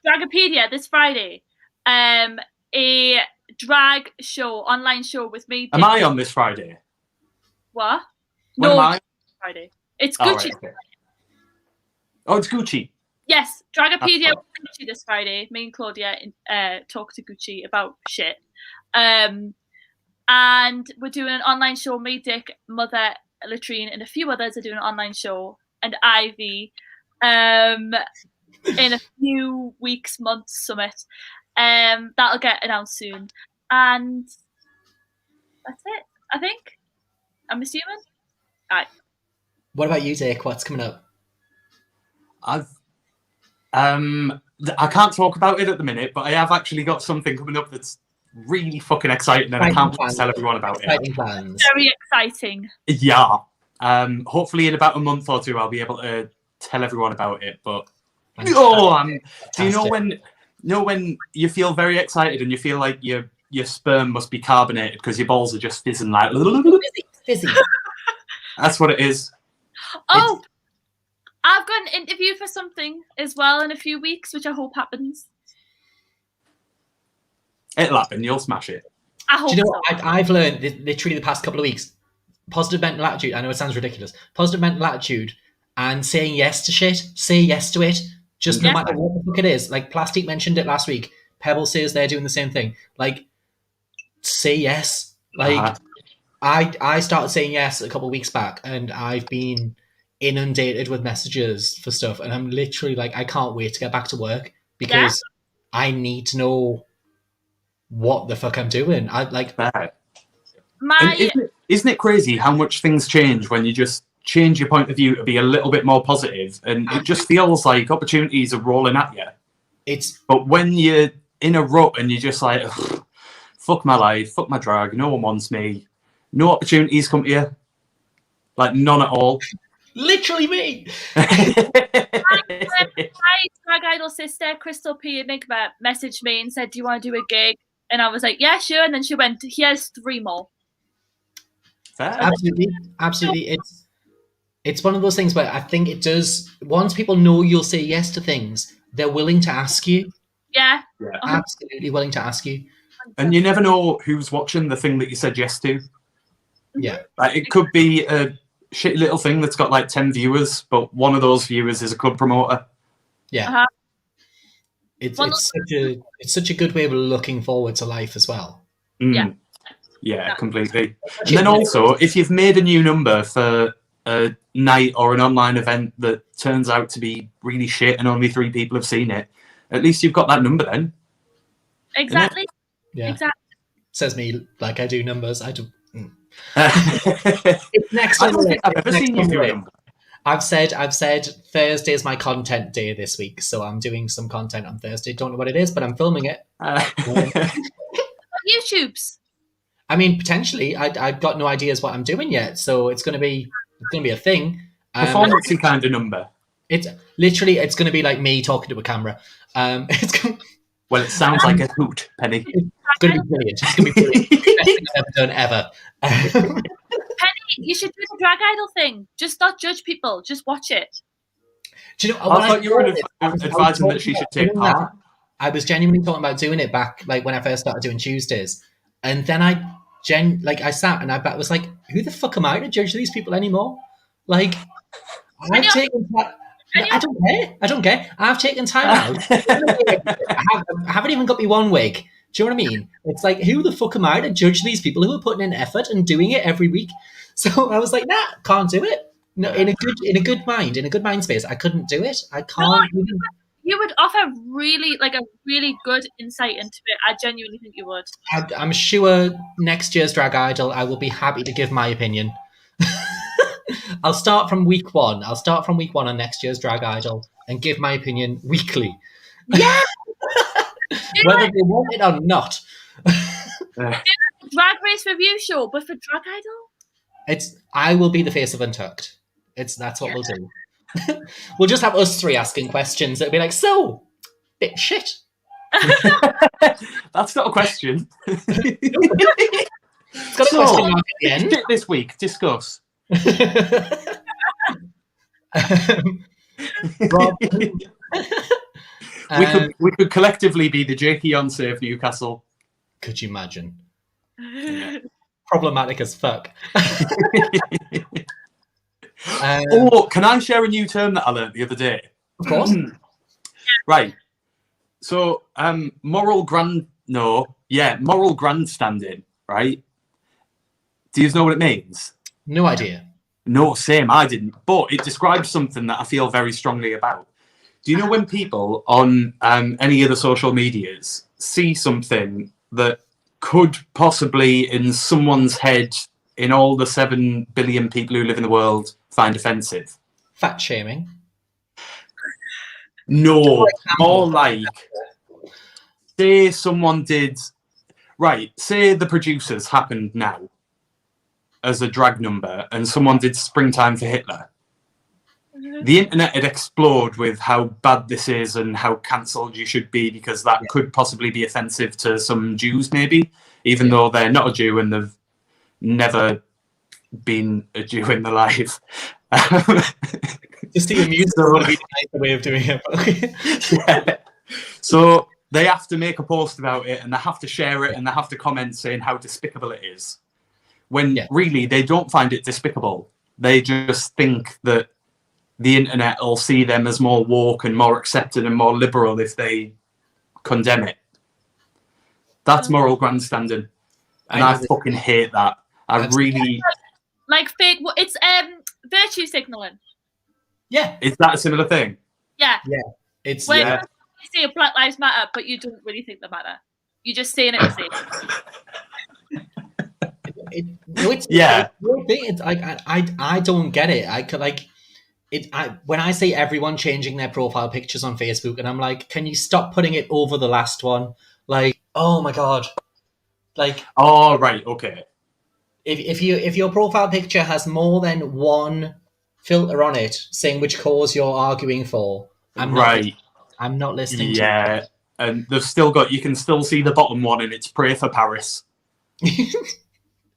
Dragapedia this Friday. A drag show, online show with me. Am I on this Friday? What? When am I? Friday. It's Gucci. Right, okay. Oh, it's Gucci. Yes, Dragapedia with Gucci this Friday. Me and Claudia talk to Gucci about shit. And we're doing an online show. Me, Dick, Mother, Latrine, and a few others are doing an online show. And Ivy. in a few weeks, months, summit. That'll get announced soon. And that's it, I think. I'm assuming. Right. What about you, Dick? What's coming up? I can't talk about it at the minute, but I have actually got something coming up that's really fucking exciting, and I can't wait to tell everyone about it. Plans. Very exciting. Yeah. Hopefully in about a month or two I'll be able to tell everyone about it. But do you know when you feel very excited and you feel like your sperm must be carbonated because your balls are just fizzing like fizzy. That's what it is. Oh, I've got an interview for something as well in a few weeks, which I hope happens. It'll happen. You'll smash it. I hope. Do you know so. what I've learned literally the past couple of weeks? Positive mental attitude. I know it sounds ridiculous. Positive mental attitude and saying yes to shit. Say yes to it. Just no matter what the fuck it is. Like Plastic mentioned it last week. Pebble says they're doing the same thing. Like, say yes. Like, I started saying yes a couple of weeks back, and I've been inundated with messages for stuff, and I'm literally like, I can't wait to get back to work because I need to know what the fuck I'm doing. I like isn't it crazy how much things change when you just change your point of view to be a little bit more positive, and it just feels like opportunities are rolling at you. But when you're in a rut and you're just like, fuck my life, fuck my drag, no one wants me, no opportunities come to you, like none at all. Literally me. My drag idol sister, Crystal P. Enigma, messaged me and said, do you want to do a gig? And I was like, yeah, sure. And then she went, here's 3 more. Fair. Absolutely. It's one of those things where I think it does, once people know you'll say yes to things, they're willing to ask you. Yeah. Absolutely willing to ask you. And you never know who's watching the thing that you said yes to. Yeah. Like, it could be a shitty little thing that's got like 10 viewers, but one of those viewers is a club promoter. Yeah. It's such a good way of looking forward to life as well. Yeah, completely. And then also, if you've made a new number for a night or an online event that turns out to be really shit and only 3 people have seen it, at least you've got that number then. Exactly. Yeah. Exactly. Says me, like I do numbers. I do. It's next. I don't think I've ever seen you do a number. I've said Thursday is my content day this week, so I'm doing some content on Thursday. Don't know what it is, but I'm filming it. YouTube's. I mean, potentially. I've got no ideas what I'm doing yet, so it's going to be a thing. Performance-y kind of number. It's going to be like me talking to a camera. Well, it sounds like a hoot, Penny. It's going to be brilliant. It's going to be brilliant. Best thing I've ever done ever. Penny, you should do the drag idol thing. Just not judge people. Just watch it. Do you know? I thought you were advising that she should take part. I was genuinely talking about doing it back, like when I first started doing Tuesdays, and then I sat and I was like, "Who the fuck am I to judge these people anymore?" Like, I've taken. I don't care. I've taken time out. I haven't even got me one wig. Do you know what I mean? It's like, who the fuck am I to judge these people who are putting in effort and doing it every week? So I was like, nah, can't do it. No, in a good mind space, I couldn't do it. I can't. No, you would offer a really good insight into it. I genuinely think you would. I'm sure next year's Drag Idol, I will be happy to give my opinion. I'll start from week 1. On next year's Drag Idol and give my opinion weekly. Yeah. Whether they want it or not. Drag Race review show, but for Drag Idol? I will be the face of Untucked. That's what we'll do. We'll just have us 3 asking questions. It'll be like, so, bit shit. That's not a question. It's got a question mark at the end. Shit this week, discuss. Rob, we could collectively be the Jakey Yonsei of Newcastle. Could you imagine? Problematic as fuck. Can I share a new term that I learned the other day? Of course. Right. So, moral grandstanding, right? Do you know what it means? No idea. No, same. I didn't. But it describes something that I feel very strongly about. Do you know when people on any of the social medias see something that could possibly, in someone's head, in all the 7 billion people who live in the world, find offensive? Fat shaming. No, more like, say someone did, right, say the producers happened now as a drag number and someone did Springtime for Hitler. The internet would explode with how bad this is and how cancelled you should be, because that could possibly be offensive to some Jews, maybe, even though they're not a Jew and they've never been a Jew in their life. Just the amusement would be a nicer way of doing it. Yeah. So they have to make a post about it and they have to share it and they have to comment saying how despicable it is. When really they don't find it despicable. They just think that the internet will see them as more woke and more accepted and more liberal if they condemn it. That's moral grandstanding. And I fucking hate that. I really... Like fake... It's virtue signalling. Yeah. Is that a similar thing? Yeah. Yeah. It's... When you say Black Lives Matter, but you don't really think they matter. You're just saying it to say It's like, I don't get it. I could like... when I see everyone changing their profile pictures on Facebook, and I'm like, can you stop putting it over the last one? Like, oh my god, like, oh right, okay. If your profile picture has more than one filter on it saying which cause you're arguing for, I'm not listening. Yeah, to and they've still got. You can still see the bottom one, and it's Pray for Paris.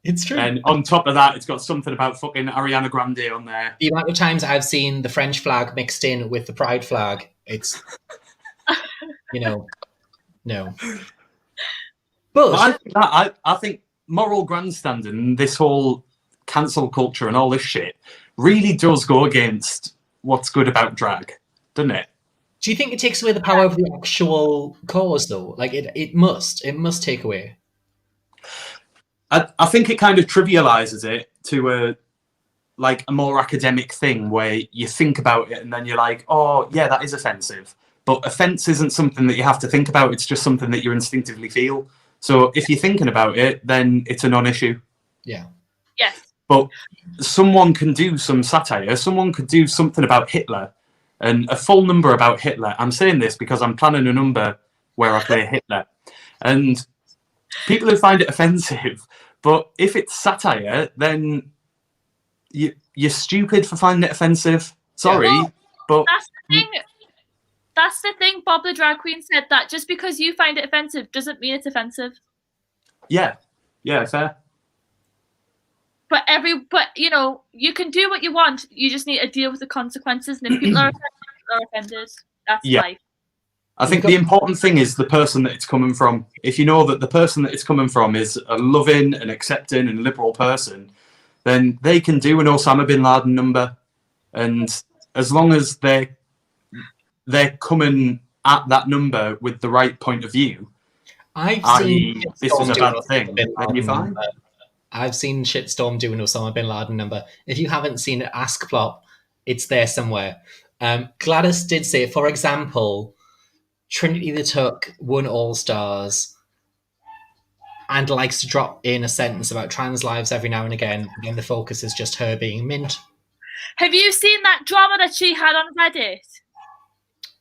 It's true. And on top of that, it's got something about fucking Ariana Grande on there. The amount of times I've seen the French flag mixed in with the Pride flag, it's, no. But I think moral grandstanding, this whole cancel culture and all this shit, really does go against what's good about drag, doesn't it? Do you think it takes away the power of the actual cause, though? Like, it must take away. I think it kind of trivializes it to a more academic thing where you think about it and then you're like, oh yeah, that is offensive. But offense isn't something that you have to think about. It's just something that you instinctively feel. So if you're thinking about it, then it's a non-issue. Yeah. Yes. But someone can do some satire. Someone could do something about Hitler and a full number about Hitler. I'm saying this because I'm planning a number where I play Hitler. And people who find it offensive, but if it's satire, then you're stupid for finding it offensive. Sorry, but that's the thing. Bob the drag queen said that just because you find it offensive doesn't mean it's offensive. Yeah, fair. But you can do what you want. You just need to deal with the consequences. And if people are offended, that's life. I think the important thing is the person that it's coming from. If you know that the person that it's coming from is a loving and accepting and liberal person, then they can do an Osama bin Laden number. And as long as they're coming at that number with the right point of view, this is a bad thing, then you're fine. I've seen Shitstorm do an Osama bin Laden number. If you haven't seen it, ask Plop. It's there somewhere. Gladys did say, for example, Trinity the Tuck won All Stars and likes to drop in a sentence about trans lives every now and again. Again, the focus is just her being mint. Have you seen that drama that she had on Reddit?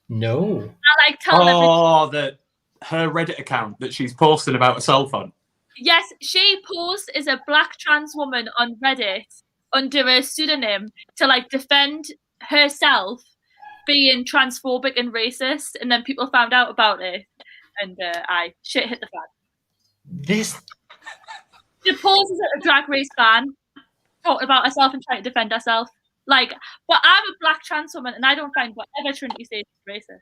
No. I tell everyone. that her Reddit account that she's posting about herself on. Yes, she posed as a black trans woman on Reddit under a pseudonym to defend herself being transphobic and racist, and then people found out about it, and shit hit the fan. She poses at a drag race fan, talking about herself and trying to defend herself. But I'm a black trans woman, and I don't find whatever Trinity says is racist.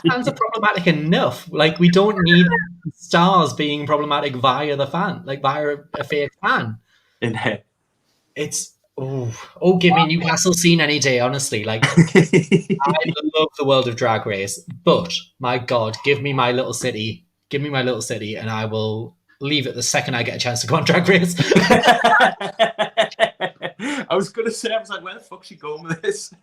Fans are problematic enough. We don't need stars being problematic via the fan, via a fake fan. In here, it's give me Newcastle scene any day. Honestly, I love the world of Drag Race, but my God, give me my little city, and I will leave it the second I get a chance to go on Drag Race. I was gonna say, where the fuck's she going with this?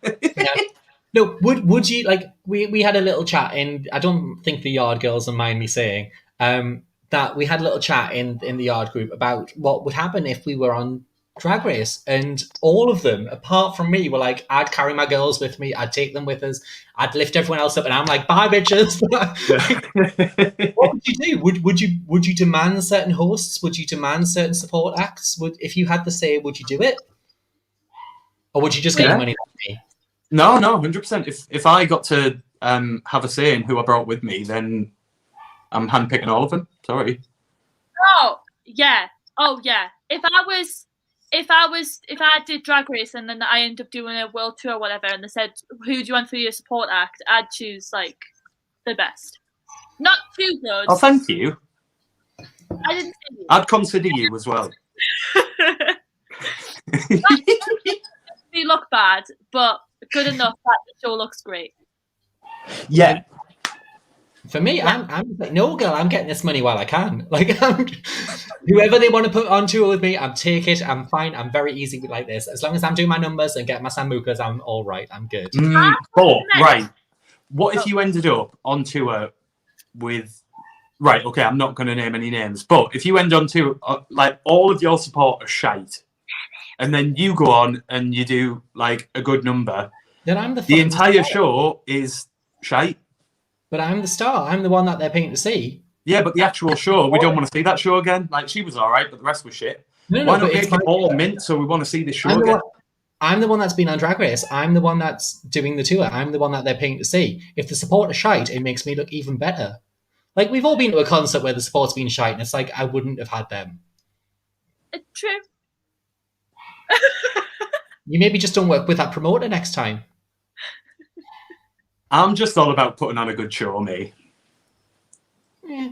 No, would you like? We had a little chat, and I don't think the yard girls will mind me saying that we had a little chat in the yard group about what would happen if we were on Drag Race, and all of them, apart from me, were like, "I'd carry my girls with me. I'd take them with us. I'd lift everyone else up," and I'm like, "Bye, bitches." What would you do? Would you demand certain hosts? Would you demand certain support acts? If you had the say, would you do it, or would you just get your money back to me? No, 100%. If I got to have a say in who I brought with me, then I'm handpicking all of them. Sorry. Oh yeah. If I did Drag Race and then I end up doing a world tour or whatever, and they said, "Who do you want for your support act?" I'd choose like the best. Not too good. Oh, thank you. I didn't say you. I'd consider you as well. They look bad, but good enough that the show looks great. Yeah. For me, I'm like, no, girl, I'm getting this money while I can. Like, whoever they want to put on tour with me, I'm take it. I'm fine. I'm very easy like this. As long as I'm doing my numbers and getting my sambucas, I'm all right. I'm good. But right, what if you ended up on tour with? Right, okay, I'm not going to name any names, but if you end on tour, like all of your support are shite, and then you go on and you do like a good number, then I'm the entire show is shite. But I'm the star. I'm the one that they're paying to see. Yeah, but the actual show, we don't want to see that show again. Like, she was all right, but the rest was shit. Why not make it all mint so we want to see this show again? I'm the one that's been on Drag Race. I'm the one that's doing the tour. I'm the one that they're paying to see. If the support is shite, it makes me look even better. Like, we've all been to a concert where the support's been shite, and it's like, I wouldn't have had them. True. You maybe just don't work with that promoter next time. I'm just all about putting on a good show, me. Yeah.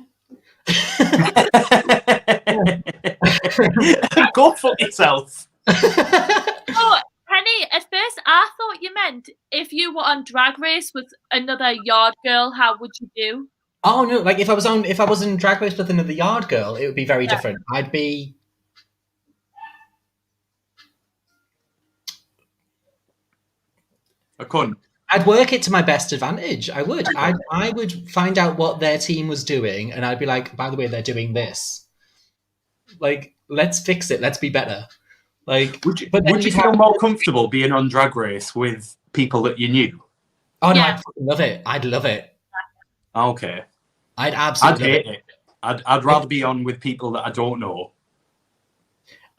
Go fuck yourself. Oh, Penny, at first I thought you meant if you were on Drag Race with another yard girl, how would you do? Oh no, like if I was in Drag Race with another yard girl, it would be very different. I'd be a cunt. I'd work it to my best advantage. I would. I would find out what their team was doing, and I'd be like, by the way, they're doing this. Like, let's fix it. Let's be better. Like, would you feel more comfortable being on Drag Race with people that you knew? Oh no, I'd love it. I'd love it. Okay. I'd absolutely hate it. I'd rather be on with people that I don't know.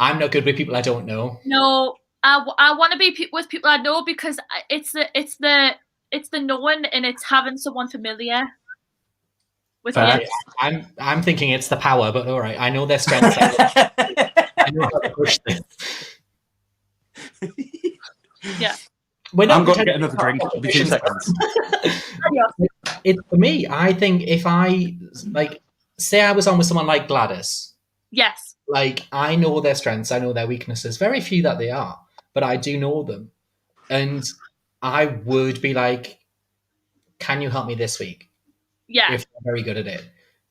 I'm not good with people I don't know. No, I want to be with people I know because it's the knowing and it's having someone familiar with you. I'm thinking it's the power, but all right, I know their strengths. I know how to push this. Yeah. I'm going to get another drink. It'll be 2 seconds. For me, I think if I say I was on with someone like Gladys. Yes. Like, I know their strengths, I know their weaknesses. Very few that they are, but I do know them. And I would be like, can you help me this week? Yeah. If they're very good at it.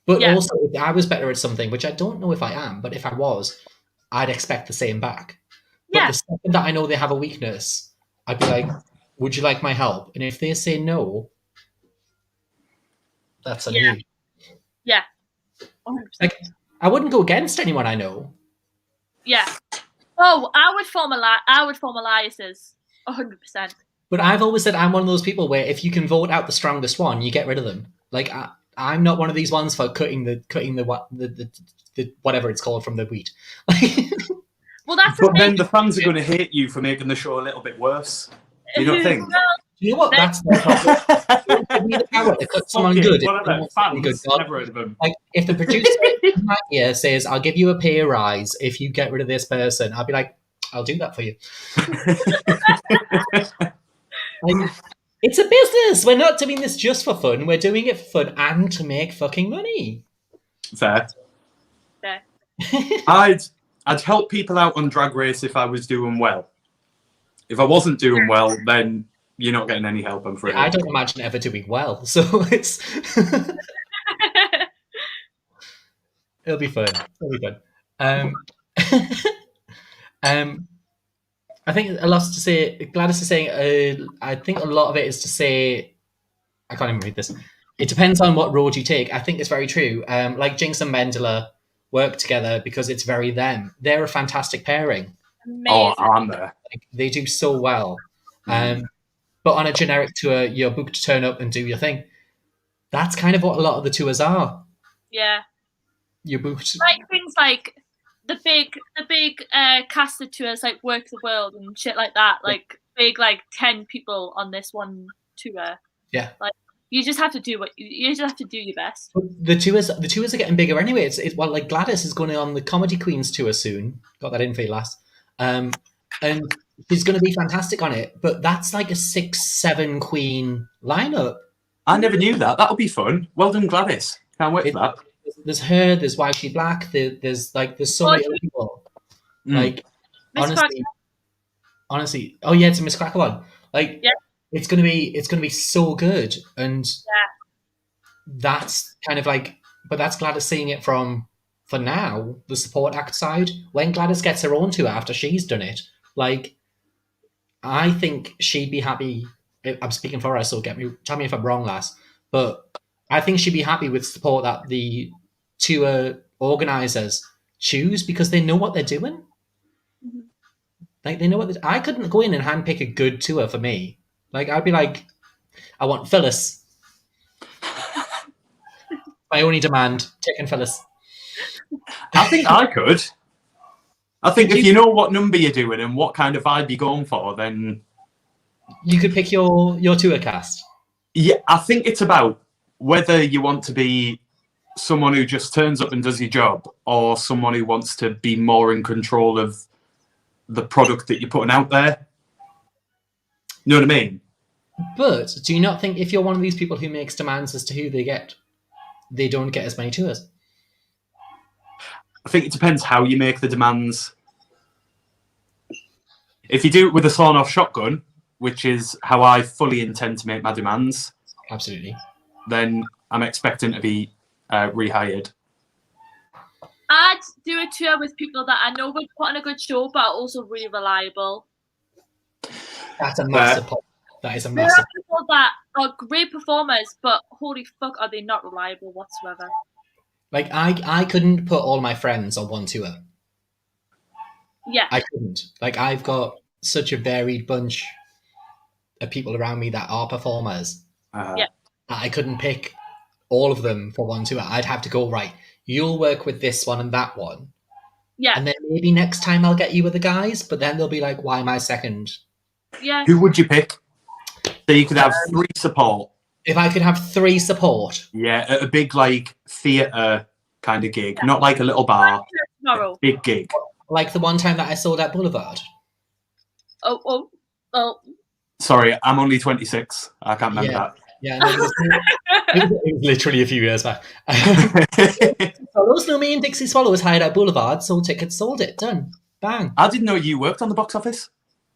But also, if I was better at something, which I don't know if I am, but if I was, I'd expect the same back. But the second that I know they have a weakness, I'd be like, would you like my help? And if they say no, that's on you. Yeah. 100%. Like, I wouldn't go against anyone I know. Yeah. Oh, I would form alliances. 100%. But I've always said I'm one of those people where if you can vote out the strongest one, you get rid of them. Like, I'm not one of these ones for cutting the whatever it's called from the wheat. Well, that's. But then the fans are going to hate you for making the show a little bit worse. You don't think? You know what? That's their problem. Give me the power to cut someone good. Never heard of them. Like, if the producer in my ear says, "I'll give you a pay rise if you get rid of this person," I'll be like, "I'll do that for you." Like, it's a business. We're not doing this just for fun. We're doing it for fun and to make fucking money. Fair. I'd help people out on Drag Race if I was doing well. If I wasn't doing well, then you're not getting any help, I'm afraid. I don't imagine ever doing well, so it's it'll be fun. It'll be fun. I think a lot to say. Gladys is saying. I think a lot of it is to say. I can't even read this. It depends on what road you take. I think it's very true. Like Jinx and Mendela work together because it's very them. They're a fantastic pairing. Oh, Amazing. I'm there. Like, they do so well. But on a generic tour, you're booked to turn up and do your thing. That's kind of what a lot of the tours are. Yeah. You're booked. Like things like the big casted tours like Work the World and shit like that. Like big 10 people on this one tour. Yeah. Like you just have to do you just have to do your best. But the tours are getting bigger anyway. It's well, like Gladys is going on the Comedy Queens tour soon. Got that in for you last. And she's going to be fantastic on it. But that's like a 6-7 queen lineup. I never knew that. That'll be fun. Well done, Gladys. Can't wait for that. There's her. There's Why She Black. There's so many other people. Like honestly, oh yeah, it's a Miss Cracker one. Like it's gonna be so good, and that's kind of like, but that's Gladys seeing it from, for now, the support act side. When Gladys gets her own tour after she's done it, like I think she'd be happy. I'm speaking for her, so tell me if I'm wrong, lass. But I think she'd be happy with support that the tour organisers choose because they know what they're doing. Mm-hmm. Like they know what I couldn't go in and handpick a good tour for me. Like I'd be like, I want Phyllis. My only demand, taking Phyllis. I think I could. I think if you know what number you're doing and what kind of vibe you're going for, then you could pick your tour cast. Yeah, I think it's about whether you want to be someone who just turns up and does your job or someone who wants to be more in control of the product that you're putting out there. You know what I mean? But do you not think if you're one of these people who makes demands as to who they don't get as many tours? I think it depends how you make the demands. If you do it with a sawn-off shotgun, which is how I fully intend to make my demands, absolutely, then I'm expecting to be rehired. I'd do a tour with people that I know would put on a good show, but are also really reliable. That's a massive point. That is a massive. There are people that are great performers, but holy fuck, are they not reliable whatsoever? Like I couldn't put all my friends on one tour. Yeah, I couldn't. Like I've got such a varied bunch of people around me that are performers. Yeah, I couldn't pick all of them for one tour. I'd have to go, right, you'll work with this one and that one. Yeah. And then maybe next time I'll get you with the guys, but then they'll be like, why am I second? Yeah. Who would you pick? So you could have 3 support. If I could have 3 support. Yeah, at a big like theatre kind of gig. Not like a little bar. Tomorrow. Big gig. Like the one time that I sold at Boulevard. Oh. Sorry, I'm only 26. I can't remember that. Yeah, no, it was literally a few years back. Swallows, no, me and Dixie Swallows hired at Boulevard, sold tickets, sold it, done. Bang. I didn't know you worked on the box office.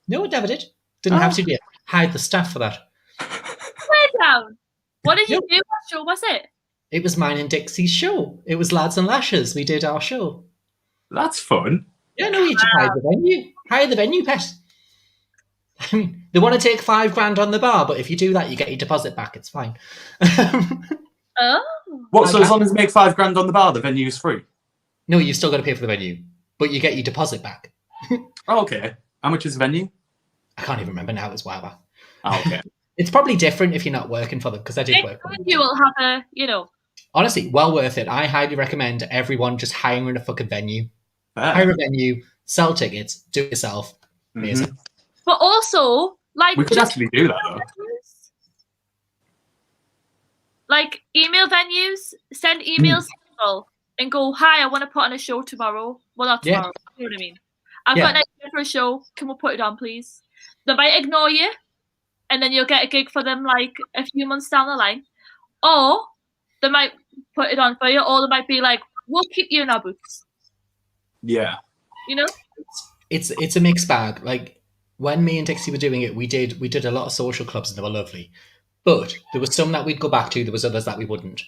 No, I never did. Didn't have to do it. Hired the staff for that. Way down. What did you do? What show was it? It was mine and Dixie's show. It was Lads and Lashes. We did our show. That's fun. Yeah, no, you just hire the venue. Hire the venue, pet. I mean, they want to take $5,000 on the bar, but if you do that, you get your deposit back. It's fine. Oh. What? So as long as you make $5,000 on the bar, the venue's free? No, you've still got to pay for the venue, but you get your deposit back. Oh, okay. How much is the venue? I can't even remember now. It was a while back. Oh, okay. It's probably different if you're not working for them, because I did work for them. You will have Honestly, well worth it. I highly recommend everyone just hiring a fucking venue. Fair. Hire a venue, sell tickets, do it yourself. Amazing. Mm-hmm. But also, like, we could actually do that though. Like email venues, send emails to people and go, "Hi, I want to put on a show tomorrow." Well, not tomorrow. You know what I mean? I've got an idea for a show. Can we put it on, please? They might ignore you, and then you'll get a gig for them like a few months down the line, or they might put it on for you, or they might be like, "We'll keep you in our books." Yeah. You know, it's a mixed bag. Like when me and Dixie were doing it, we did a lot of social clubs and they were lovely. But there was some that we'd go back to, there was others that we wouldn't.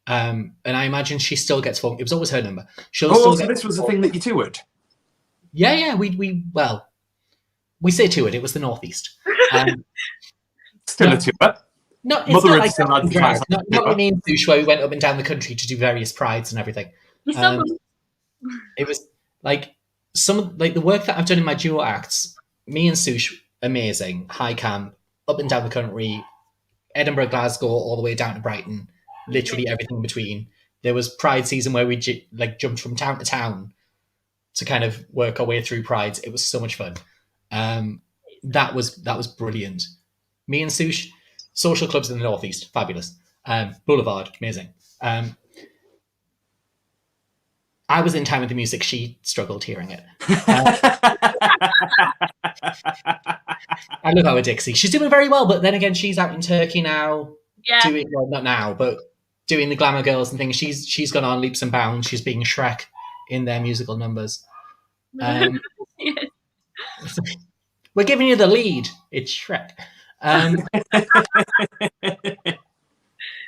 And I imagine she still gets phone. It was always her number. So this was the thing that you toured? Yeah. We say toured. It was the Northeast. Still a tour. No, it's Mother not Earth like still advertised not like me and Sush, where we went up and down the country to do various prides and everything. It was like the work that I've done in my duo acts. Me and Sush, amazing, high camp, up and down the country, Edinburgh, Glasgow, all the way down to Brighton, literally everything in between. There was Pride season where we jumped from town to town to kind of work our way through prides. It was so much fun. That was brilliant. Me and Sush, social clubs in the Northeast, fabulous. Boulevard, amazing. I was in time with the music. She struggled hearing it. I love our Dixie. She's doing very well, but then again, she's out in Turkey now. Yeah. Not now, but doing the Glamour Girls and things. She's gone on leaps and bounds. She's being Shrek in their musical numbers. We're giving you the lead. It's Shrek.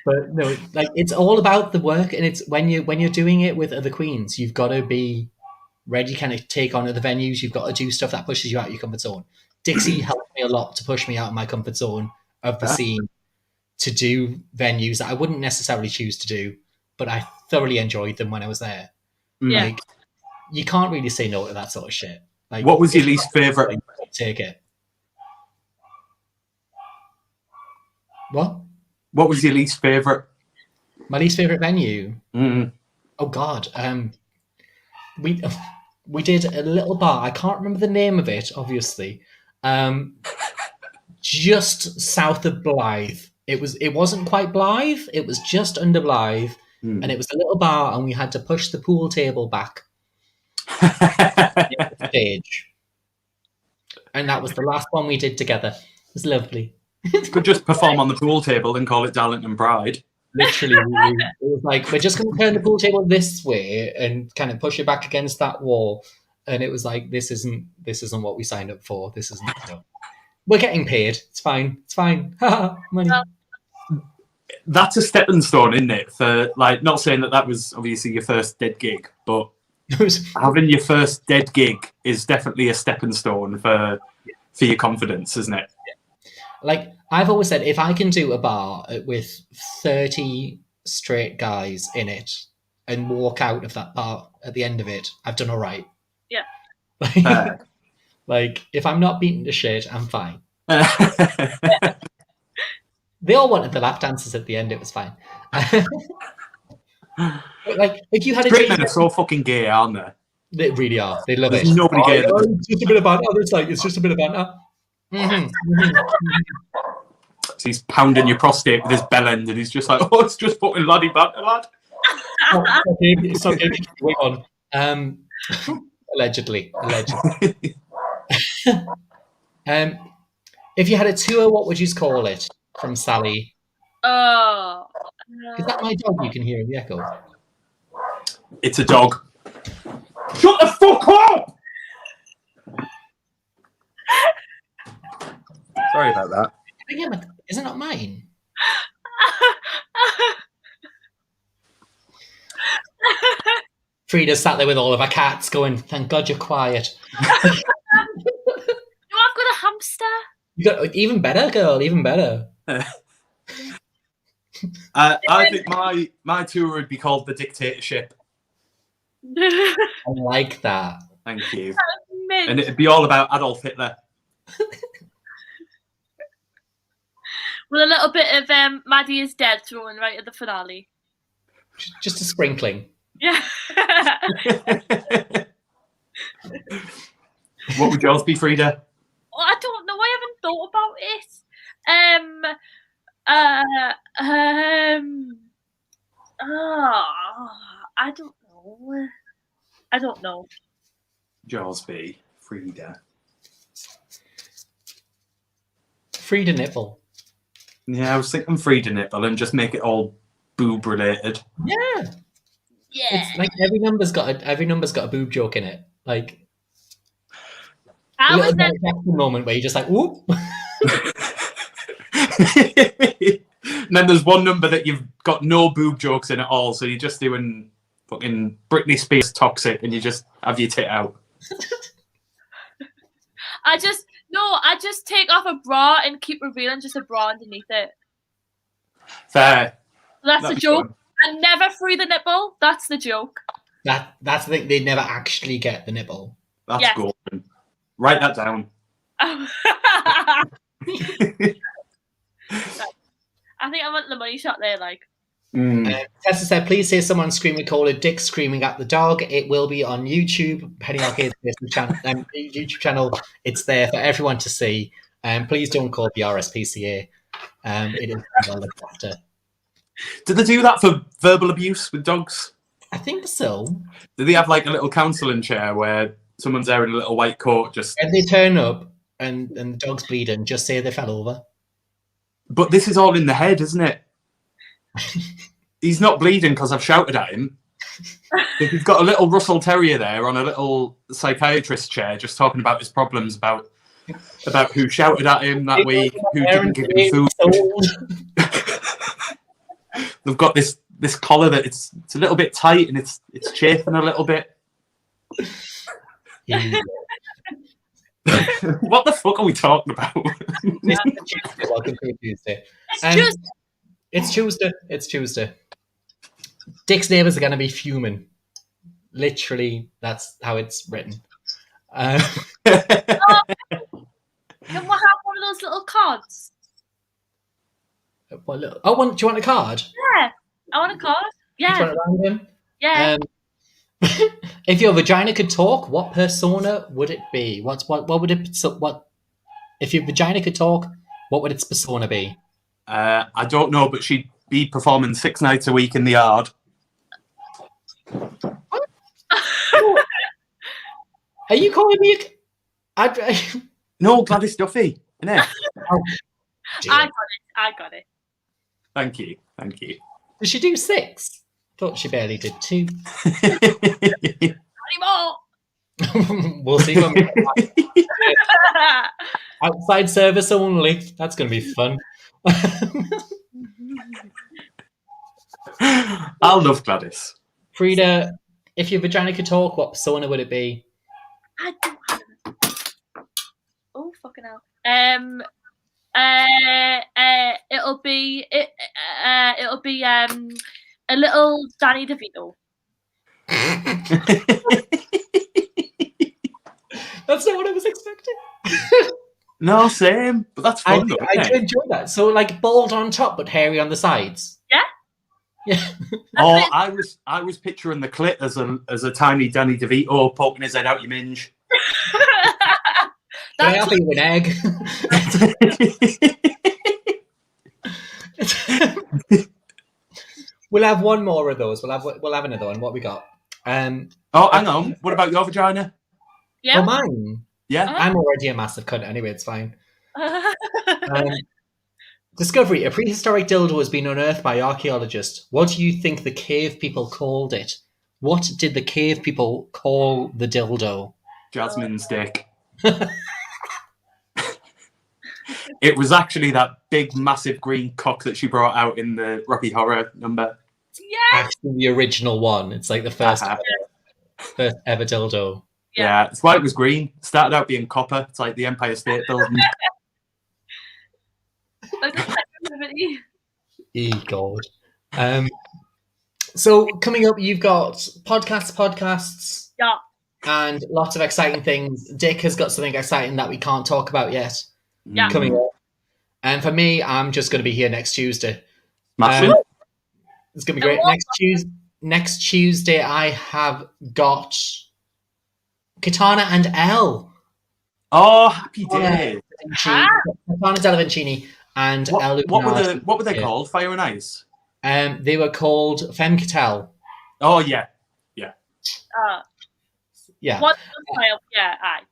But no, like it's all about the work, and it's when you're doing it with other queens, you've got to be ready, kind of take on other venues. You've got to do stuff that pushes you out of your comfort zone. Dixie helped me a lot to push me out of my comfort zone of the scene to do venues that I wouldn't necessarily choose to do, but I thoroughly enjoyed them when I was there. Yeah. Like, you can't really say no to that sort of shit. Like, what was your least favourite? Take it. What? What was your least favourite? My least favourite venue? Mm. Oh, God. We did a little bar. I can't remember the name of it, obviously. Just south of Blythe. It wasn't quite Blythe. It was just under Blythe. And it was a little bar, and we had to push the pool table back the stage. And that was the last one we did together. It was lovely. Could just perform on the pool table and call it Darlington Pride. Literally, it was like, we're just going to turn the pool table this way and kind of push it back against that wall. And it was like, this isn't what we signed up for. This isn't. No. We're getting paid. It's fine. It's fine. Money. That's a stepping stone, isn't it? For like, not saying that was obviously your first dead gig, but having your first dead gig is definitely a stepping stone for your confidence, isn't it? Like, I've always said, if I can do a bar with 30 straight guys in it and walk out of that bar at the end of it, I've done all right. Yeah. Like, if I'm not beaten to shit, I'm fine. They all wanted the lap dances at the end. It was fine. Like, if you had a straight men are so fucking gay, aren't they? They really are. They love There's it. nobody gay. It's just a bit of banter. It's just a bit of banter. So he's pounding your prostate with his bell end, and he's just like, "Oh, it's just fucking laddie banter, lad." It's okay. Wait on. Allegedly. If you had a tour, what would you call it? From Sally. Oh. Is that my dog you can hear in the echo? It's a dog. Shut the fuck up! Sorry about that. Is it not mine? Frida sat there with all of her cats going, thank God you're quiet. No, I've got a hamster. You got even better, girl, even better. I think my tour would be called The Dictatorship. I like that. Thank you. And it'd be all about Adolf Hitler. With a little bit of Maddie is Dead thrown right at the finale. Just a sprinkling. Yeah. What would yours be, Frida? Well, I don't know. I haven't thought about it. I don't know. Yours be Frida. Frida Nipple. Yeah, I was thinking Frida Nipple and just make it all boob related. Yeah. It's like every number's got a boob joke in it. Like I was a moment where you're just like, whoop. And then there's one number that you've got no boob jokes in at all, so you're just doing fucking Britney Spears Toxic and you just have your tit out. No, I just take off a bra and keep revealing just a bra underneath it. Fair. That's That'd the be joke. fun. And never free the nipple. That's the joke. That's the thing. They never actually get the nipple. That's Yes. golden. Write that down. I think I want the money shot there, like. Tessa said, please say someone screen recorded Dick screaming at the dog. It will be on YouTube, Penny Arcade's YouTube channel. It's there for everyone to see. Please don't call the RSPCA. It is well looked after. Did they do that for verbal abuse with dogs? I think so. Did they have like a little counselling chair where someone's there in a little white coat just... If they turn up and the dog's bleeding, just say they fell over. But this is all in the head, isn't it? He's not bleeding because I've shouted at him. If he's got a little Russell Terrier there on a little psychiatrist chair just talking about his problems, about who shouted at him that week, who didn't give him food. They've got this collar that it's a little bit tight and it's chafing a little bit. Yeah. What the fuck are we talking about? Welcome to Tuesday. It's Tuesday. It's Tuesday. Dick's neighbours are going to be fuming. Literally, that's how it's written. Can we have one of those little cards? Do you want a card? Yeah, I want a card. Yeah. Do you want a random? Yeah. If your vagina could talk, what persona would it be? What would it? If your vagina could talk, what would its persona be? I don't know, but she'd be performing 6 nights a week in the yard. Are you calling me? No, Gladys Duffy. Innit? Oh, I got it. Thank you. Did she do 6? Thought she barely did 2. Anymore. We'll see when we get back. Outside service only. That's going to be fun. I love Gladys. Frida, if your vagina could talk, what persona would it be? I don't have it. Oh, fucking hell. It'll be a little Danny DeVito. That's not what I was expecting. No, same. But that's fun, though. I do enjoy that. So, like, bald on top, but hairy on the sides. Yeah. Yeah. Oh, I was picturing the clit as a tiny Danny DeVito poking his head out your minge. Can I have you an egg? We'll have one more of those. We'll have another one. What we got? Oh, hang on. What about your vagina? Yeah. Oh, mine. Yeah. I'm already a massive cunt anyway. It's fine. Discovery: a prehistoric dildo has been unearthed by archaeologists. What do you think the cave people called it? What did the cave people call the dildo? Jasmine's dick. It was actually that big, massive green cock that she brought out in the Rocky Horror number. Yeah. Actually, the original one. It's like the first ever dildo. Yeah, that's why it was green. It started out being copper. It's like the Empire State Building. God. So coming up, you've got podcasts. Yeah. And lots of exciting things. Dick has got something exciting that we can't talk about yet. Yeah. Coming up. And for me, I'm just going to be here next Tuesday. Massive. It's going to be great. Next Tuesday, I have got Katana and Elle. Oh, happy day. Katana Delavincini and Elle. What were they called? Fire and Ice? They were called Femme Catel. Oh, yeah. Yeah. What's the file? Yeah, aye.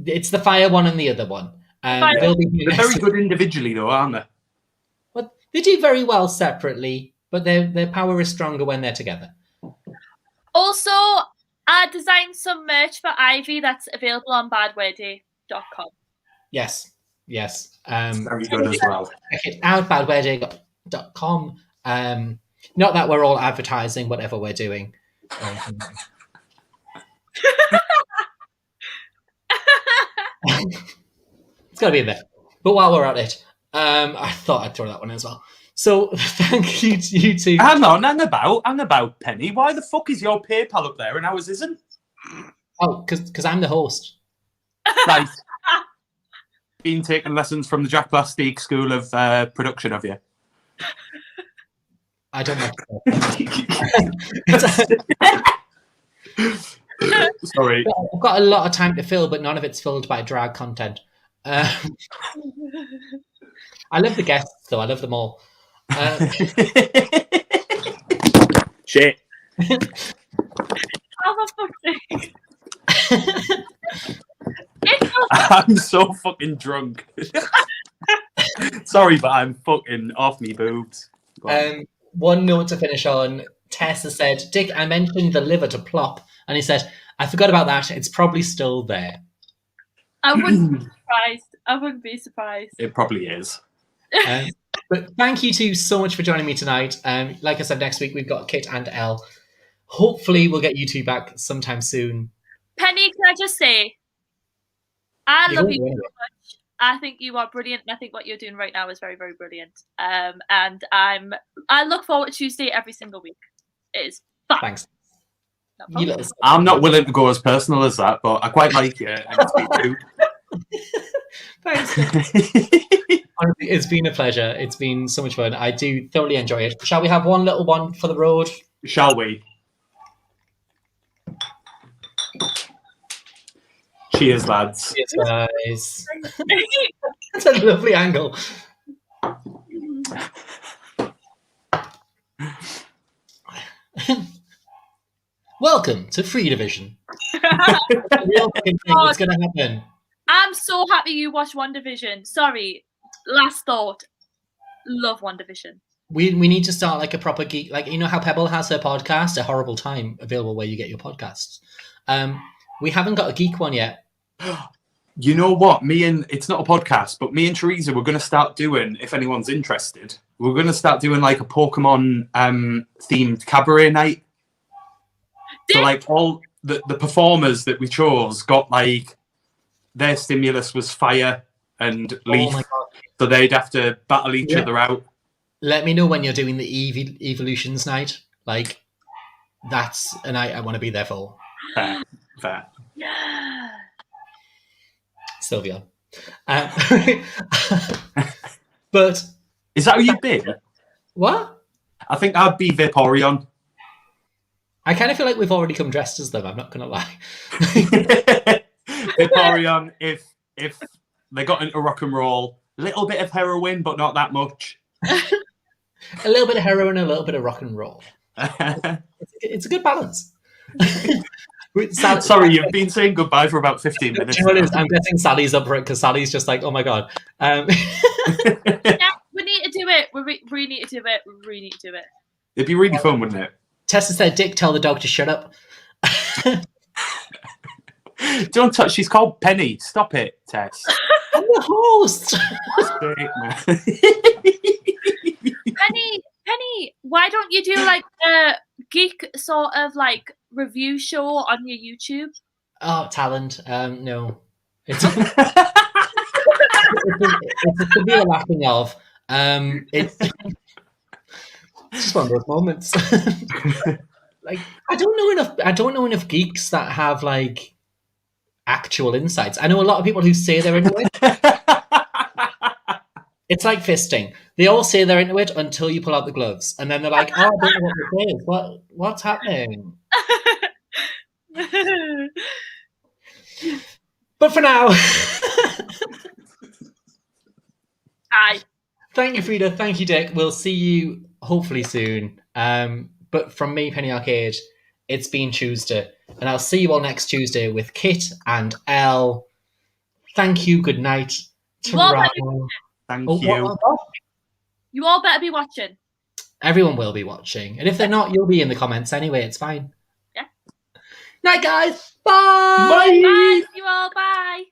It's the fire one and the other one. They're very good individually, though, aren't they? Well, they do very well separately, but their power is stronger when they're together. Also, I designed some merch for Ivy that's available on badwearday.com. Yes. Very good as well. Check it out, badwearday.com. Not that we're all advertising whatever we're doing. It's got to be in there. But while we're at it, I thought I'd throw that one in as well. So thank you to you two. Hang on, hang about, Penny. Why the fuck is your PayPal up there and ours isn't? Oh, because I'm the host. Right. Been taking lessons from the Jack Plastique School of Production, have you? I don't like Sorry. I've got a lot of time to fill, but none of it's filled by drag content. I love the guests, though. I love them all. Shit. Oh, for fuck's sake. I'm so fucking drunk. Sorry, but I'm fucking off me boobs. One note to finish on. Tessa said, Dick, I mentioned the liver to plop. And he said, I forgot about that. It's probably still there. I wouldn't be surprised. I wouldn't be surprised. It probably is. But thank you two so much for joining me tonight. Like I said, next week we've got Kit and Elle. Hopefully we'll get you two back sometime soon. Penny, can I just say, I love you so much. I think you are brilliant, and I think what you're doing right now is very, very brilliant. And I look forward to Tuesday every single week. It is fun. Thanks. I'm not willing to go as personal as that, but I quite like you. Thanks. Honestly, it's been a pleasure. It's been so much fun. I do thoroughly enjoy it. Shall we have one little one for the road? Shall we? Cheers, lads. Cheers, guys. That's a lovely angle. Welcome to Frida Vision. Real thing that's going to happen. I'm so happy you watched WandaVision. Sorry, last thought. Love WandaVision. We need to start like a proper geek, like you know how Pebble has her podcast, A Horrible Time, available where you get your podcasts. We haven't got a geek one yet. You know what? It's not a podcast, but me and Teresa, we're going to start doing, if anyone's interested, we're going to start doing like a Pokemon themed cabaret night. So like all the performers that we chose got like their stimulus was fire and leaf. Oh my God. So they'd have to battle each other out. Let me know when you're doing the Evolutions night. Like that's a night I want to be there for. Fair. Yeah. Sylvia. But is that who you'd be? What? I think I'd be Vaporeon. I kind of feel like we've already come dressed as them. I'm not going to lie. Vaporeon, if they got into rock and roll, a little bit of heroin, but not that much. A little bit of heroin, a little bit of rock and roll. It's a good balance. Sorry, you've been saying goodbye for about 15 minutes. I'm guessing Sally's up for it because Sally's just like, oh my God. Yeah, we need to do it. We need to do it. We really need to do it. It'd be really fun, wouldn't it? Tessa said, Dick, tell the dog to shut up. Don't touch. She's called Penny. Stop it, Tess. I'm the host. Penny, why don't you do like a geek sort of like review show on your YouTube? Oh, talent. No. It's a severe lacking of. It's just one of those moments. Like I don't know enough geeks that have like actual insights. I know a lot of people who say they're into it. It's like fisting. They all say they're into it until you pull out the gloves, and then they're like, "Oh, I don't know what this is. What's happening?" But for now, Aye. Thank you, Frida. Thank you, Dick. We'll see you hopefully soon. But from me, Penny Arcade, it's been Tuesday, and I'll see you all next Tuesday with Kit and Elle. Thank you. Good night. Thank you. You all better be watching. Everyone will be watching. And if they're not, you'll be in the comments anyway. It's fine. Yeah. Night, guys. Bye. Bye. Bye. You all. Bye.